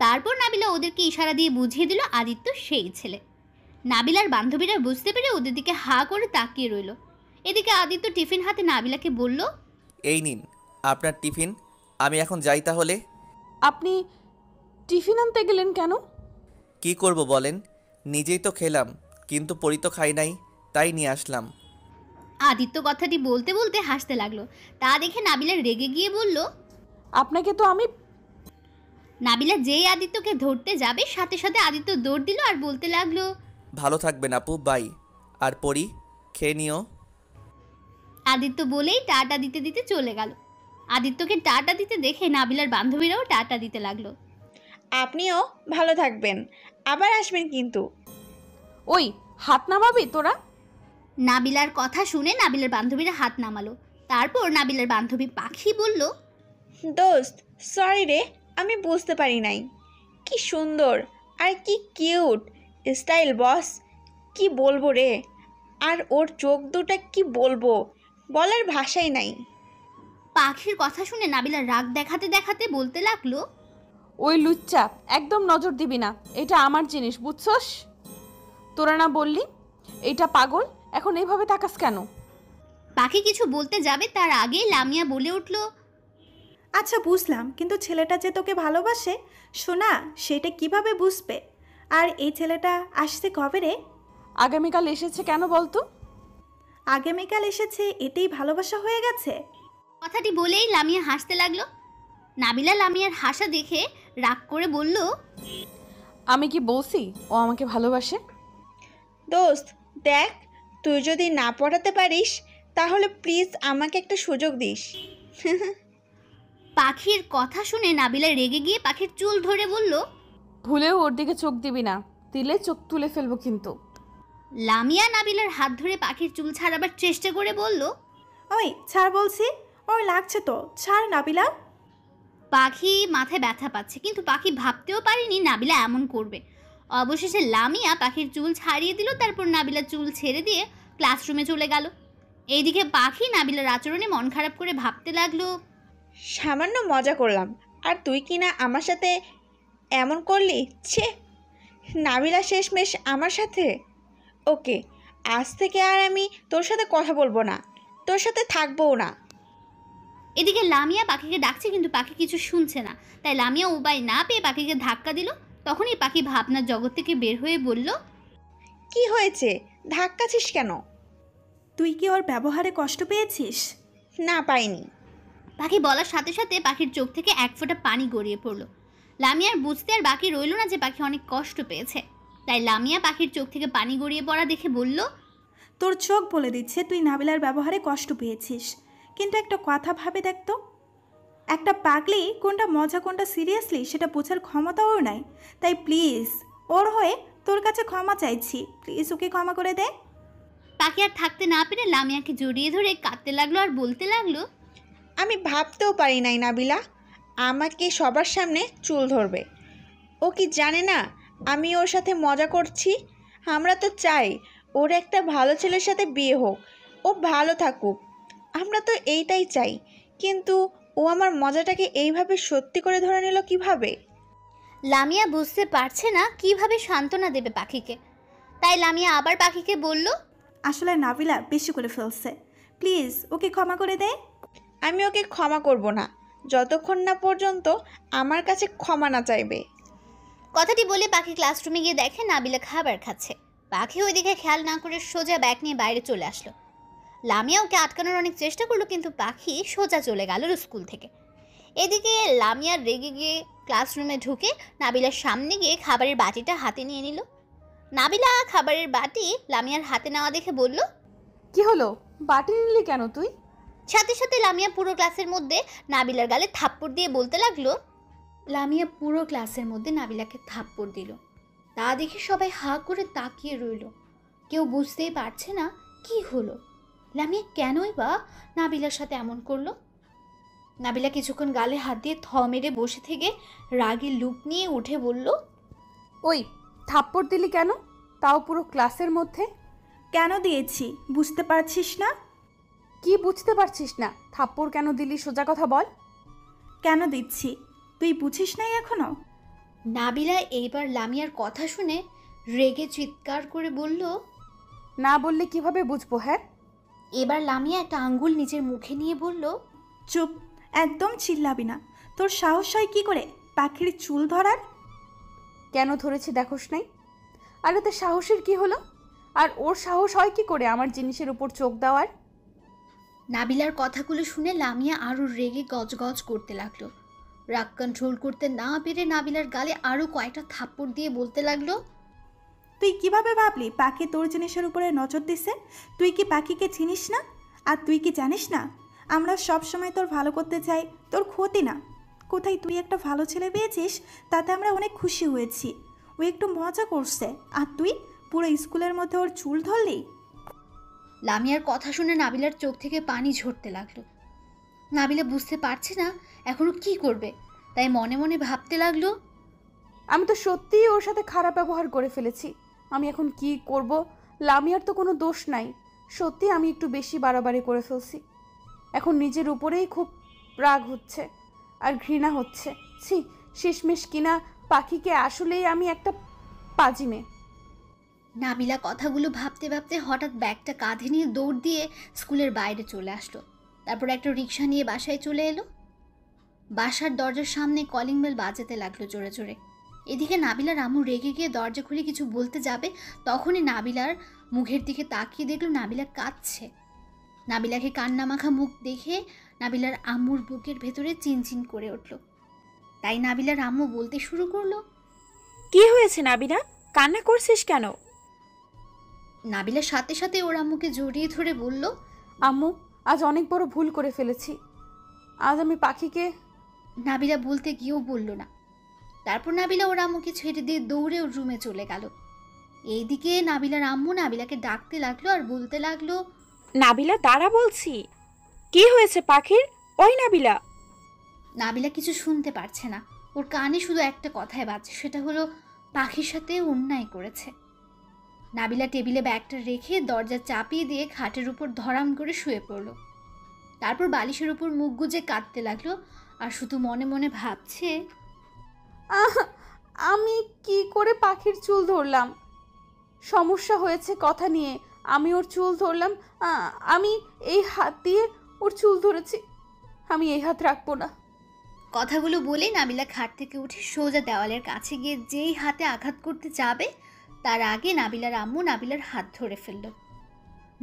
তারপর নাবিলা ওদেরকে ইশারা দিয়ে বুঝিয়ে দিল আদিত্য সেই ছেলে। নাবিলার বান্ধবীরা বুঝতে পেরে ওদের দিকে হা করে তাকিয়ে রইল। এদিকে আদিত্য টিফিন হাতে নাবিলাকে বলল, এই নিন আপনার টিফিন, আমি এখন যাই তাহলে। আপনি টিফিন আনতে গেলেন কেন? কি করব বলেন, নিজেই তো খেলাম, কিন্তু পরি তো খাই নাই, তাই নিয়ে আসলাম। আদিত্য কথাটি বলতে বলতে হাসতে লাগলো। তা দেখে নাবিলা রেগে গিয়ে বলল, আপনাকে তো আমি। নাবিলা যেই আদিত্যকে ধরতে যাবে সাথে সাথে আদিত্য দৌড় দিল আর বলতে লাগলো, ভালো থাকবেন আপু, বাই। আর পরি, খেয়ে নিও। আদিত্য বলেই টাটা দিতে দিতে চলে গেল। আদিত্যকে টাটা দিতে দেখে নাবিলার বান্ধবীরাও টাটা দিতে লাগলো। আপনিও ভালো থাকবেন, আবার আসবেন কিন্তু। ওই হাত নামাবি তোরা? নাবিলার কথা শুনে নাবিলার বান্ধবীরা হাত নামালো। তারপর নাবিলার বান্ধবী পাখি বলল, দোস্ত সরি রে, আমি বুঝতে পারি নাই। কি সুন্দর আর কি কিউট স্টাইল বস, কি বলবো রে। আর ওর চোখ দুটা কি বলবো, বলার ভাষাই নাই। পাখির কথা শুনে নাবিলা রাগ দেখাতে দেখাতে বলতে লাগলো, ওই লুচ্চা, একদম নজর দিবি না, এটা আমার জিনিস, বুঝছস? তোরা না বললি এটা পাগল, এখন এইভাবে তাকাস কেন? পাখি কিছু বলতে যাবে তার আগেই লামিয়া বলে উঠল, আচ্ছা বুঝলাম, কিন্তু ছেলেটা যে তোকে ভালোবাসে শোনা, সেটা কিভাবে বুঝবে? আর এই ছেলেটা আসছে কবে রে? আগামীকাল এসেছে, কেন বলতো? আগামীকাল এসেছে, এটাই ভালোবাসা হয়ে গেছে? কথাটি বলেই লামিয়া হাসতে লাগলো। নাবিলা লামিয়ার হাসা দেখে রাগ করে বলল, আমি কি বলছি ও আমাকে ভালোবাসে? দোস্ত দেখ, তুই যদি না পড়াতে পারিস তাহলে প্লিজ আমাকে একটা সুযোগ দিস। পাখির কথা শুনে নাবিলা রেগে গিয়ে পাখির চুল ধরে বলল, ভুলেও ওর দিকে চোখ দিবি না, দিলে চোখ তুলে ফেলবো কিন্তু। লামিয়া নাবিলার হাত ধরে পাখির চুল ছাড়াবার চেষ্টা করে বলল, ওই ছাড় বলছি, ওর লাগছে তো, ছাড় নাবিলা। পাখি মাথায় ব্যথা পাচ্ছে, কিন্তু পাখি ভাবতেও পারেনি নাবিলা এমন করবে। অবশেষে লামিয়া পাখির চুল ছাড়িয়ে দিল। তারপর নাবিলা চুল ছেড়ে দিয়ে ক্লাসরুমে চলে গেল। এইদিকে পাখি নাবিলার আচরণে মন খারাপ করে ভাবতে লাগলো, সামান্য মজা করলাম আর তুই কি না আমার সাথে এমন করলি? ছে, নাবিলা শেষমেশ আমার সাথে। ওকে, আজ থেকে আর আমি তোর সাথে কথা বলবো না, তোর সাথে থাকবোও না। এদিকে লামিয়া পাখিকে ডাকছে, কিন্তু পাখি কিছু শুনছে না। তাই লামিয়া উপায় না পেয়ে পাখিকে ধাক্কা দিল। তখনই পাখি ভাবনার জগৎ থেকে বের হয়ে বলল, কি হয়েছে, ধাক্কাছিস কেন? তুই কি ওর ব্যবহারে কষ্ট পেয়েছিস? না, পাইনি। পাখি বলার সাথে সাথে পাখির চোখ থেকে এক ফোঁটা পানি গড়িয়ে পড়ল। লামিয়ার বুঝতে আর বাকি রইল না যে পাখি অনেক কষ্ট পেয়েছে। তাই লামিয়া পাখির চোখ থেকে পানি গড়িয়ে পড়া দেখে বলল, তোর চোখ বলে দিচ্ছে তুই নাবিলার ব্যবহারে কষ্ট পেয়েছিস, কিন্তু একটা কথা ভাবে দেখতো, একটা পাগলি কোনটা মজা কোনটা সিরিয়াসলি সেটা বোঝার ক্ষমতা ওর নাই। তাই প্লিজ ওর হয়ে তোর কাছে ক্ষমা চাইছি, প্লিজ ওকে ক্ষমা করে দে। পাখি আর থাকতে না পেরে লামিয়াকে জড়িয়ে ধরে কাঁদতে লাগলো আর বলতে লাগলো, আমি ভাবতেও পারি নাই নাবিলা আমাকে সবার সামনে চুল ধরবে। ও কি জানে না আমি ওর সাথে মজা করছি? আমরা তো চাই ওর একটা ভালো ছেলের সাথে বিয়ে হোক, ও ভালো থাকুক, আমরা তো এইটাই চাই। কিন্তু ও আমার মজাটাকে এইভাবে সত্যি করে ধরে নিল কিভাবে? লামিয়া বুঝতে পারছে না কিভাবে সান্ত্বনা দেবে পাখিকে, তাই লামিয়া আবার পাখিকে বলল, আসলে নাবিলা বেশি করে ফেলছে, প্লিজ ওকে ক্ষমা করে দে। আমি ওকে ক্ষমা করব না যতক্ষণ না পর্যন্ত আমার কাছে ক্ষমা না চাইবে। কথাটি বলে পাখি ক্লাসরুমে গিয়ে দেখে নাবিলা খাবার খাচ্ছে। পাখি ওইদিকে খেয়াল না করে সোজা ব্যাগ নিয়ে বাইরে চলে আসলো। লামিয়া ওকে আটকানোর অনেক চেষ্টা করলো, কিন্তু পাখি সোজা চলে গেল স্কুল থেকে। এদিকে লামিয়া রেগে গিয়ে ক্লাসরুমে ঢুকে নাবিলার সামনে গিয়ে খাবারের বাটিটা হাতে নিয়ে নিল। নাবিলা খাবারের বাটি লামিয়ার হাতে নেওয়া দেখে বলল, কি হলো, বাটি নিলি কেন তুই? সাথে সাথে লামিয়া পুরো ক্লাসের মধ্যে নাবিলার গালে থাপ্পড় দিয়ে বলতে লাগলো। লামিয়া পুরো ক্লাসের মধ্যে নাবিলাকে থাপ্পড় দিল। তা দেখে সবাই হা করে তাকিয়ে রইল, কেউ বুঝতেই পারছে না কি হলো, লামিয়া কেনই বা নাবিলার সাথে এমন করলো। নাবিলা কিছুক্ষণ গালে হাত দিয়ে থ মেরে বসে থেকে রাগী লুক নিয়ে উঠে বলল, ওই থাপ্পড় দিলি কেন, তাও পুরো ক্লাসের মধ্যে? কেন দিয়েছি বুঝতে পারছিস না? কি বুঝতে পারছিস না? থাপ্পড় কেন দিলি সোজা কথা বল। কেন দিচ্ছি তুই বুঝিস নাই এখনো? নাবিলা এইবার লামিয়ার কথা শুনে রেগে চিৎকার করে বলল, না বললে কিভাবে বুঝবো? হ্যাঁ। এবার লামিয়া একটা আঙ্গুল নিজের মুখে নিয়ে বলল, চুপ, একদম চিল্লাবি না। তোর সাহস হয় কি করে পাখির চুল ধরার? কেন ধরেছি দেখোস নাই? আর ওতে সাহসের কি হলো? আর ওর সাহস হয় কি করে আমার জিনিসের উপর চোখ দেওয়ার? নাবিলার কথাগুলো শুনে লামিয়া আরও রেগে গজগজ করতে লাগলো। রাগ কন্ট্রোল করতে না পেরে নাবিলার গালে আরও কয়েকটা থাপ্পড় দিয়ে বলতে লাগলো, তুই কিভাবে ভাবলি পাখি তোর জিনিসের উপরে নজর দিছে? তুই কি পাখিকে চিনিস না? আর তুই কি জানিস না আমরা সব সময় তোর ভালো করতে চাই, তোর ক্ষতি না। কোথায় তুই একটা ভালো ছেলে পেয়েছিস, তাতে আমরা অনেক খুশি হয়েছি। ও একটু মজা করছে, আর তুই পুরো স্কুলের মধ্যে ওর চুল ধরলি। লামিয়ার কথা শুনে নাবিলার চোখ থেকে পানি ঝরতে লাগলো। নাবিলা বুঝতে পারছে না এখনো কি করবে, তাই মনে মনে ভাবতে লাগলো, আমি তো সত্যিই ওর সাথে খারাপ ব্যবহার করে ফেলেছি। আমি এখন কি করব? লামিয়ার তো কোনো দোষ নাই। সত্যি আমি একটু বেশি বাড়াবাড়ি করে ফেলছি। এখন নিজের উপরেই খুব রাগ হচ্ছে আর ঘৃণা হচ্ছে। ছি, শেষমেশ কিনা পাখিকে আসলেই আমি একটা পাজি মেয়ে। নাবিলা কথাগুলো ভাবতে ভাবতে হঠাৎ ব্যাগটা কাঁধে নিয়ে দৌড় দিয়ে স্কুলের বাইরে চলে আসলো। তারপর একটা রিক্সা নিয়ে বাসায় চলে এলো। বাসার দরজার সামনে কলিং বেল বাজাতে লাগলো জোরে জোরে। এদিকে নাবিলার আম্মু রেগে গিয়ে দরজা খুলে কিছু বলতে যাবে, তখনই নাবিলার মুখের দিকে তাকিয়ে দেখলো নাবিলা কাঁদছে। নাবিলাকে কান্না মাখা মুখ দেখে নাবিলার আম্মুর বুকের ভেতরে চিনচিন করে উঠল। তাই নাবিলার আম্মু বলতে শুরু করলো, কি হয়েছে নাবিলা, কান্না করছিস কেন? নাবিলার সাথে সাথে ওর আম্মুকে জড়িয়ে ধরে বলল, আম্মু, আজ অনেক বড় ভুল করে ফেলেছি। আজ আমি পাখিকে। নাবিলা বলতে গিয়েও বলল না। তারপর নাবিলা ওর আম্মুকে ছেড়ে দিয়ে দৌড়ে ওর রুমে চলে গেল। এইদিকে নাবিলার আম্মু নাবিলাকে ডাকতে লাগলো আর বলতে লাগলো, নাবিলা দাঁড়া বলছি। কি হয়েছে পাখির? ওই নাবিলা। নাবিলা কিছু শুনতে পারছে না, ওর কানে শুধু একটা কথাই বাজছে, সেটা হলো পাখির সাথে অন্যায় করেছে। নাবিলা টেবিলে ব্যাগটা রেখে দরজা চাপিয়ে দিয়ে খাটের উপর ধরাম করে শুয়ে পড়ল। তারপর বালিশের উপর মুখ গুজে কাঁদতে লাগলো আর শুধু মনে মনে ভাবছে, আমি কি করে পাখির চুল ধরলাম? সমস্যা হয়েছে কথা নিয়ে, আমি ওর চুল ধরলাম। আমি এই হাত দিয়ে ওর চুল ধরেছি, আমি এই হাত রাখবো না। কথাগুলো বলে নাবিলা খাট থেকে উঠে সোজা দেওয়ালের কাছে গিয়ে যেই হাতে আঘাত করতে যাবে, তার আগে নাবিলার আম্মু নাবিলার হাত ধরে ফেলল।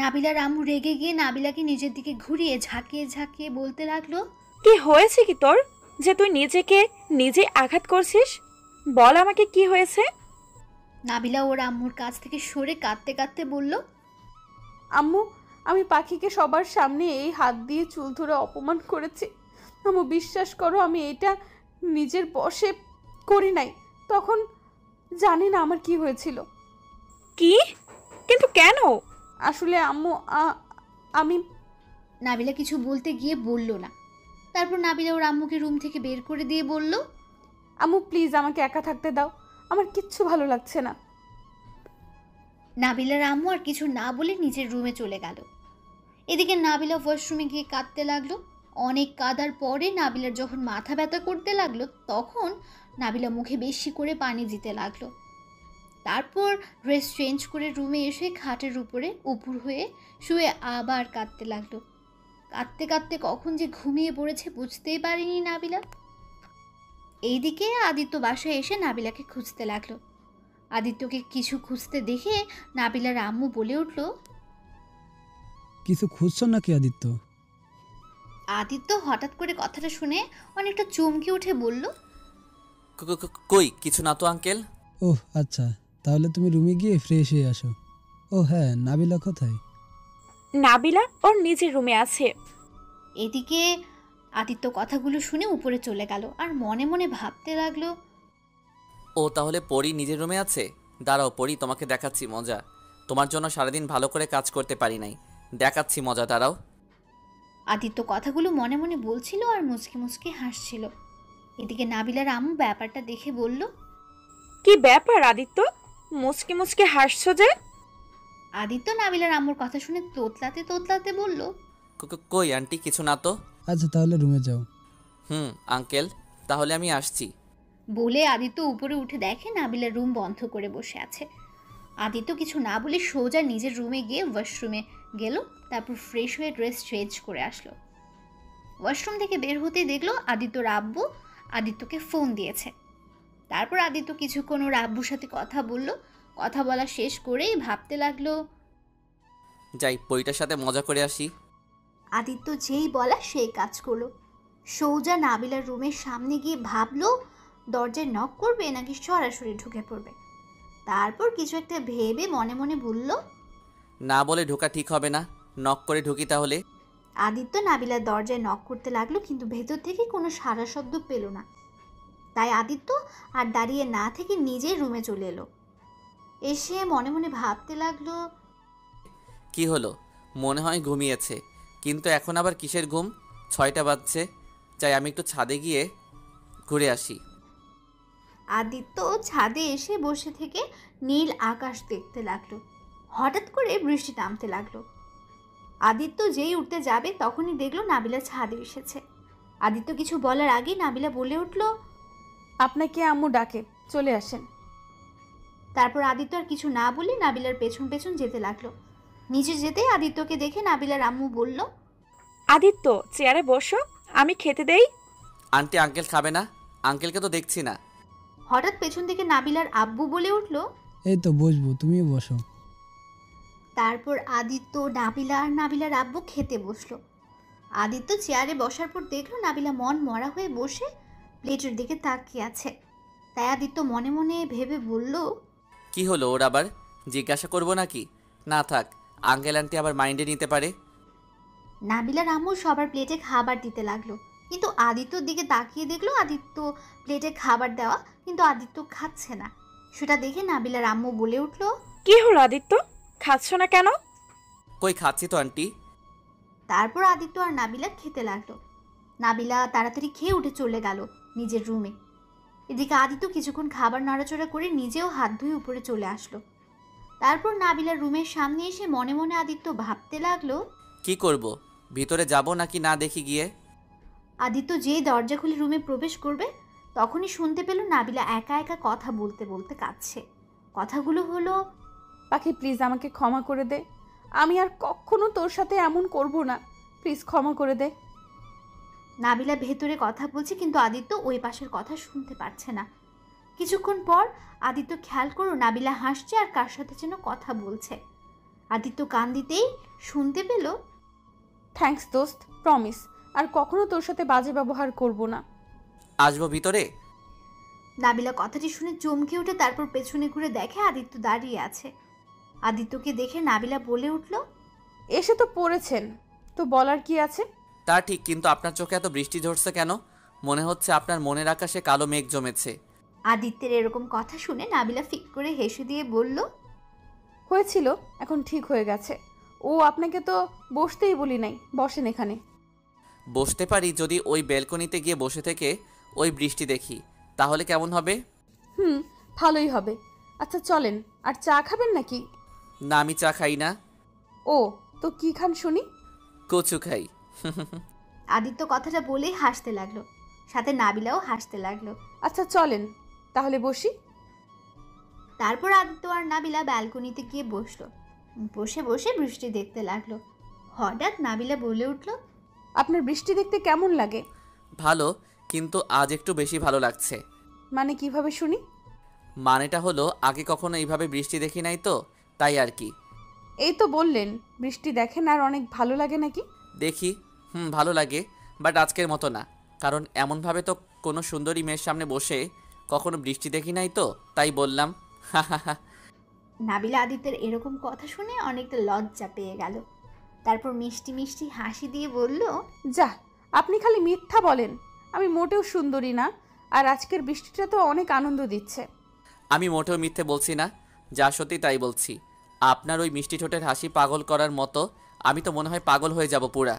নাবিলার আম্মু রেগে গিয়ে নাবিলাকে নিজের দিকে ঘুরিয়ে ঝাঁকিয়ে ঝাঁকিয়ে বলতে লাগলো, কি হয়েছে কি তোর, যে তুই নিজেকে নিজে আঘাত করছিস? বল আমাকে কি হয়েছে? নাবিলা ওর আম্মুর কাছ থেকে সরে কাঁদতে কাঁদতে বলল, আম্মু, আমি পাখিকে সবার সামনে এই হাত দিয়ে চুল ধরে অপমান করেছি। আম্মু, বিশ্বাস করো, আমি এটা নিজের বশে করি নাই। তখন জানি না আমার কি হয়েছিল। কি? কিন্তু কেন? আসলে আম্মু, আমি। নাবিলা কিছু বলতে গিয়ে বলল না। তারপর নাবিলা ওর আম্মুকে রুম থেকে বের করে দিয়ে বলল, আম্মু প্লিজ আমাকে একা থাকতে দাও, আমার কিচ্ছু ভালো লাগছে না। নাবিলার আম্মু আর কিছু না বলে নিজের রুমে চলে গেল। এদিকে নাবিলা ওয়াশরুমে গিয়ে কাঁদতে লাগলো। অনেক কাদার পরে নাবিলার যখন মাথা ব্যথা করতে লাগলো তখন নাবিলা মুখে বেশি করে পানি দিতে লাগলো। তারপর ড্রেস চেঞ্জ করে রুমে এসে খাটের উপরে উপুর হয়ে শুয়ে আবার কাঁদতে লাগলো। কাঁদতে কাঁদতে কখন যে ঘুমিয়ে পড়েছে বুঝতেই পারেনি নাবিলা। এইদিকে আদিত্য বাসায় এসে নাবিলাকে খুঁজতে লাগলো। আদিত্যকে কিছু খুঁজতে দেখে নাবিলার আম্মু বলে উঠল, কিছু খুঁজছো নাকি আদিত্য? আদিত্য হঠাৎ করে কথাটা শুনে অনেকটা চমকে উঠে বলল, কই কিছু না তো আঙ্কেল। ওহ আচ্ছা, তাহলে তুমি রুমে গিয়ে ফ্রেশ হয়ে আসো। ও হ্যাঁ, নাবিলা কোথায়? নাবিলা ওর নিজের রুমে আছে। এদিকে আদিত্য কথাগুলো শুনে উপরে চলে গেল আর মনে মনে ভাবতে লাগলো, ও তাহলে পরি নিজের রুমে আছে। দাঁড়াও পরি, তোমাকে দেখাচ্ছি মজা। তোমার জন্য সারাদিন ভালো করে কাজ করতে পারি নাই, দেখাচ্ছি মজা, দাঁড়াও। আদিত্য কথাগুলো মনে মনে বলছিল আর মুচকি মুচকি হাসছিল। এদিকে নাবিলার আম্মু ব্যাপারটা দেখে বলল, কি ব্যাপার আদিত্য, মুচকি মুচকি হাসছো যে? আদিত্য নাবিলার আম্মুর কথা শুনে তোতলাতে তোতলাতে বলল, কই আন্টি কিছু না তো। আচ্ছা তাহলে রুমে যাও। আঙ্কেল তাহলে আমি আসছি। বলে আদিত্য উপরে উঠে দেখে নাবিলার রুম বন্ধ করে বসে আছে। আদিত্য কিছু না বলে সোজা নিজের রুমে গিয়ে ওয়াশরুমে গেল। তারপর ফ্রেশ হয়ে ড্রেস চেঞ্জ করে আসলো। ওয়াশরুম থেকে বের হতেই দেখলো আদিত্যর আব্বু আদিত্যকে ফোন দিয়েছে। তারপর আদিত্য কিছুক্ষণ ওর আব্বুর সাথে কথা বলল। কথা বলা শেষ করেই ভাবতে লাগলো, যাই পরিটার সাথে মজা করে আসি। আদিত্য যেই বলা সেই কাজ করলো। সৌজা নাবিলার রুমের সামনে গিয়ে ভাবলো দরজায় নক করবে নাকি সরাসরি ঢুকে পড়বে। তারপর কিছু একটা ভেবে মনে মনে বলল, না বলে ঢোকা ঠিক হবে না, নক করে ঢুকি তাহলে। আদিত্য নাবিলার দরজায় নক করতে লাগলো, কিন্তু ভেতর থেকে কোনো সাড়া শব্দ পেল না। তাই আদিত্য আর দাঁড়িয়ে না থেকে নিজের রুমে চলে এলো। এসে মনে মনে ভাবতে লাগলো, কি হলো, মনে হয় ঘুমিয়েছে, কিন্তু এখন আবার কিসের ঘুম? 6টা বাজছে। চাই আমি একটু ছাদে গিয়ে ঘুরে আসি। আদিত্য ছাদে এসে বসে থেকে নীল আকাশ দেখতে লাগলো। হঠাৎ করে বৃষ্টি নামতে লাগলো। আদিত্য যেই উঠতে যাবে তখনই দেখলো নাবিলা ছাদে এসেছে। আদিত্য কিছু বলার আগেই নাবিলা বলে উঠল, আপনাকে আম্মু ডাকে, চলে আসেন। তারপর আদিত্য আর কিছু না বলে নাবিলার পেছন পেছন যেতে লাগলো। নিচে যেতে আদিত্যকে দেখে নাবিলার আম্মু বলল, আদিত্য চেয়ারে বসো, আমি খেতে দেই। আন্টি আঙ্কেল খাবে না? আঙ্কেলকে তো দেখছি না। হঠাৎ পেছন থেকে নাবিলার আব্বু বলে উঠল, এই তো বসবো, তুমিও বসো। তারপর আদিত্য, নাবিলা আর নাবিলার আব্বু খেতে বসলো। আদিত্য চেয়ারে বসার পর দেখলো নাবিলা মন মরা হয়ে বসে প্লেটের দিকে তাকিয়ে আছে। তাই আদিত্য মনে মনে ভেবে বলল, কি হলো ওর আবার? জিজ্ঞাসা করব নাকি? না থাক, আঙ্কেল আন্টি আবার মাইন্ডে নিতে পারে। নাবিলার আম্মু সবার প্লেটে খাবার দিতে লাগলো, কিন্তু আদিত্যর দিকে তাকিয়ে দেখলো আদিত্য প্লেটে খাবার দেওয়া, কিন্তু আদিত্য খাচ্ছে না। সেটা দেখে নাবিলার আম্মু বলে উঠল, কি হলো আদিত্য, খাচ্ছ না কেন? কই খাচ্ছি তো আন্টি। তারপর আদিত্য আর নাবিলা খেতে লাগলো। নাবিলা তাড়াতাড়ি খেয়ে উঠে চলে গেল নিজের রুমে। এদিকে আদিত্য কিছুক্ষণ খাবার নাড়াচড়া করে নিজেও হাত ধুয়ে উপরে চলে আসলো। তারপর নাবিলার রুমের সামনে এসে মনে মনে আদিত্য ভাবতে লাগলো, কি করব, ভিতরে যাব নাকি না দেখি গিয়ে। আদিত্য যেই দরজা খুলে রুমে প্রবেশ করবে তখনই শুনতে পেল নাবিলা একা একা কথা বলতে বলতে কাঁদছে। কথাগুলো হলো, পাখি প্লিজ আমাকে ক্ষমা করে দে, আমি আর কখনো তোর সাথে এমন করব না, প্লিজ ক্ষমা করে দে। নাবিলা ভেতরে কথা বলছে, কিন্তু আদিত্য ওই পাশের কথা শুনতে পারছে না। কিছুক্ষণ পর আদিত্য খেয়াল করো নাবিলা হাসছে আর কার সাথে যেন কথা বলছে। আদিত্য কান দিতেই শুনতে পেল, থ্যাঙ্কস দোস্ত, প্রমিস আর কখনো তোর সাথে বাজে ব্যবহার করব না। আসবো ভিতরে? নাবিলা কথাটি শুনে চমকে উঠে তারপর পেছনে ঘুরে দেখে আদিত্য দাঁড়িয়ে আছে। আদিত্যকে দেখে নাবিলা বলে উঠল, এসে তো পড়েছেন, তো বলার কি আছে? তা ঠিক, কিন্তু আপনার চোখে এত বৃষ্টি ঝরছে কেন? মনে হচ্ছে আপনার মনের আকাশে কালো মেঘ জমেছে। আদিত্যের এরকম কথা শুনে নাবিলা ফিক করে হেসে দিয়ে বলল, হয়েছিল, এখন ঠিক হয়ে গেছে। ও আপনাকে তো বসতেই বলি নাই, বসেন এখানে। বসতে পারি যদি ওই ব্যালকনিতে গিয়ে বসে থেকে ওই বৃষ্টি দেখি, তাহলে কেমন হবে? ভালোই হবে। আচ্ছা চলেন, আর চা খাবেন নাকি? না আমি চা খাই না। ও তো কি খান শুনি? কচু খাই। আদিত্য কথাটা বলেই হাসতে লাগলো, সাথে নাবিলাও হাসতে লাগলো। আচ্ছা চলেন তাহলে বসি। তারপর আদিত্য আর নাবিলা ব্যালকনিতে গিয়ে বসলো। বসে বসে বৃষ্টি দেখতে লাগলো। হঠাৎ নাবিলা বলে উঠল, আপনার বৃষ্টি দেখতে কেমন লাগে? ভালো, কিন্তু আজ একটু বেশি ভালো লাগছে। মানে কিভাবে শুনি? মানেটা হলো আগে কখনো এইভাবে বৃষ্টি দেখি নাই তো, তাই আর কি। এই তো বললেন বৃষ্টি দেখেন আর অনেক ভালো লাগে নাকি? দেখি, ভালো লাগে, বাট আজকের মতো না। কারণ এমনভাবে তো কোনো সুন্দরী মেয়ের সামনে বসে কখনো বৃষ্টি দেখি নাই তো, তাই বললাম। নাবিলা আদিত্যের এরকম কথা শুনে অনেকটা লজ্জা পেয়ে গেল। তারপর মিষ্টি মিষ্টি হাসি দিয়ে বলল, যা, আপনি খালি মিথ্যা বলেন। আমি মোটেও সুন্দরী না, আর আজকের বৃষ্টিটা তো অনেক আনন্দ দিচ্ছে। আমি মোটেও মিথ্যে বলছি না, যা সত্যি তাই বলছি। আপনার ওই মিষ্টি ঠোঁটের হাসি পাগল করার মতো। আমি তো মনে হয় পাগল হয়ে যাব পুরা।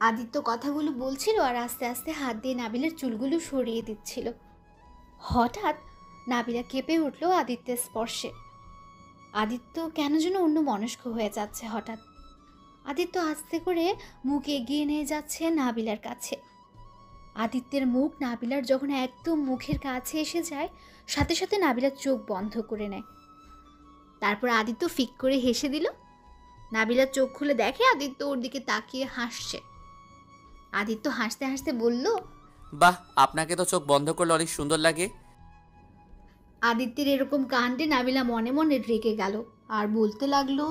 আদিত্য কথাগুলো বলছিল আর আস্তে আস্তে হাত দিয়ে নাবিলার চুলগুলো সরিয়ে দিচ্ছিল। হঠাৎ নাবিলা কেঁপে উঠল আদিত্যের স্পর্শে। আদিত্য কেন যেন অন্য মনস্ক হয়ে যাচ্ছে হঠাৎ। আদিত্য আস্তে করে মুখ এগিয়ে নিয়ে যাচ্ছে নাবিলার কাছে। আদিত্যের মুখ নাবিলার যখন একদম মুখের কাছে এসে যায়, সাথে সাথে নাবিলার চোখ বন্ধ করে নেয়। তারপর আদিত্য ফিক করে হেসে দিল। নাবিলার চোখ খুলে দেখে আদিত্য ওর দিকে তাকিয়ে হাসছে। আদিত্য হাসতে হাসতে বলল, বাহ, আপনাকে তো চোখ বন্ধ করলে অনেক সুন্দর লাগে। আদিত্যের এরকম কাণ্ডে নাবিলা মনে মনে রেগে গেল আর বলতে লাগলো,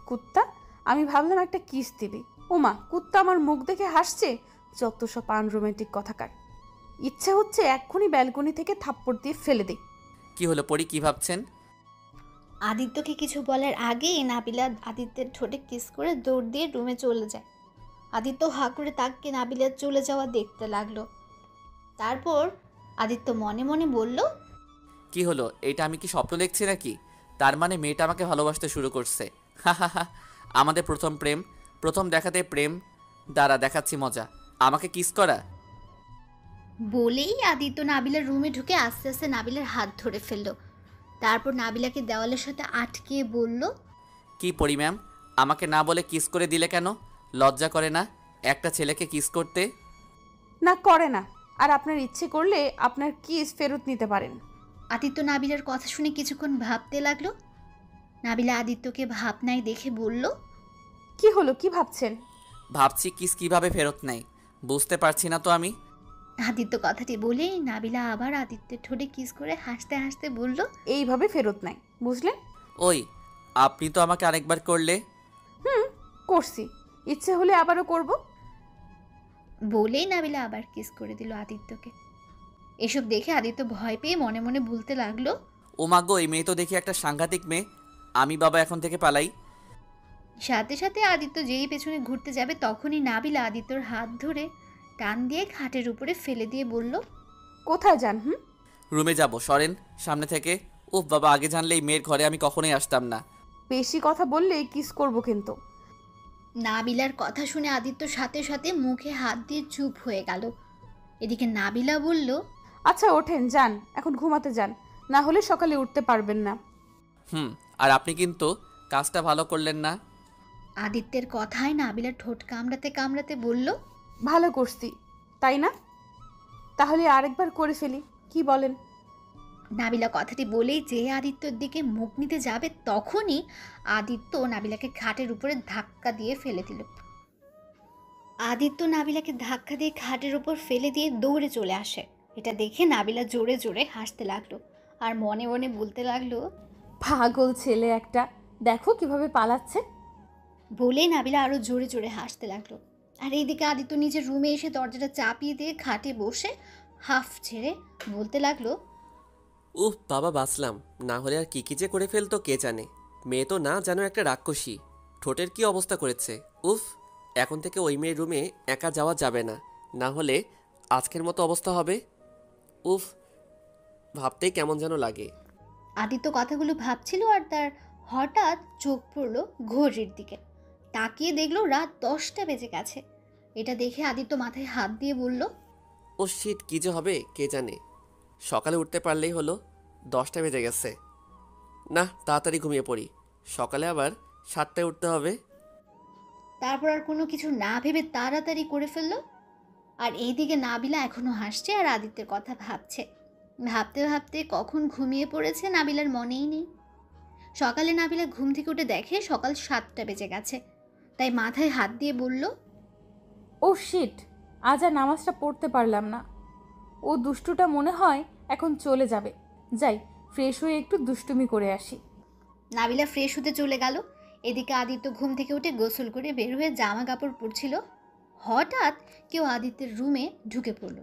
কুত্তা, আমি ভাবলাম একটা কিস দিবি। ওমা, কুত্তা আমার মুখ দেখে হাসছে। যত সব আনরোম্যান্টিক কথাকার। ইচ্ছে হচ্ছে এক্ষুনি ব্যালকনি থেকে থাপ্পড় দিয়ে ফেলে দিই। কি হলো পরি, কি ভাবছেন? আদিত্যকে কিছু বলার আগেই নাবিলা আদিত্যের ঠোঁটে কিস করে দৌড় দিয়ে রুমে চলে যায়। আদিত্য হা করে তাকে নাবিলার চলে যাওয়া দেখতে লাগলো। তারপর আদিত্য মনে মনে বলল, কি হলো, এটা আমি কি স্বপ্ন দেখছি নাকি? তার মানে মেয়েটা আমাকে ভালোবাসতে শুরু করছে। আমাদের প্রথম প্রেম, প্রথম দেখাতে প্রেম। দ্বারা দেখাচ্ছি মজা, আমাকে কিস করা। বলেই আদিত্য নাবিলার রুমে ঢুকে আস্তে আস্তে নাবিলার হাত ধরে ফেলল। তারপর নাবিলাকে দেওয়ালের সাথে আটকিয়ে বলল, কি পরি ম্যাম, আমাকে না বলে কিস করে দিলে কেন? লজ্জা করে না একটা ছেলেকে কিস করতে? না, করে না। আর আপনার ইচ্ছে করলে আপনার কিস ফেরত নিতে পারেন। আদিত্য নাবিলার কথা শুনে কিছুক্ষণ ভাবতে লাগলো। নাবিলা আদিত্যকে ভাবনায় দেখে বলল, কি হলো, কি ভাবছেন? ভাবছি কিস কিভাবে ফেরত নেয়, বুঝতে পারছি না তো আমি। আদিত্য কথাটি বলে নাবিলা আবার আদিত্যের ঠোঁটে কিস করে হাসতে হাসতে বলল, এইভাবে ফেরত নেয়, বুঝলেন? ওই, আপনি তো আমাকে আরেকবার করলে। করছি, ইচ্ছে হলে আবারও করব। বলেই নাবিলা আবার কিস করে দিল আদিত্যকে। এসব দেখে আদিত্য ভয় পেয়ে মনে মনে বলতে লাগলো, ও মাগো, এই মেয়ে তো দেখি একটা সাংঘাতিক মেয়ে। আমি বাবা এখন থেকে পালাই। সাথে সাথে আদিত্য যেই পেছনে ঘুরতে যাবে তখনই নাবিলা আদিত্যর হাত ধরে টান দিয়ে খাটের উপরে ফেলে দিয়ে বলল, কোথায় যান? রুমে যাব, সরেন সামনে থেকে। উফ বাবা, আগে জানলে এই মেয়ের ঘরে আমি কখনোই আসতাম না। বেশি কথা বললে কিস করব কিন্তু। নাবিলার কথা শুনে আদিত্য সাথে সাথে মুখে হাত দিয়ে চুপ হয়ে গেল। এদিকে নাবিলা বলল, আচ্ছা ওঠেন, যান, এখন ঘুমাতে যান, না হলে সকালে উঠতে পারবেন না। আর আপনি কিন্তু কাজটা ভালো করলেন না। আদিত্যের কথায় নাবিলা ঠোঁট কামড়াতে কামড়াতে বলল, ভালো করছি, তাই না? তাহলে আরেকবার করে ফেলি, কি বলেন? নাবিলা কথাটি বলেই যে আদিত্যর দিকে মুখ নিতে যাবে তখনই আদিত্য নাবিলাকে খাটের উপরে ধাক্কা দিয়ে ফেলে দিল। আদিত্য নাবিলাকে ধাক্কা দিয়ে খাটের উপর ফেলে দিয়ে দৌড়ে চলে আসে। এটা দেখে নাবিলা জোরে জোরে হাসতে লাগলো আর মনে মনে বলতে লাগলো, পাগল ছেলে একটা, দেখো কিভাবে পালাচ্ছে। বলেই নাবিলা আরো জোরে জোরে হাসতে লাগলো। আর এইদিকে আদিত্য নিজের রুমে এসে দরজাটা চাপিয়ে দিয়ে খাটে বসে হাফ ছেড়ে বলতে লাগলো, উফ বাবা, বাঁচলাম। না হলে আর কি কি যে করে ফেলতো কে জানে। মেয়ে তো না, যেন একটা রাক্ষসী। ঠোঁটের কি অবস্থা করেছে। উফ, এখন থেকে ওই মেয়ের রুমে একা যাওয়া যাবে না, না হলে আজকের মতো অবস্থা হবে। উফ, ভাবতেই কেমন যেন লাগে। আদিত্য কথাগুলো ভাবছিল আর তার হঠাৎ চোখ পড়ল ঘড়ির দিকে। তাকিয়ে দেখলো রাত 10টা বেজে গেছে। এটা দেখে আদিত্য মাথায় হাত দিয়ে বলল, ও শিট, কি যে হবে কে জানে। সকালে উঠতে পারলেই হলো। 10টা বেজে গেছে। না, তাড়াতাড়ি ঘুমিয়ে পড়ি, সকালে আবার 7টায় উঠতে হবে। তারপর আর কোনো কিছু না ভেবে তাড়াতাড়ি করে ফেললো। আর এইদিকে নাবিলা এখনও হাসছে আর আদিত্যের কথা ভাবছে। ভাবতে ভাবতে কখন ঘুমিয়ে পড়েছে নাবিলার মনেই নেই। সকালে নাবিলা ঘুম থেকে উঠে দেখে সকাল 7টা বেজে গেছে, তাই মাথায় হাত দিয়ে বলল, ও শিট, আজ আর নামাজটা পড়তে পারলাম না। ও দুষ্টুটা মনে হয় এখন চলে যাবে। যাই, ফ্রেশ হয়ে একটু দুষ্টুমি করে আসি। নাবিলা ফ্রেশ হতে চলে গেল। এদিকে আদিত্য ঘুম থেকে উঠে গোসল করে বের হয়ে জামা কাপড় পরছিল। হঠাৎ কেউ আদিত্যের রুমে ঢুকে পড়ল।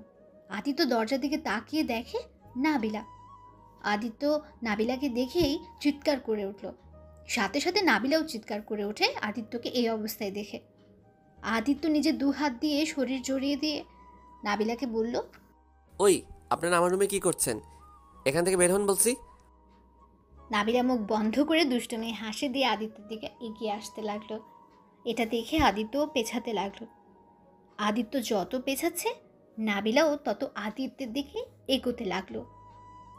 আদিত্য দরজার দিকে তাকিয়ে দেখে নাবিলা। আদিত্য নাবিলাকে দেখেই চিৎকার করে উঠল। সাথে সাথে নাবিলাও চিৎকার করে ওঠে আদিত্যকে এই অবস্থায় দেখে। আদিত্য নিজে 2 হাত দিয়ে শরীর জড়িয়ে দিয়ে নাবিলাকে বলল, ওই আপনারা আমার রুমে কি করছেন? এখান থেকে বের হন বলছি। নাবিলা মুখ বন্ধ করে দুষ্টুমি হাসি দিয়ে আদিত্যের দিকে এগিয়ে আসতে লাগলো। এটা দেখে আদিত্যও পেছাতে লাগলো। আদিত্য যত পেছাচ্ছে নাবিলাও তত আদিত্যের দিকে এগোতে লাগলো।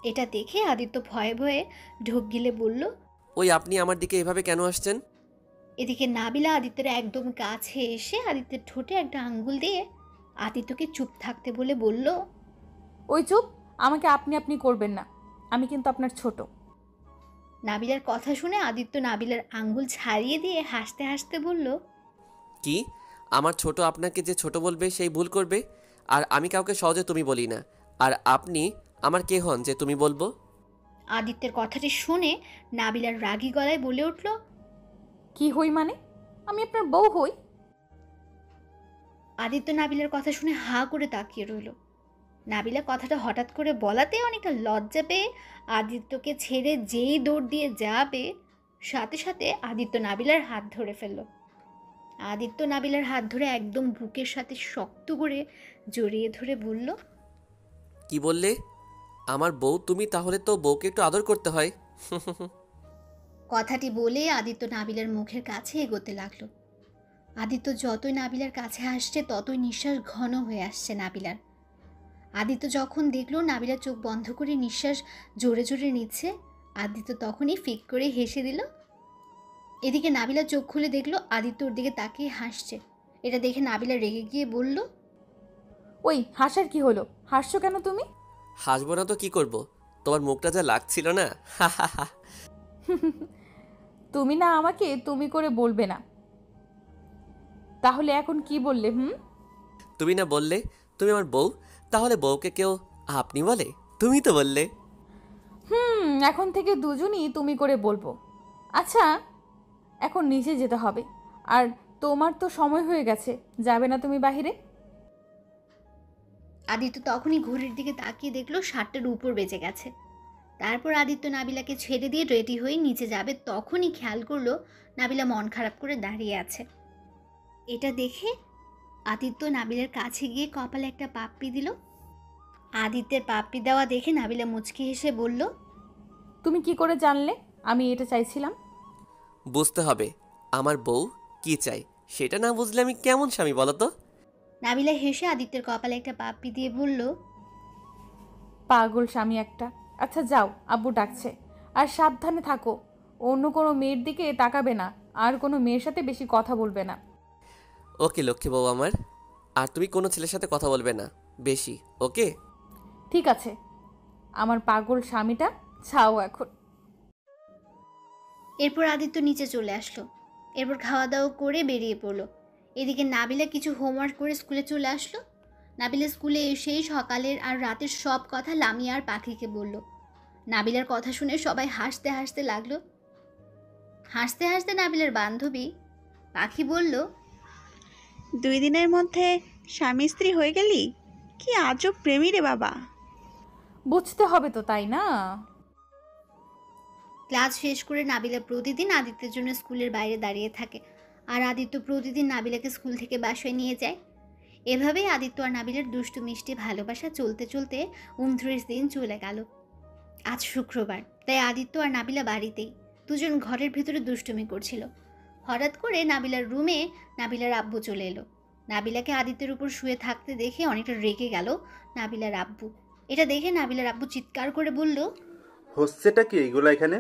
এটা দেখে আদিত্য ভয়ে ভয়ে ঢোক গিলে বলল, ওই আপনি আমার দিকে এভাবে কেন আসছেন? এদিকে নাবিলা আদিত্যের একদম কাছে এসে আদিত্যের ঠোঁটে একটা আঙ্গুল দিয়ে আদিত্যকে চুপ থাকতে বলে বলল, ওই চুপ, আমাকে আপনি আপনি করবেন না, আমি কিন্তু আপনার ছোট। নাবিলার কথা শুনে আদিত্য নাবিলার আঙ্গুল ছাড়িয়ে দিয়ে হাসতে হাসতে বলল, কি আমার ছোট আপনাকে যে ছোট বলবে সেই ভুল করবে? আর আমি কাউকে সহজে তুমি বলি না। আর আপনি আমার কে হন যে তুমি বলবো? আদিত্যের কথাটি শুনে নাবিলার রাগী গলায় বলে উঠল, কি হই মানে? আমি আপনার বউ হই? আদিত্য নাবিলার কথা শুনে হা করে তাকিয়ে রইল। নাবিলা কথাটা হঠাৎ করে বলাতে অনেকটা লজ্জা পেয়ে আদিত্যকে ছেড়ে যেই দৌড় দিয়ে যাবে, সাথে সাথে আদিত্য নাবিলার হাত ধরে ফেলল। আদিত্য নাবিলার হাত ধরে একদম বুকের সাথে শক্ত করে জড়িয়ে ধরে বলল, কি বললে? আমার বউ তুমি? তাহলে তো বউকে একটু আদর করতে হয়। কথাটি বলে আদিত্য নাবিলার মুখের কাছে এগোতে লাগলো। আদিত্য যতই নাবিলার কাছে আসছে ততই নিঃশ্বাস ঘন হয়ে আসছে নাবিলার। আদিত্য যখন দেখলো নাবিলা চোখ বন্ধ করে নিঃশ্বাস জোরে জোরে নিচ্ছে, আদিত্য তখনই ফিক করে হেসে দিল। এদিকে নাবিলা চোখ খুলে দেখলো আদিত্য ওর দিকে তাকিয়ে হাসছে। এটা দেখে নাবিলা রেগে গিয়ে বলল, ওই হাসার কি হলো? হাসছো কেন তুমি? হাসবো না তো কি করব? তোমার মুখটা যা লাগছিল না। তুমি না আমাকে তুমি করে বলবে না, তাহলে এখন কি বললে? তুমি না বললে তুমি আমার বউ, তাহলে বউকে কেউ আপনি বলে? তুমি তো বললে। এখন থেকে দুজনই তুমি করে বলবো। আচ্ছা, এখন নিচে যেতে হবে, আর তোমার তো সময় হয়ে গেছে, যাবে না তুমি বাহিরে? আদিত্য তখনই ঘড়ির দিকে তাকিয়ে দেখলো 7টার উপর বেজে গেছে। তারপর আদিত্য নাবিলাকে ছেড়ে দিয়ে রেডি হয়ে নিচে যাবে, তখনই খেয়াল করলো নাবিলা মন খারাপ করে দাঁড়িয়ে আছে। এটা দেখে আদিত্য নাবিলার কাছে গিয়ে কপালে একটা পাপ্পি দিল। আদিত্যের পাপ্পি দেওয়া দেখে নাবিলা মুচকি হেসে বলল, তুমি কি করে জানলে আমি এটা চাইছিলাম? বুঝতে হবে আমার বউ কি চাই, সেটা না বুঝলে আমি কেমন স্বামী বলো তো? নাবিলা হেসে আদিত্যের কপালে একটা পাপ্পি দিয়ে বলল, পাগল স্বামী একটা। আচ্ছা যাও, আব্বু ডাকছে। আর সাবধানে থাকো, অন্য কোনো মেয়ের দিকে তাকাবে না, আর কোনো মেয়ের সাথে বেশি কথা বলবে না। ওকে লক্ষ্মী বউ আমার। আর তুমি কোনো ছেলের সাথে কথা বলবে না বেশি, ওকে? ঠিক আছে, আমার পাগল স্বামীটা ছাও এখন। এরপর আদিত্য নিচে চলে আসলো। এরপর খাওয়া দাওয়া করে বেরিয়ে পড়লো। এদিকে নাবিলা কিছু হোমওয়ার্ক করে স্কুলে চলে আসলো। নাবিলা স্কুলে এসেই সকালের আর রাতের সব কথা লামিয়া আর পাখিকে বলল। নাবিলার কথা শুনে সবাই হাসতে হাসতে লাগলো। হাসতে হাসতে নাবিলার বান্ধবী পাখি বলল, 2 দিনের মধ্যে স্বামী স্ত্রী হয়ে গেলি? কি আজব প্রেমী রে বাবা। বুঝতে হবে তো, তাই না? ক্লাস শেষ করে নাবিলা প্রতিদিন আদিত্যের জন্য স্কুলের বাইরে দাঁড়িয়ে থাকে, আর আদিত্য প্রতিদিন নাবিলাকে স্কুল থেকে বাসায় নিয়ে যায়। এভাবেই আদিত্য আর নাবিলার দুষ্টু মিষ্টি ভালোবাসা চলতে চলতে 29 দিন চলে গেল। আজ শুক্রবার, তাই আদিত্য আর নাবিলা বাড়িতেই। দুজন ঘরের ভেতরে দুষ্টুমি করছিল। হঠাৎ করে নাবিলার রুমে নাবিলার আব্বু চলে এলো। নাবিলাকে আদিত্যের উপর শুয়ে থাকতে দেখে অনেকটা রেগে গেল নাবিলার আব্বু। এটা দেখে নাবিলার আব্বু চিৎকার করে বলল, হচ্ছেটা কি এইগুলো এখানে?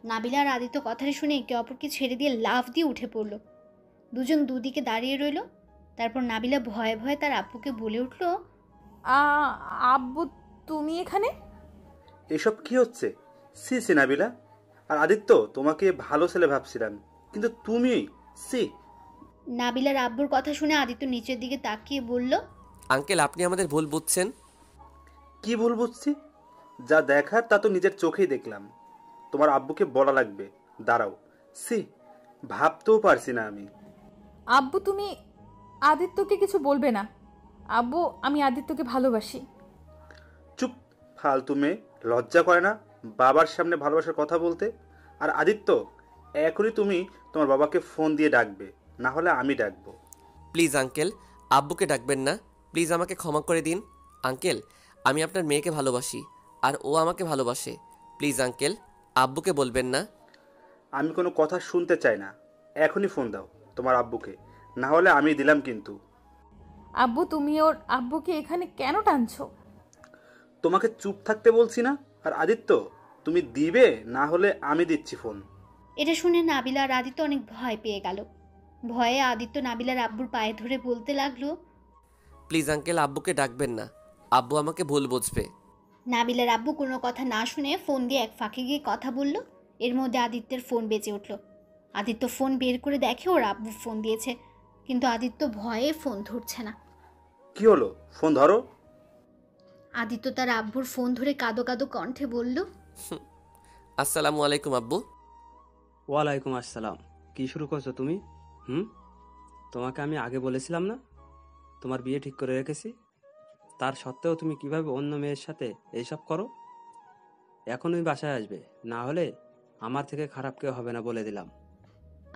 নাবিলা আর আদিত্য কথাটা শুনে একে অপরকে ছেড়ে দিয়ে লাফ দিয়ে উঠে পড়ল। দুজন দুদিকে দাঁড়িয়ে রইল। তারপর নাবিলা ভয়ে ভয়ে তার আব্বুকে বলে উঠল, আব্বু তুমি এখানে? এসব কি হচ্ছে? সি সি নাবিলা, আর আদিত্য তোমাকে ভালো ছেলে ভাবছিলাম, কিন্তু তুমি সি। নাবিলার আব্বুর কথা শুনে আদিত্য নিচের দিকে তাকিয়ে বলল, আঙ্কেল আপনি আমাদের ভুল বুঝছেন। কি ভুল বুঝছি? যা দেখার তা তো নিজের চোখেই দেখলাম। তোমার আব্বুকে বলা লাগবে। দাঁড়াও, সি, ভাবতেও পারছি না আমি। আব্বু তুমি আদিত্যকে কিছু বলবে না। আব্বু আমি আদিত্যকে ভালোবাসি। চুপ, ফালতু মেয়ে, লজ্জা করে না বাবার সামনে ভালোবাসার কথা বলতে? আর আদিত্য, এখনই তুমি তোমার বাবাকে ফোন দিয়ে ডাকবে, না হলে আমি ডাকবো। প্লিজ আঙ্কেল, আব্বুকে ডাকবেন না। প্লিজ আমাকে ক্ষমা করে দিন আঙ্কেল। আমি আপনার মেয়েকে ভালোবাসি আর ও আমাকে ভালোবাসে। প্লিজ আঙ্কেল, আব্বুকে বলবেন না। আমি কোনো কথা শুনতে চাই না। এখনই ফোন দাও তোমার আব্বুকে, না হলে আমি দিলাম কিন্তু। আব্বু তুমি ওর আব্বুকে এখানে কেন টানছো? তোমাকে চুপ থাকতে বলছি না? আর আদিত্য, তুমি দিবে, না হলে আমি দিচ্ছি ফোন। এটা শুনে নাবিলা আর আদিত্য অনেক ভয় পেয়ে গেল। ভয়ে আদিত্য নাবিলার আব্বুর পায়ে ধরে বলতে লাগলো, প্লিজ আঙ্কেল আব্বুকে ডাকবেন না, আব্বু আমাকে ভুল বুঝবে। নাবিলার আব্বু কোনো কথা না শুনে ফোন দিয়ে এক ফাঁকে গিয়ে কথা বলল। এর মধ্যে আদিত্যের ফোন বেজে উঠল। আদিত্য ফোন বের করে দেখে ওর আব্বু ফোন দিয়েছে, কিন্তু আদিত্য ভয়ে ফোন ধরছে না। কি হলো? ফোন ধরো। আদিত্য তার আব্বুর ফোন ধরে কাঁদো কাঁদো কণ্ঠে বলল, আসসালামু আলাইকুম আব্বু। ওয়ালাইকুম আসসালাম। কি শুরু করছো তুমি? তোমাকে আমি আগে বলেছিলাম না তোমার বিয়ে ঠিক করে রেখেছি? তার সত্ত্বেও তুমি কিভাবে অন্য মেয়ের সাথে এইসব করো? এখনই বাসায় আসবে, না হলে আমার থেকে খারাপ কেউ হবে না বলে দিলাম।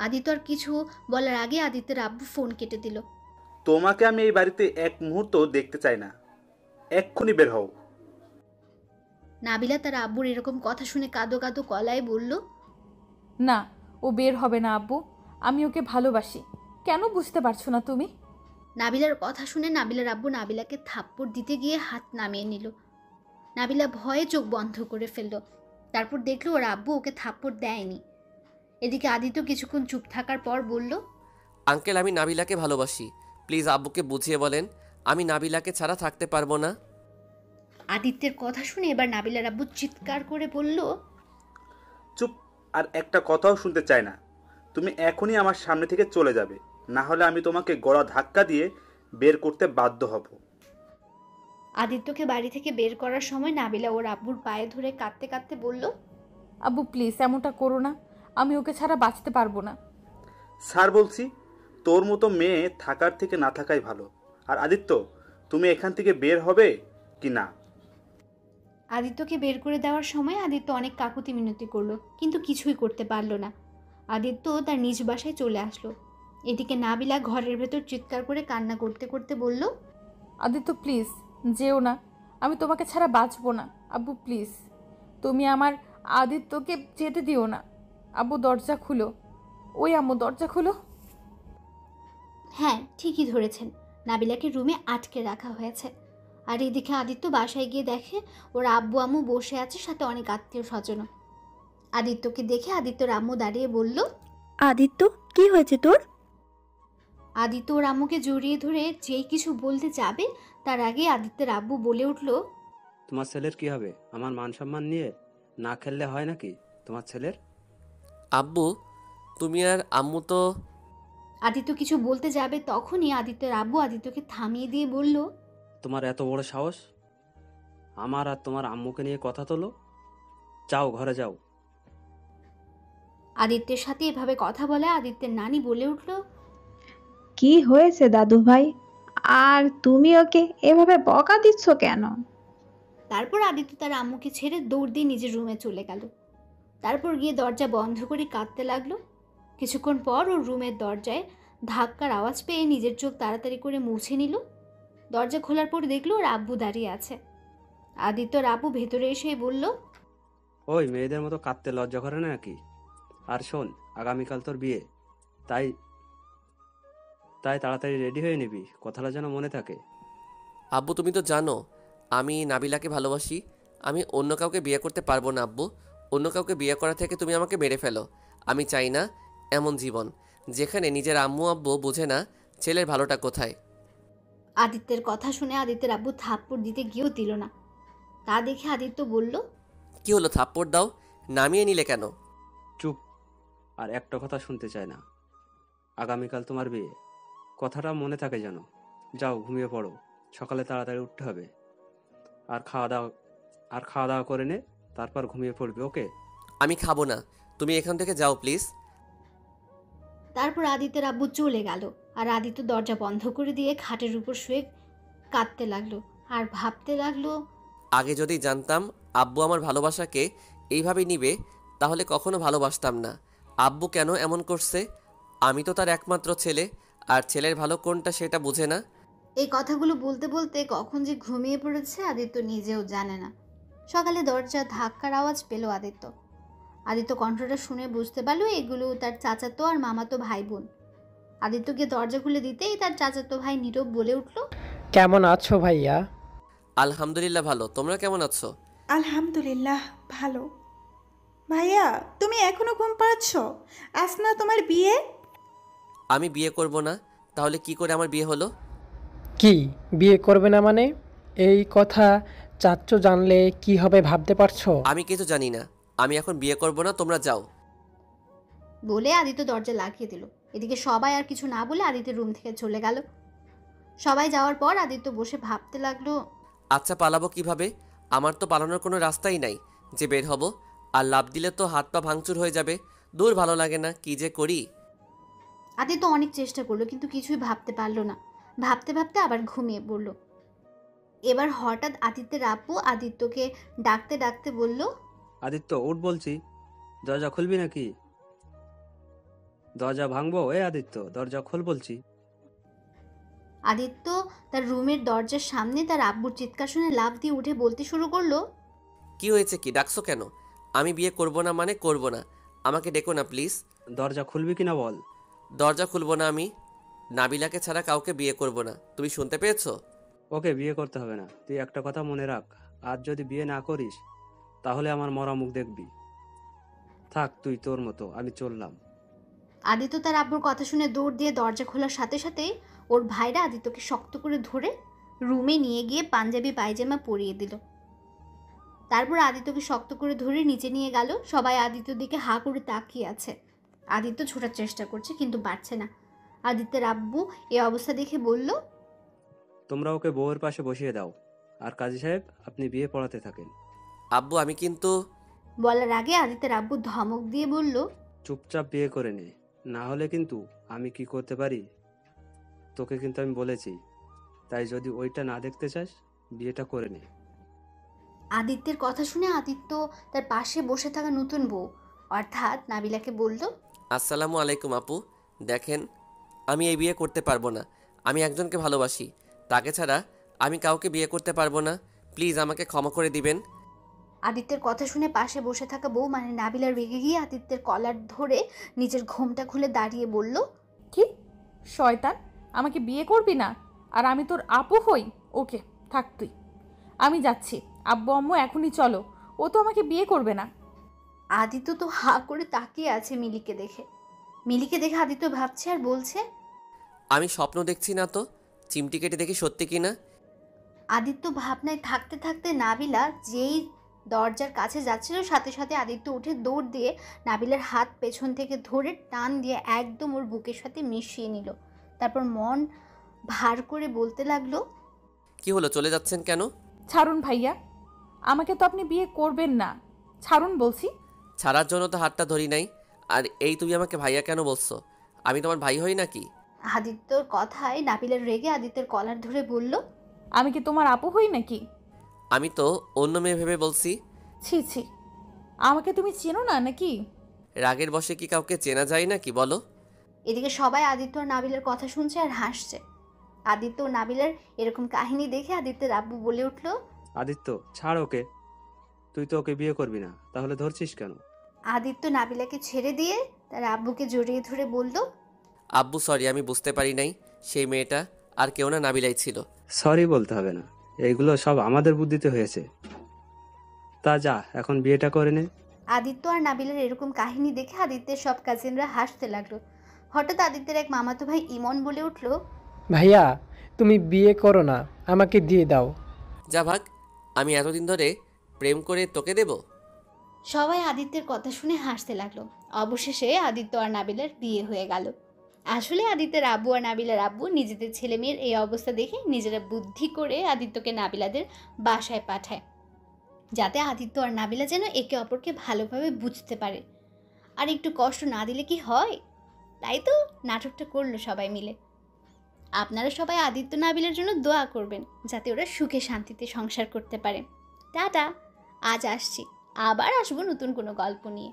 আদিত্য আর কিছু বলার আগে আদিত্যের আব্বু ফোন কেটে দিল। তোমাকে আমি এই বাড়িতে এক মুহূর্ত দেখতে চাই না, এক্ষুনি বের হও। নাবিলা তার আব্বুর এরকম কথা শুনে কাঁদো কাঁদো গলায় বলল, না, ও বের হবে না আব্বু। আমি ওকে ভালোবাসি। কেন বুঝতে পারছো না তুমি? নাবিলার কথা শুনে নাবিলার আব্বু নাবিলাকে থাপ্পড় দিতে গিয়ে হাত নামিয়ে নিল। নাবিলা ভয়ে চোখ বন্ধ করে ফেলল। তারপর দেখলো ওর আব্বু ওকে থাপ্পড় দেয়নি। এদিকে আদিত্য কিছুক্ষণ চুপ থাকার পর বলল, আঙ্কেল আমি নাবিলাকে ভালোবাসি, প্লিজ আব্বুকে বুঝিয়ে বলেন আমি নাবিলাকে ছাড়া থাকতে পারবো না। আদিত্যের কথা শুনে এবার নাবিলার আব্বু চিৎকার করে বলল, চুপ, আর একটা কথাও শুনতে চাই না। তুমি এখনই আমার সামনে থেকে চলে যাবে, না হলে আমি তোমাকে গলা ধাক্কা দিয়ে বের করতে বাধ্য হব। আদিত্যকে বাড়ি থেকে বের করার সময় নাবিলা ওর আব্বুর পায়ে ধরে কাঁদতে কাঁদতে বলল, আব্বু প্লিজ এমনটা করো না। আমি ওকে ছাড়া বাঁচতে পারবো না। স্যার বলছি, তোর মতো মেয়ে থাকার থেকে না থাকাই ভালো। আর আদিত্য, তুমি এখান থেকে বের হবে কি না? আদিত্যকে বের করে দেওয়ার সময় আদিত্য অনেক কাকুতি মিনতি করলো, কিন্তু কিছুই করতে পারলো না। আদিত্য তার নিজ বাসায় চলে আসলো। এদিকে নাবিলা ঘরের ভেতর চিৎকার করে কান্না করতে করতে বলল, আদিত্য প্লিজ যেও না। আমি তোমাকে ছাড়া বাঁচবো না। আব্বু প্লিজ, তুমি আমার আদিত্যকে যেতে দিও না। আব্বু দরজা খুলো। ওই আম্মু দরজা খুলো। হ্যাঁ ঠিকই ধরেছেন, নাবিলাকে রুমে আটকে রাখা হয়েছে। আর এদিকে আদিত্য বাসায় গিয়ে দেখে ওর আব্বু আম্মু বসে আছে, সাথে অনেক আত্মীয় স্বজনও। আদিত্যকে দেখে আদিত্যর আম্মু দাঁড়িয়ে বলল, আদিত্য কি হয়েছে তোর? আদিত্য ওর আম্মুকে জড়িয়ে ধরে যেই কিছু বলতে যাবে তার আগে আদিত্যের আব্বু বলে উঠল, তোমার ছেলের কি হবে? আমার মান সম্মান নিয়ে না খেললে হয় নাকি তোমার ছেলের? আব্বু তুমি আর আম্মু তো। আদিত্য কিছু বলতে যাবে তখনই আদিত্যের আব্বু আদিত্যকে থামিয়ে দিয়ে বলল, তোমার এত বড় সাহস আমার আর তোমার আম্মুকে নিয়ে কথা তোলো? যাও ঘরে যাও। আদিত্যের সাথে এভাবে কথা বলে আদিত্যের নানি বলে উঠল, কি হয়েছে দাদু ভাই? আর তুমি ওকে এভাবে বকা দিচ্ছ কেন? তারপর আদিত্য তার আম্মুকে ছেড়ে দৌড় দিয়ে নিজের রুমে চলে গেল। তারপর গিয়ে দরজা বন্ধ করে কাঁদতে লাগলো। কিছুক্ষণ পর ওর রুমের দরজায় ধাক্কার আওয়াজ পেয়ে নিজের চোখ তাড়াতাড়ি করে মুছে নিল। দরজা খোলার পর দেখলো ওর আব্বু দাঁড়িয়ে আছে। আদিত্যর আব্বু ভেতরে এসে বলল, ওই মেয়েদের মতো কাঁদতে লজ্জা করে না নাকি? আর শোন, আগামীকাল তোর বিয়ে, তাই তাড়াতাড়ি রেডি হয়ে নিবি, কথাটা যেন মনে থাকে। আব্বু তুমি তো জানো আমি নাবিলাকে ভালোবাসি। আমি অন্য কাউকে বিয়ে করতে পারবো না আব্বু। অন্য কাউকে বিয়ে করা থেকে তুমি আমাকে মেরে ফেলো। আমি চাই না এমন জীবন যেখানে নিজের আম্মু আব্বু বোঝে না ছেলের ভালোটা কোথায়? আদিত্যের কথা শুনে আদিত্যের আব্বু থাপ্পড় দিতে গিয়েও দিল না। তা দেখে আদিত্য বলল, কি হলো, থাপ্পড় দাও, নামিয়ে নিলে কেন? চুপ, আর একটা কথা শুনতে চায় না। আগামীকাল তোমার বিয়ে, কথাটা মনে থাকে যেন। যাও ঘুমিয়ে পড়ো, সকালে তাড়াতাড়ি উঠতে হবে। আর খাওয়া দাওয়া করে নে, তারপর ঘুমিয়ে পড়বে, ওকে? আমি খাবো না, তুমি এখান থেকে যাও প্লিজ। তারপর আদিত্যের আব্বু চলে গেল। আর আদিত্য দরজা বন্ধ করে দিয়ে খাটের উপর শুয়ে কাঁদতে লাগলো আর ভাবতে লাগলো, আগে যদি জানতাম আব্বু আমার ভালোবাসাকে এইভাবে নিবে, তাহলে কখনো ভালোবাসতাম না। আব্বু কেন এমন করছে? আমি তো তার একমাত্র ছেলে, আর ছেলের ভালো কোনটা সেটা বুঝে না। এই কথাগুলো বলতে বলতে কখন যে ঘুমিয়ে পড়েছে আদিত্য নিজেও জানে না। সকালে দরজা ধাক্কার আওয়াজ পেল আদিত্য। আদিত্য কণ্ঠটা শুনে বুঝতে পারলো এগুলো তার চাচাতো আর মামাতো ভাই বোন। আদিত্যকে দরজা খুলে দিতেই তার চাচাতো ভাই নীরব বলে উঠল, কেমন আছো ভাইয়া? আলহামদুলিল্লাহ ভালো, তোমরা কেমন আছো? আলহামদুলিল্লাহ ভালো। ভাইয়া, তুমি এখনো ঘুম পাড়াচ্ছ? আজ না তোমার বিয়ে? আমি বিয়ে করব না, তাহলে কি করে আমার বিয়ে হলো? কি বিয়ে করবে না মানে? এই কথা চাচ্চু জানলে কি হবে ভাবতে পারছো? আমি কিছু জানি না, আমি এখন বিয়ে করব না, তোমরা যাও। বলে আদিত্য দরজা লাগিয়ে দিল। এদিকে সবাই আর কিছু না বলে আদিত্যের রুম থেকে চলে গেল। সবাই যাওয়ার পর আদিত্য বসে ভাবতে লাগলো, আচ্ছা পালাবো কিভাবে? আমার তো পালানোর কোনো রাস্তাই নাই যে বের হব। আর লাভ দিলে তো হাত পা ভাঙচুর হয়ে যাবে। দূর, ভালো লাগে না, কি যে করি। আদিত্য অনেক চেষ্টা করলো কিন্তু কিছুই ভাবতে পারলো না। ভাবতে ভাবতে আবার ঘুমিয়ে পড়ল। এবার হঠাৎ আদিত্যের আব্বু আদিত্যকে ডাকতে ডাকতে বলল, আদিত্য উঠ বলছি, দরজা খুলবি নাকি? দরজা ভাঙবো? আদিত্য দরজা খোল বলছি। আদিত্য তার রুমের দরজার সামনে তার আব্বুর চিৎকার শুনে লাফ দিয়ে উঠে বলতে শুরু করলো, কি হয়েছে, কি ডাকছো কেন? আমি বিয়ে করব না মানে করব না, আমাকে ডেকো না প্লিজ। দরজা খুলবি কিনা বল। দরজা খুলবো না আমি, নাবিলাকে ছাড়া কাউকে বিয়ে করব না, তুমি শুনতে পেয়েছো? ওকে বিয়ে করতে হবে না। তুই একটা কথা মনে রাখ, আজ যদি বিয়ে না করিস তাহলে আমার মরা মুখ দেখবি। থাক তুই তোর মতো, আমি চললাম। আদিত্য তার আব্বুর কথা শুনে দৌড় দিয়ে দরজা খোলার সাথে সাথে ওর ভাইরা আদিত্যকে শক্ত করে ধরে রুমে নিয়ে গিয়ে পাঞ্জাবি পায়জামা পরিয়ে দিল। তারপর আদিত্যকে শক্ত করে ধরে নিচে নিয়ে গেল। সবাই আদিত্যর দিকে হাঁ করে তাকিয়ে আছে। আদিত্য ছোটার চেষ্টা করছে কিন্তু পারছে না। আদিত্যের আব্বু এই অবস্থা দেখে বলল, তোমরা ওকে বউয়ের পাশে বসিয়ে দাও, আর কাজী সাহেব আপনি বিয়ে পড়াতে থাকেন। আব্বু আমি কিন্তু। বলার আগে আদিত্যের আব্বু ধমক দিয়ে বলল, চুপচাপ বিয়ে করে নে, না হলে কিন্তু আমি কি করতে পারি তোকে কিন্তু আমি বলেছি। তাই যদি ওইটা না দেখতে চাস বিয়েটা করে নে। আদিত্যের কথা শুনে আদিত্য তার পাশে বসে থাকা নতুন বউ অর্থাৎ নাবিলাকে বলল, আসসালামু আলাইকুম আপু, দেখেন আমি এই বিয়ে করতে পারবো না। আমি একজনকে ভালোবাসি, তাকে ছাড়া আমি কাউকে বিয়ে করতে পারবো না। প্লিজ আমাকে ক্ষমা করে দিবেন। আদিত্যের কথা শুনে পাশে বসে থাকা বউ মানে নাবিলা রেগে গিয়ে আদিত্যের কলার ধরে নিজের ঘোমটা খুলে দাঁড়িয়ে বলল, কি শয়তান, আমাকে বিয়ে করবি না আর আমি তোর আপু হই? ওকে থাক তুই, আমি যাচ্ছি। আব্বু আম্মু এখনই চলো, ও তো আমাকে বিয়ে করবে না। আদিত্য তো হা করে তাকিয়ে আছে মিলিকে দেখে। মিলিকে দেখে আদিত্য ভাবছে আর বলছে, আমি স্বপ্ন দেখছি না তো, চিমটি কেটে দেখি সত্যি কি না। আদিত্য ভাবনায় থাকতে থাকতে নাবিলা যেই দরজার কাছে যাচ্ছিল সাথে সাথে আদিত্য উঠে দৌড় দিয়ে নাবিলার হাত পেছন থেকে ধরে টান দিয়ে একদম ওর বুকের সাথে মিশিয়ে নিল। তারপর মন ভার করে বলতে লাগলো, কি হলো, চলে যাচ্ছেন কেন? ছাড়ুন ভাইয়া, আমাকে তো আপনি বিয়ে করবেন না, ছাড়ুন বলছি। ছাড়ার জন্য তো হাতটা ধরি নাই। আর এই তুমি আমাকে ভাইয়া কেন বলছো? আমি তোমার ভাই হই নাকি? আদিত্যর কথায় নাবিলার রেগে আদিত্যের কলার ধরে বলল, আমি কি তোমার আপু হই নাকি? আমি তো অন্য মেয়ে ভেবে বলছি। ছি ছি, আমাকে তুমি চেনো না নাকি? রাগের বশে কি কাউকে চেনা যায় নাকি বলো? এদিকে সবাই আদিত্য আর নাবিলার কথা শুনছে আর হাসছে। আদিত্য ও নাবিলার এরকম কাহিনী দেখে আদিত্যের আব্বু বলে উঠল, আদিত্য ছাড় ওকে, তুই তো ওকে বিয়ে করবি না, তাহলে ধরছিস কেন? আদিত্য নাবিলাকে ছেড়ে দিয়ে তার আব্বুকে জড়িয়ে ধরে বলল, আব্বু সরি, আমি বুঝতে পারি নাই সেই মেয়েটা আর কেউ না, নাবিলাই ছিল। সরি বলতে হবে না, এইগুলো সব আমাদের বুদ্ধিতে হয়েছে। তা যা এখন বিয়েটা করে নে। আদিত্য আর নাবিলার এরকম কাহিনী দেখে আদিত্যের সব কাজিনরা হাসতে লাগলো। হঠাৎ আদিত্যের এক মামাতো ভাই ইমন বলে উঠল, ভাইয়া তুমি বিয়ে করো না, আমাকে দিয়ে দাও। যা ভাগ, আমি এতদিন ধরে প্রেম করে তোকে দেব? সবাই আদিত্যের কথা শুনে হাসতে লাগলো। অবশেষে আদিত্য আর নাবিলার বিয়ে হয়ে গেল। আসলে আদিত্যের আব্বু আর নাবিলার আব্বু নিজেদের ছেলে মেয়ের এই অবস্থা দেখে নিজেরা বুদ্ধি করে আদিত্যকে নাবিলাদের বাসায় পাঠায়, যাতে আদিত্য আর নাবিলা যেন একে অপরকে ভালোভাবে বুঝতে পারে। আর একটু কষ্ট না দিলে কি হয়? তাই তো নাটকটা করলো সবাই মিলে। আপনারা সবাই আদিত্য নাবিলার জন্য দোয়া করবেন, যাতে ওরা সুখে শান্তিতে সংসার করতে পারে। টাটা, আজ আসছি, আবার আসবো নতুন কোনো গল্প নিয়ে।